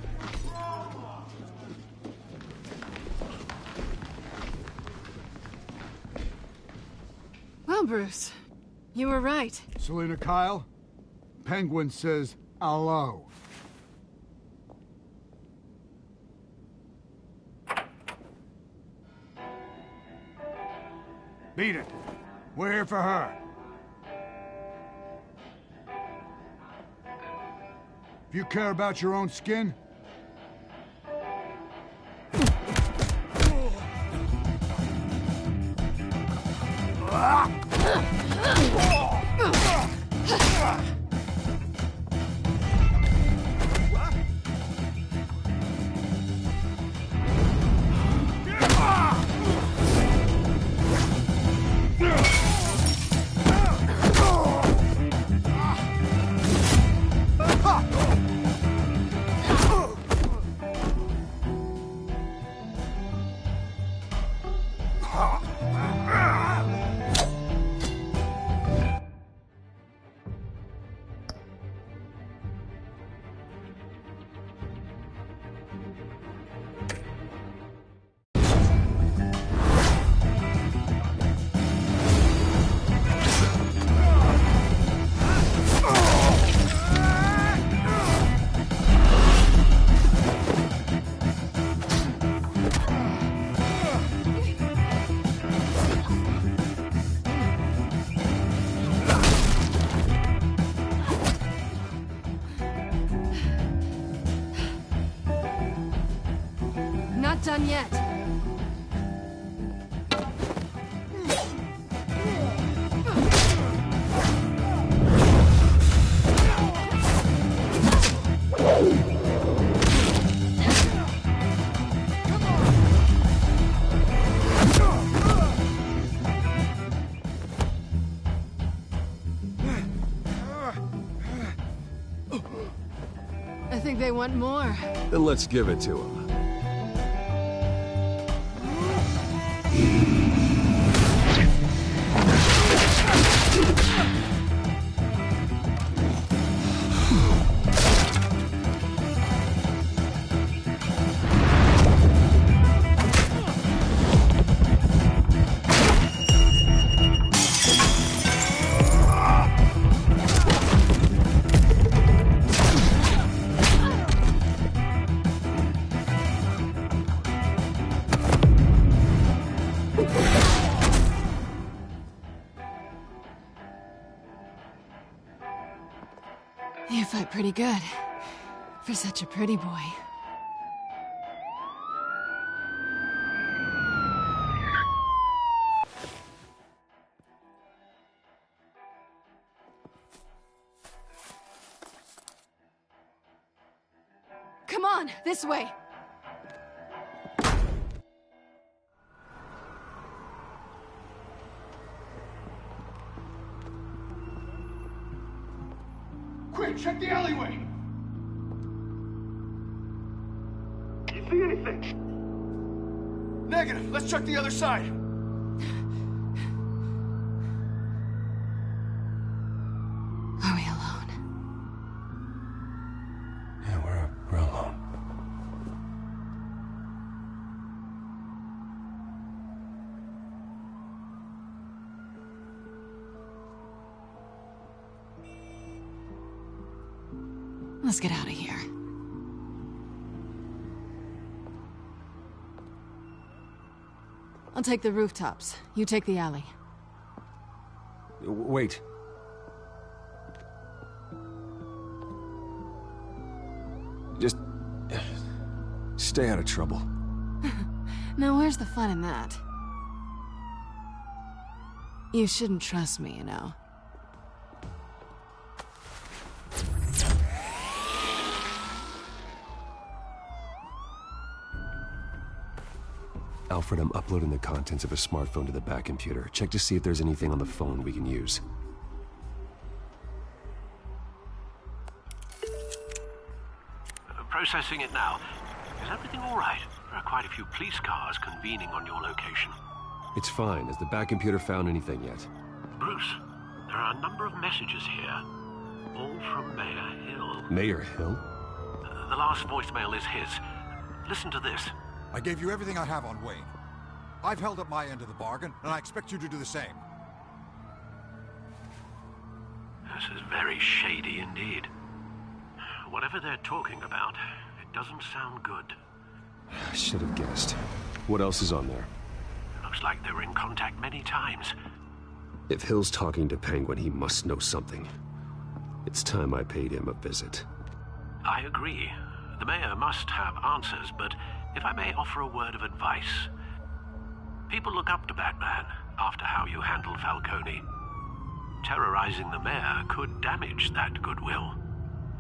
Well, Bruce, you were right. Selina Kyle, Penguin says hello. Beat it. We're here for her. If you care about your own skin, done yet. I think they want more. Then let's give it to them. You fight pretty good. For such a pretty boy. Come on, this way. Quick, check the alleyway! You see anything? Negative. Let's check the other side. Are we alone? Yeah, we're alone. Let's get out of here. I'll take the rooftops. You take the alley. Wait. Just... stay out of trouble. Now where's the fun in that? You shouldn't trust me, you know. Alfred, I'm uploading the contents of a smartphone to the back computer. Check to see if there's anything on the phone we can use. Processing it now. Is everything all right? There are quite a few police cars convening on your location. It's fine. Has the back computer found anything yet? Bruce, there are a number of messages here. All from Mayor Hill. Mayor Hill? The last voicemail is his. Listen to this. I gave you everything I have on Wayne. I've held up my end of the bargain, and I expect you to do the same. This is very shady indeed. Whatever they're talking about, it doesn't sound good. I should have guessed. What else is on there? Looks like they were in contact many times. If Hill's talking to Penguin, he must know something. It's time I paid him a visit. I agree. The mayor must have answers, but if I may offer a word of advice. People look up to Batman after how you handled Falcone. Terrorizing the mayor could damage that goodwill.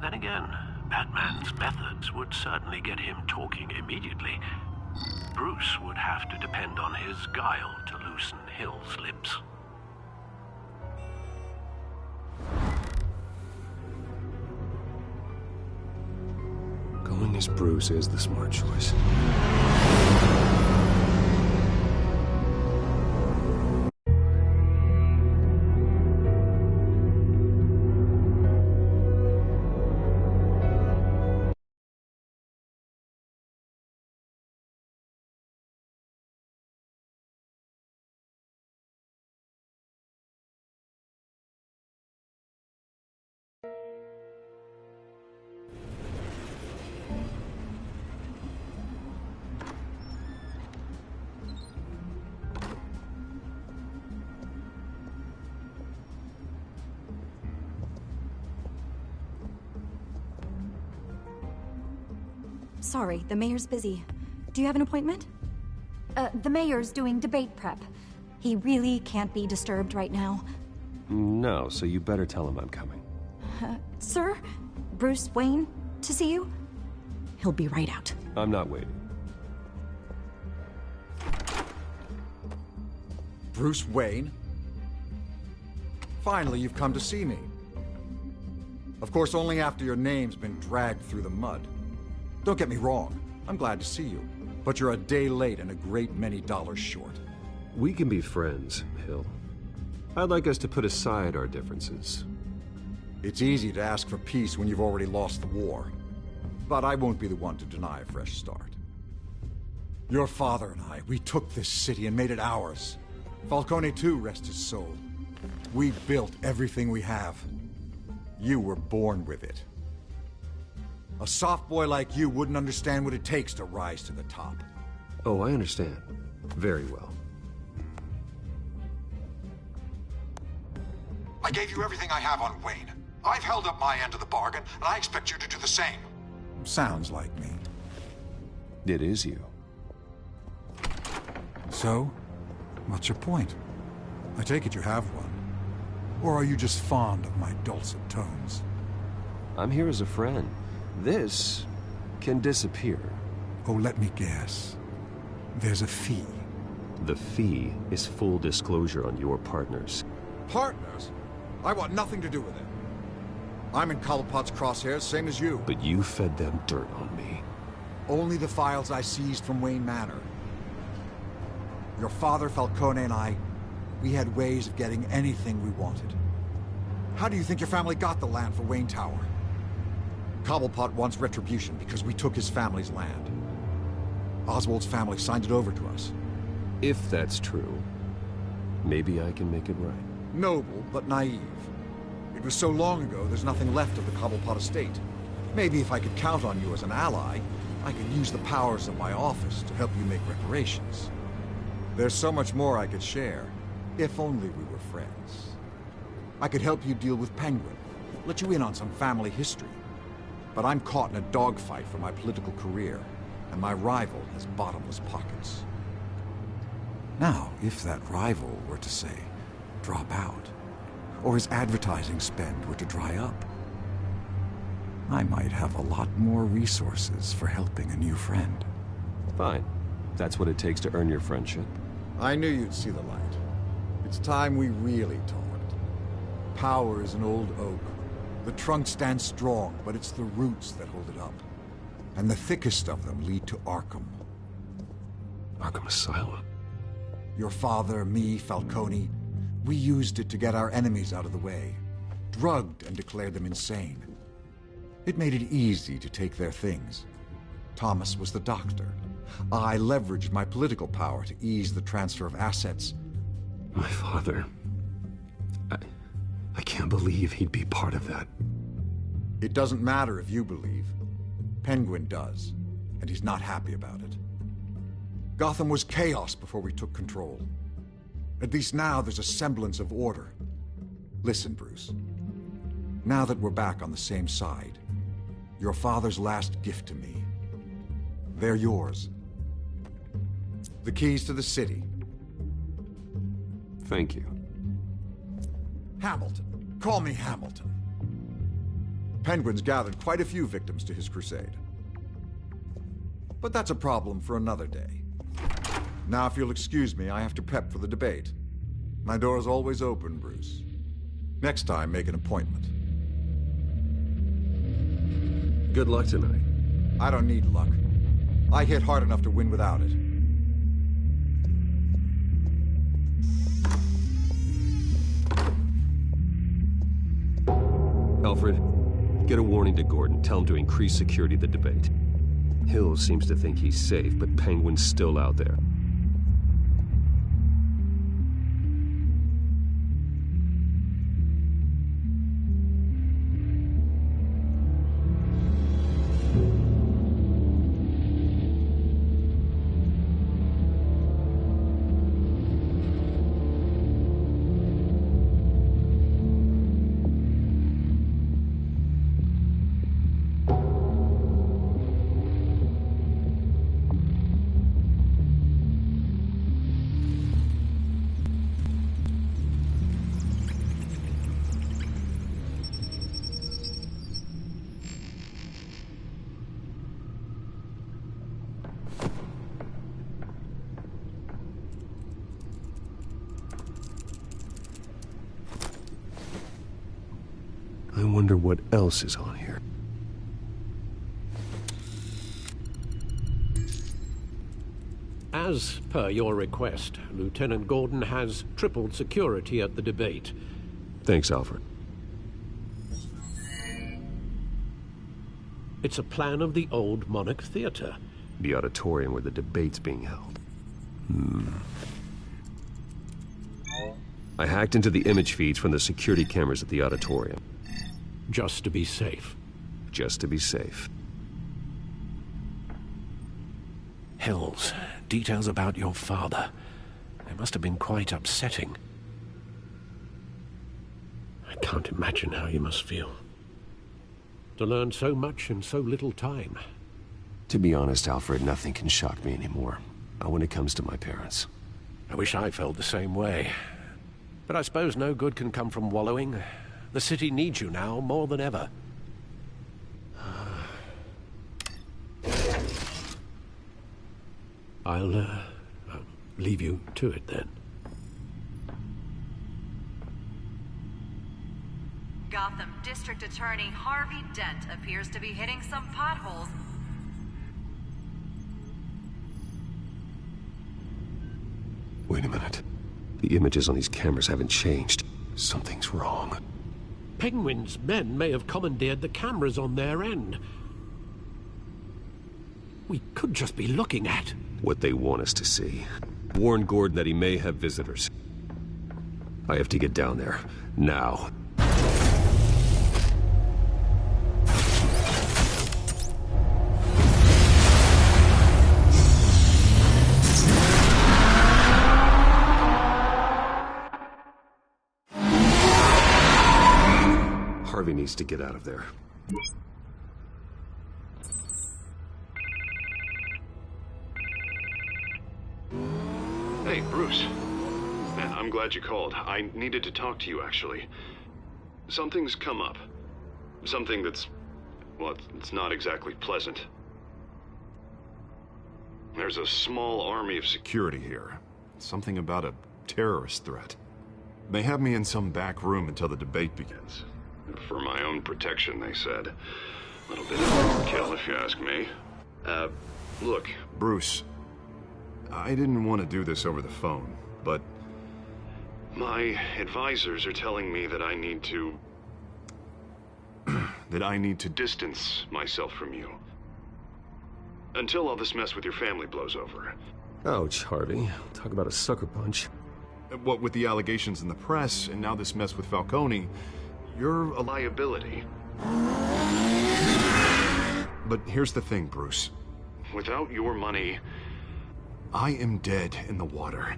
Then again, Batman's methods would certainly get him talking immediately. Bruce would have to depend on his guile to loosen Hill's lips. Going as Bruce is the smart choice. Sorry, the mayor's busy. do you have an appointment? The mayor's doing debate prep. He really can't be disturbed right now. No, so you better tell him I'm coming. Sir? Bruce Wayne to see you? He'll be right out. I'm not waiting. Bruce Wayne? Finally, you've come to see me. Of course, only after your name's been dragged through the mud. Don't get me wrong, I'm glad to see you. But you're a day late and a great many dollars short. We can be friends, Hill. I'd like us to put aside our differences. It's easy to ask for peace when you've already lost the war. But I won't be the one to deny a fresh start. Your father and I, we took this city and made it ours. Falcone too, rest his soul. We built everything we have. You were born with it. A soft boy like you wouldn't understand what it takes to rise to the top. Oh, I understand. Very well. I gave you everything I have on Wayne. I've held up my end of the bargain, and I expect you to do the same. Sounds like me. It is you. So, what's your point? I take it you have one. Or are you just fond of my dulcet tones? I'm here as a friend. This can disappear. Oh, let me guess. There's a fee. The fee is full disclosure on your partners. Partners? I want nothing to do with it. I'm in Cobblepot's crosshairs, same as you. But you fed them dirt on me. Only the files I seized from Wayne Manor. Your father, Falcone, and I, we had ways of getting anything we wanted. How do you think your family got the land for Wayne Tower? Cobblepot wants retribution because we took his family's land. Oswald's family signed it over to us. If that's true, maybe I can make it right. Noble, but naive. It was so long ago, there's nothing left of the Cobblepot estate. Maybe if I could count on you as an ally, I could use the powers of my office to help you make reparations. There's so much more I could share, if only we were friends. I could help you deal with Penguin, let you in on some family history. But I'm caught in a dogfight for my political career, and my rival has bottomless pockets. Now, if that rival were to say, drop out, or his advertising spend were to dry up, I might have a lot more resources for helping a new friend. Fine. That's what it takes to earn your friendship. I knew you'd see the light. It's time we really talked. Power is an old oak. The trunk stands strong, but it's the roots that hold it up. And the thickest of them lead to Arkham. Arkham Asylum? Your father, me, Falcone, we used it to get our enemies out of the way. Drugged and declared them insane. It made it easy to take their things. Thomas was the doctor. I leveraged my political power to ease the transfer of assets. My father... I can't believe he'd be part of that. It doesn't matter if you believe. Penguin does, and he's not happy about it. Gotham was chaos before we took control. At least now there's a semblance of order. Listen, Bruce. Now that we're back on the same side, your father's last gift to me, they're yours. The keys to the city. Thank you. Hamilton. Call me Hamilton. Penguin's gathered quite a few victims to his crusade. But that's a problem for another day. Now, if you'll excuse me, I have to prep for the debate. My door is always open, Bruce. Next time, make an appointment. Good luck tonight. I don't need luck. I hit hard enough to win without it. Alfred, get a warning to Gordon. Tell him to increase security of the debate. Hill seems to think he's safe, but Penguin's still out there. wonder what else is on here. As per your request, Lieutenant Gordon has tripled security at the debate. Thanks, Alfred. It's a plan of the old Monarch Theater. The auditorium where the debate's being held. I hacked into the image feeds from the security cameras at the auditorium. Just to be safe. Just to be safe. Hells, details about your father. They must have been quite upsetting. I can't imagine how you must feel. To learn so much in so little time. To be honest, Alfred, nothing can shock me anymore. Not when it comes to my parents. I wish I felt the same way. But I suppose no good can come from wallowing. The city needs you now more than ever. I'll leave you to it then. Gotham District Attorney Harvey Dent appears to be hitting some potholes. Wait a minute. The images on these cameras haven't changed. Something's wrong. Penguin's men may have commandeered the cameras on their end. We could just be looking at what they want us to see. Warn Gordon that he may have visitors. I have to get down there. Now. Harvey needs to get out of there. Hey, Bruce. Man, I'm glad you called. I needed to talk to you, actually. Something's come up. Something that's... well, it's not exactly pleasant. There's a small army of security here. Something about a terrorist threat. They have me in some back room until the debate begins. For my own protection, they said. A little bit of overkill, if you ask me. Look, Bruce... I didn't want to do this over the phone, but my advisors are telling me that I need to... that I need to distance myself from you. Until all this mess with your family blows over. Ouch, Harvey. Talk about a sucker punch. What with the allegations in the press, and now this mess with Falcone, you're a liability. But here's the thing, Bruce. Without your money... I am dead in the water.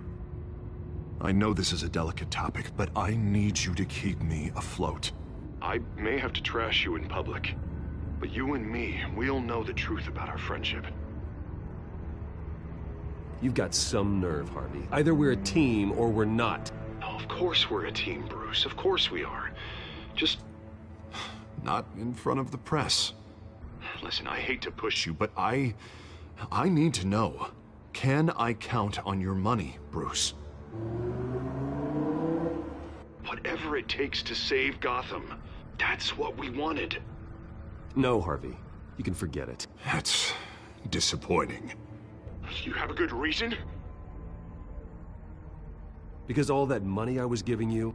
I know this is a delicate topic, but I need you to keep me afloat. I may have to trash you in public, but you and me, we'll know the truth about our friendship. You've got some nerve, Harvey. Either we're a team or we're not. Oh, of course we're a team, Bruce. Of course we are. Just... not in front of the press. Listen, I hate to push you, but I need to know. Can I count on your money, Bruce? Whatever it takes to save Gotham. That's what we wanted. No, Harvey. You can forget it. That's disappointing. You have a good reason? Because all that money I was giving you,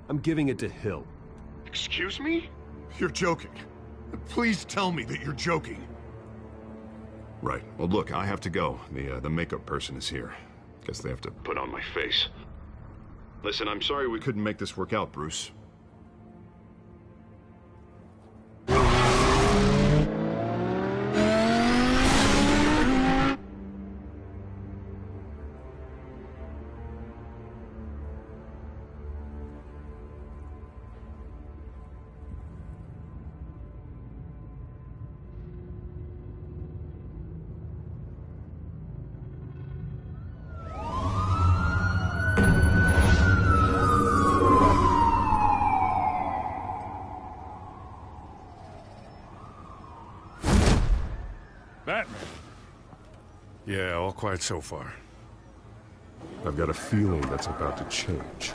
I'm giving it to Hill. Excuse me? You're joking. Please tell me that you're joking. Right. Well, look, I have to go. The makeup person is here. Guess they have to put on my face. Listen, I'm sorry we couldn't make this work out, Bruce. Batman. Yeah, all quiet so far. I've got a feeling that's about to change.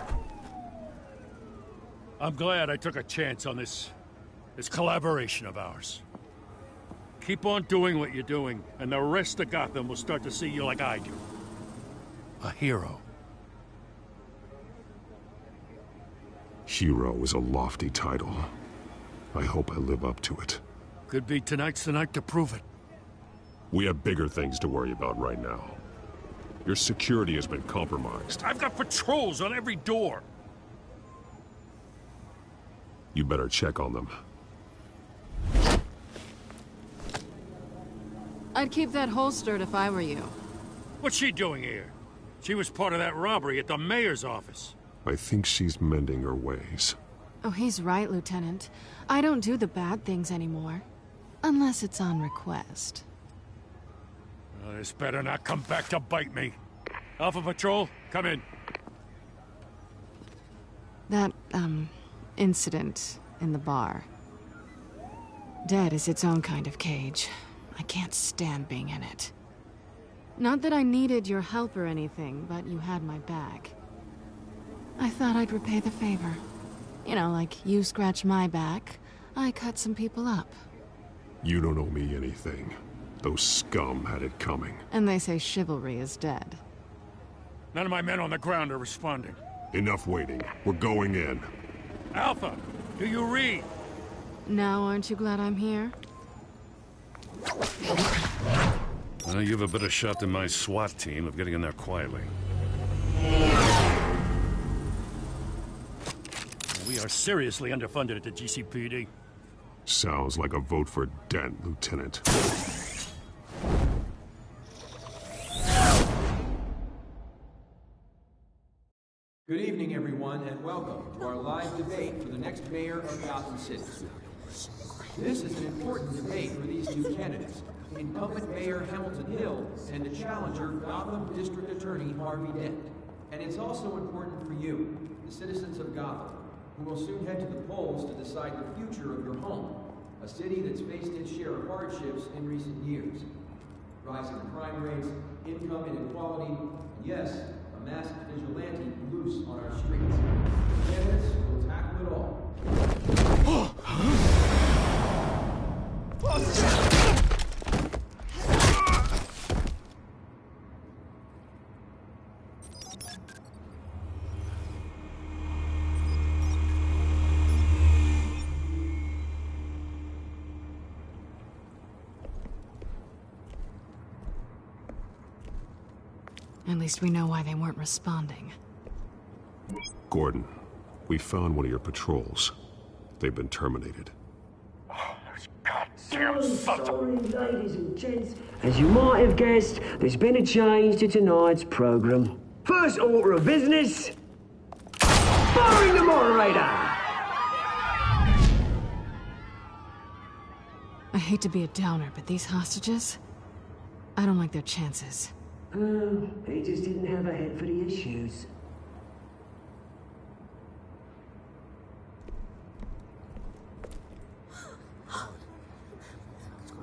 I'm glad I took a chance on this This collaboration of ours. Keep on doing what you're doing, and the rest of Gotham will start to see you like I do. A hero. Hero is a lofty title. I hope I live up to it. Could be tonight's the night to prove it. We have bigger things to worry about right now. Your security has been compromised. I've got patrols on every door. You better check on them. I'd keep that holstered if I were you. What's she doing here? She was part of that robbery at the mayor's office. I think she's mending her ways. Oh, he's right, Lieutenant. I don't do the bad things anymore. Unless it's on request. Well, this better not come back to bite me. Alpha Patrol, come in. That, incident in the bar. Dead is its own kind of cage. I can't stand being in it. Not that I needed your help or anything, but you had my back. I thought I'd repay the favor. You know, like you scratch my back, I cut some people up. You don't owe me anything. Those scum had it coming. And they say chivalry is dead. None of my men on the ground are responding. Enough waiting. We're going in. Alpha, do you read? Now aren't you glad I'm here? Well, you have a better shot than my SWAT team of getting in there quietly. We are seriously underfunded at the GCPD. Sounds like a vote for Dent, Lieutenant. Good evening, everyone, and welcome to our live debate for the next mayor of Gotham City. This is an important debate for these two candidates, incumbent Mayor Hamilton Hill and the challenger Gotham District Attorney Harvey Dent. And it's also important for you, the citizens of Gotham, who will soon head to the polls to decide the future of your home, a city that's faced its share of hardships in recent years. Rising crime rates, income inequality, and yes, a masked vigilante loose on our streets. The candidates will tackle it all. At least we know why they weren't responding. Gordon, we found one of your patrols. They've been terminated. So sorry, ladies and gents. As you might have guessed, there's been a change to tonight's program. First order of business, firing the moderator! I hate to be a downer, but these hostages, I don't like their chances. Oh, he just didn't have a head for the issues.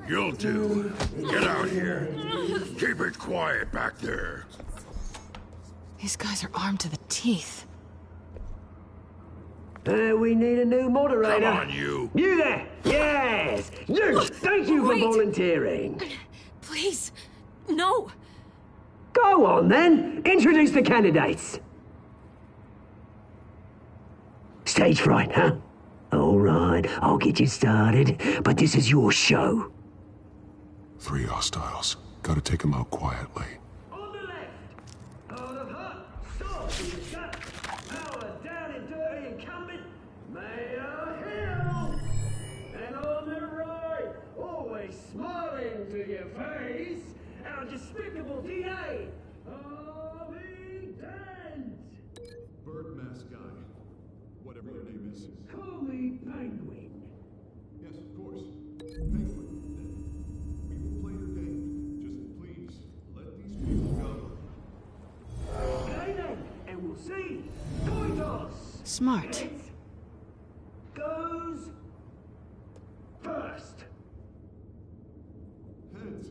You'll do. Get out here. Keep it quiet back there. These guys are armed to the teeth. We need a new moderator. Come on, you. You there! Yes! You! Thank you for volunteering. Please, no. Go on, then. Introduce the candidates. Stage fright, huh? All right, I'll get you started, but this is your show. 3 hostiles. Gotta take them out quietly. On the left, out of hot, soft in the gut, power down and dirty incumbent, Mayor Hill. And on the right, always smiling to your face, our despicable DA, Harvey Dent. Bird mask guy. Whatever your name is. Call me Penguin. Yes, of course. Penguin. We will play your game. Just please, let these people go. Okay then, and we'll see. Coin toss. Smart. Heads goes first. Heads.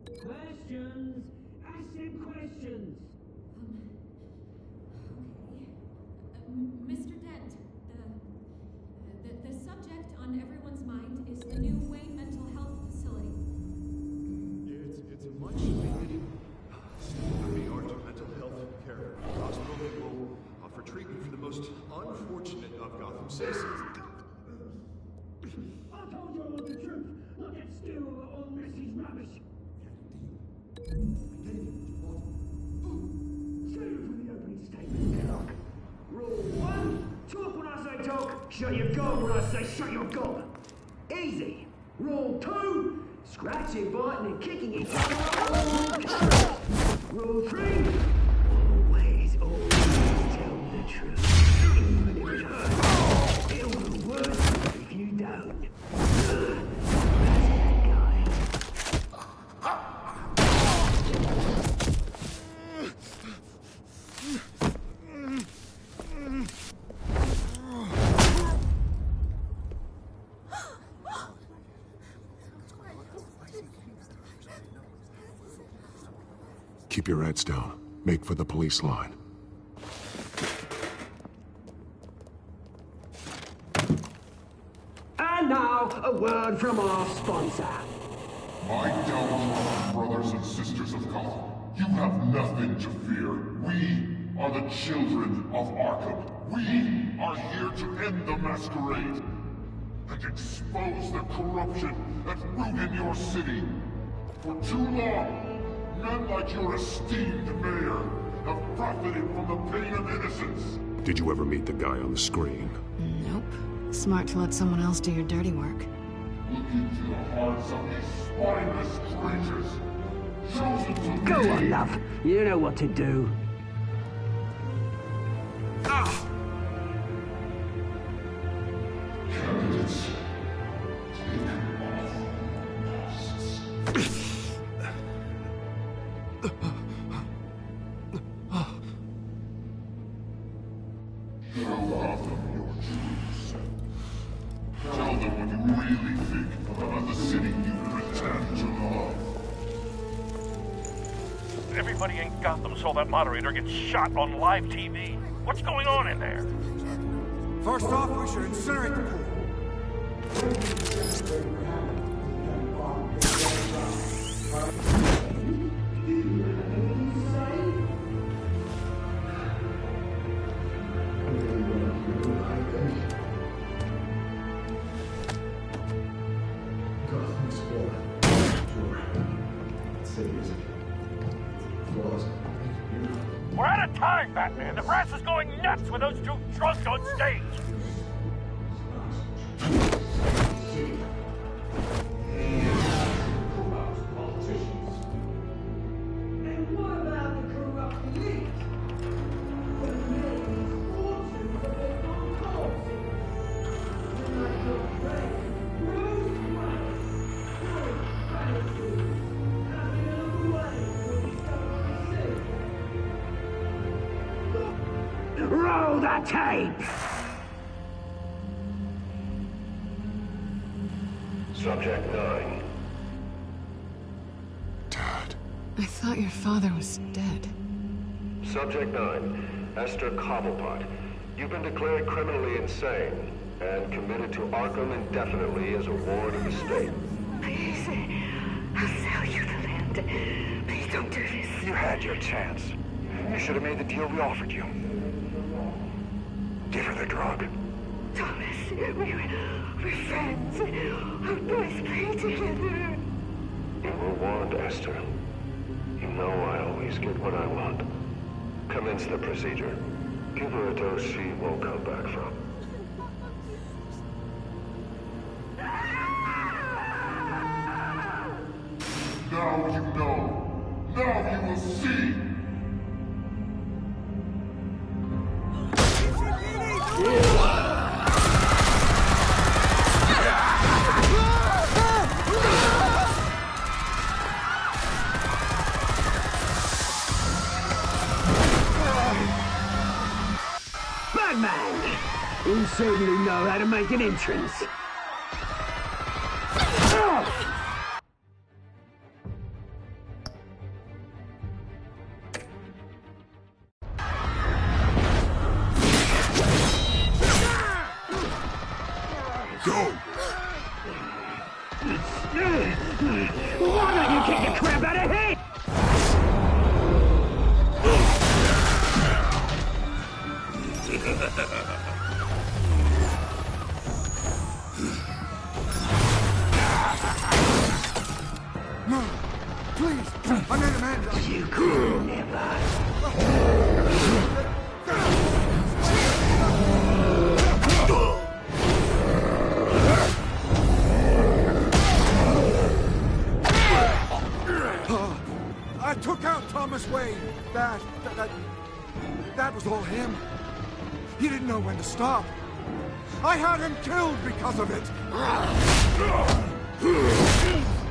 Questions. Ask them questions. Mr. Dent, the subject on everyone's I told you I want the truth, not that stew or message rubbish. Straight from the opening statement, Clark. Rule 1, talk when I say talk, shut your gob when I say shut your gob. Easy. Rule 2, scratching, biting and kicking each other. Rule 3, always tell the truth. Even if it hurts, it'll be worse if you don't. That's that guy. Keep your heads down. Make for the police line. And now, a word from our sponsor. My downfall, brothers and sisters of Gotham. You have nothing to fear. We are the children of Arkham. We are here to end the masquerade and expose the corruption that root in your city. For too long, men like your esteemed mayor have profited from the pain of innocence. Did you ever meet the guy on the screen? Nope. Smart to let someone else do your dirty work. Look into the hearts of these spineless creatures. Chosen to Go be... on, love. You know what to do. Ah! Candidates, take off masks. Show Gotham your true self. Tell them what you really think about the city you pretend to love. Everybody in Gotham saw that moderator get shot on live TV. What's going on in there? First off, we should incinerate the pool. We're out of time, Batman. The brass is going nuts with those two drunks on stage. And what about the corrupt elite? The millions fortune for their own cause. Like your friend, Bruce Wayne. Bruce Bannister. Having another way to discover the sea. Roll the tape! Subject 9. I thought your father was dead. Subject 9. Esther Cobblepot. You've been declared criminally insane and committed to Arkham indefinitely as a ward of the state. Please, I'll sell you the land. Please don't do this. You had your chance. You should have made the deal we offered you. Give her the drug. Thomas, we're friends. Our boys play together. You were warned, Esther. You know I always get what I want. Commence the procedure. Give her a dose she won't come back from. Now you know. Now you will see. Batman! You certainly know how to make an entrance. Go! Why don't you kick the crap out of him? Another man. You could never. I took out Thomas Wayne. That was all him. He didn't know when to stop. I had him killed because of it.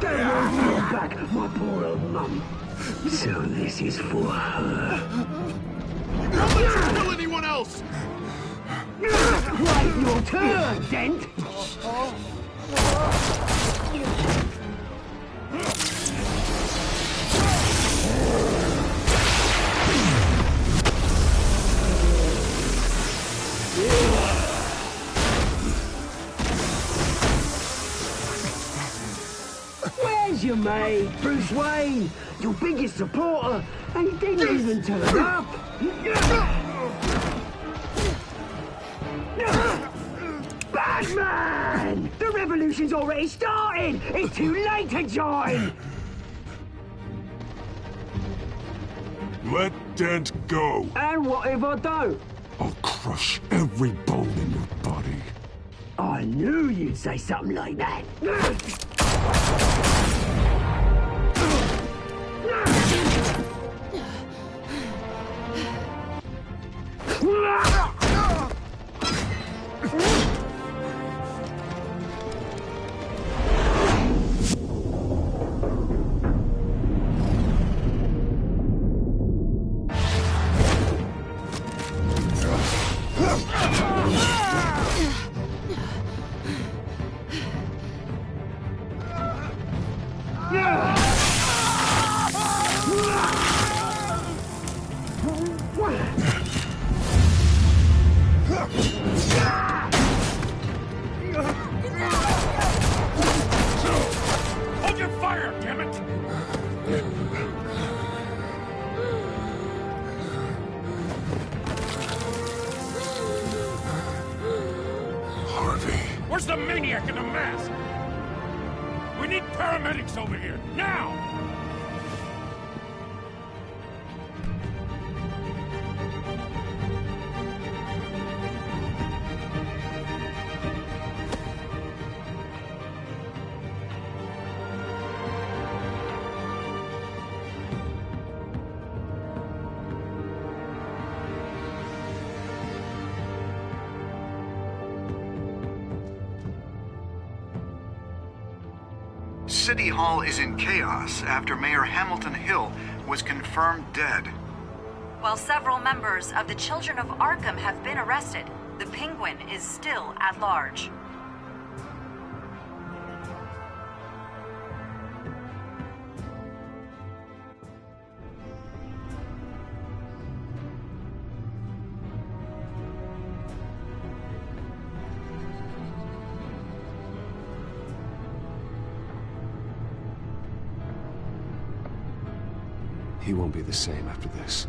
Don't hold me back, my poor old mum. So this is for her. Don't let her kill anyone else! Right, your turn, Dent. Where's your mate, Bruce Wayne? Your biggest supporter, and he didn't even turn up. Batman! The revolution's already started! It's too late to join! Let Dent go. And what if I don't? I'll crush every bone in your body. I knew you'd say something like that. Hold your fire, damn it! Harvey. Where's the maniac in the mask? We need paramedics over here, now! City Hall is in chaos after Mayor Hamilton Hill was confirmed dead. While several members of the Children of Arkham have been arrested, the Penguin is still at large. He won't be the same after this.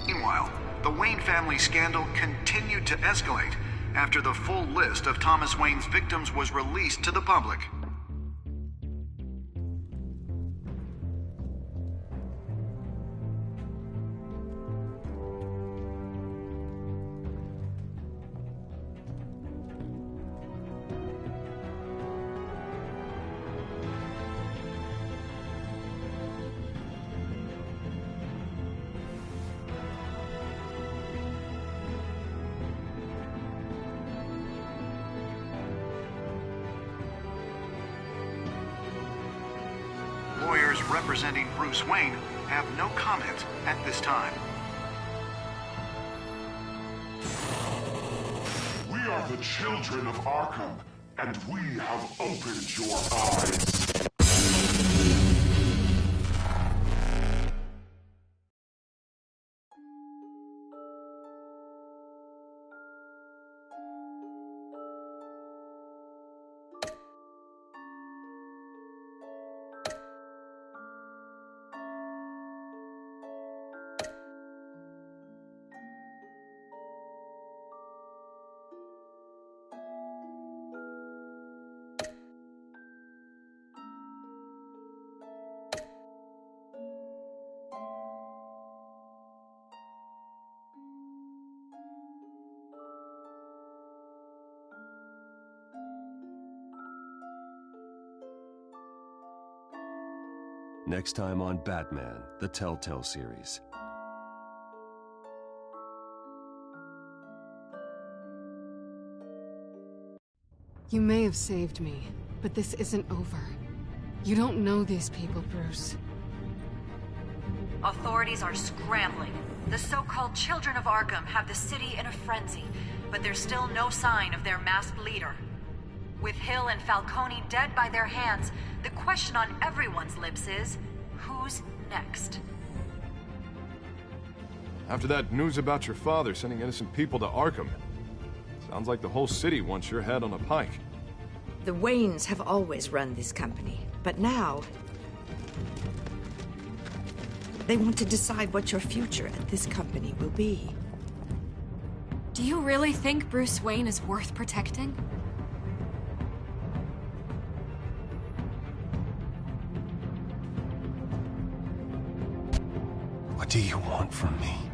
Meanwhile, the Wayne family scandal continued to escalate after the full list of Thomas Wayne's victims was released to the public. Lawyers representing Bruce Wayne have no comment at this time. We are the children of Arkham, and we have opened your eyes. Next time on Batman, the Telltale series. You may have saved me, but this isn't over. You don't know these people, Bruce. Authorities are scrambling. The so-called Children of Arkham have the city in a frenzy, but there's still no sign of their masked leader. With Hill and Falcone dead by their hands, the question on everyone's lips is, who's next? After that news about your father sending innocent people to Arkham, sounds like the whole city wants your head on a pike. The Waynes have always run this company, but now they want to decide what your future at this company will be. Do you really think Bruce Wayne is worth protecting? What do you want from me?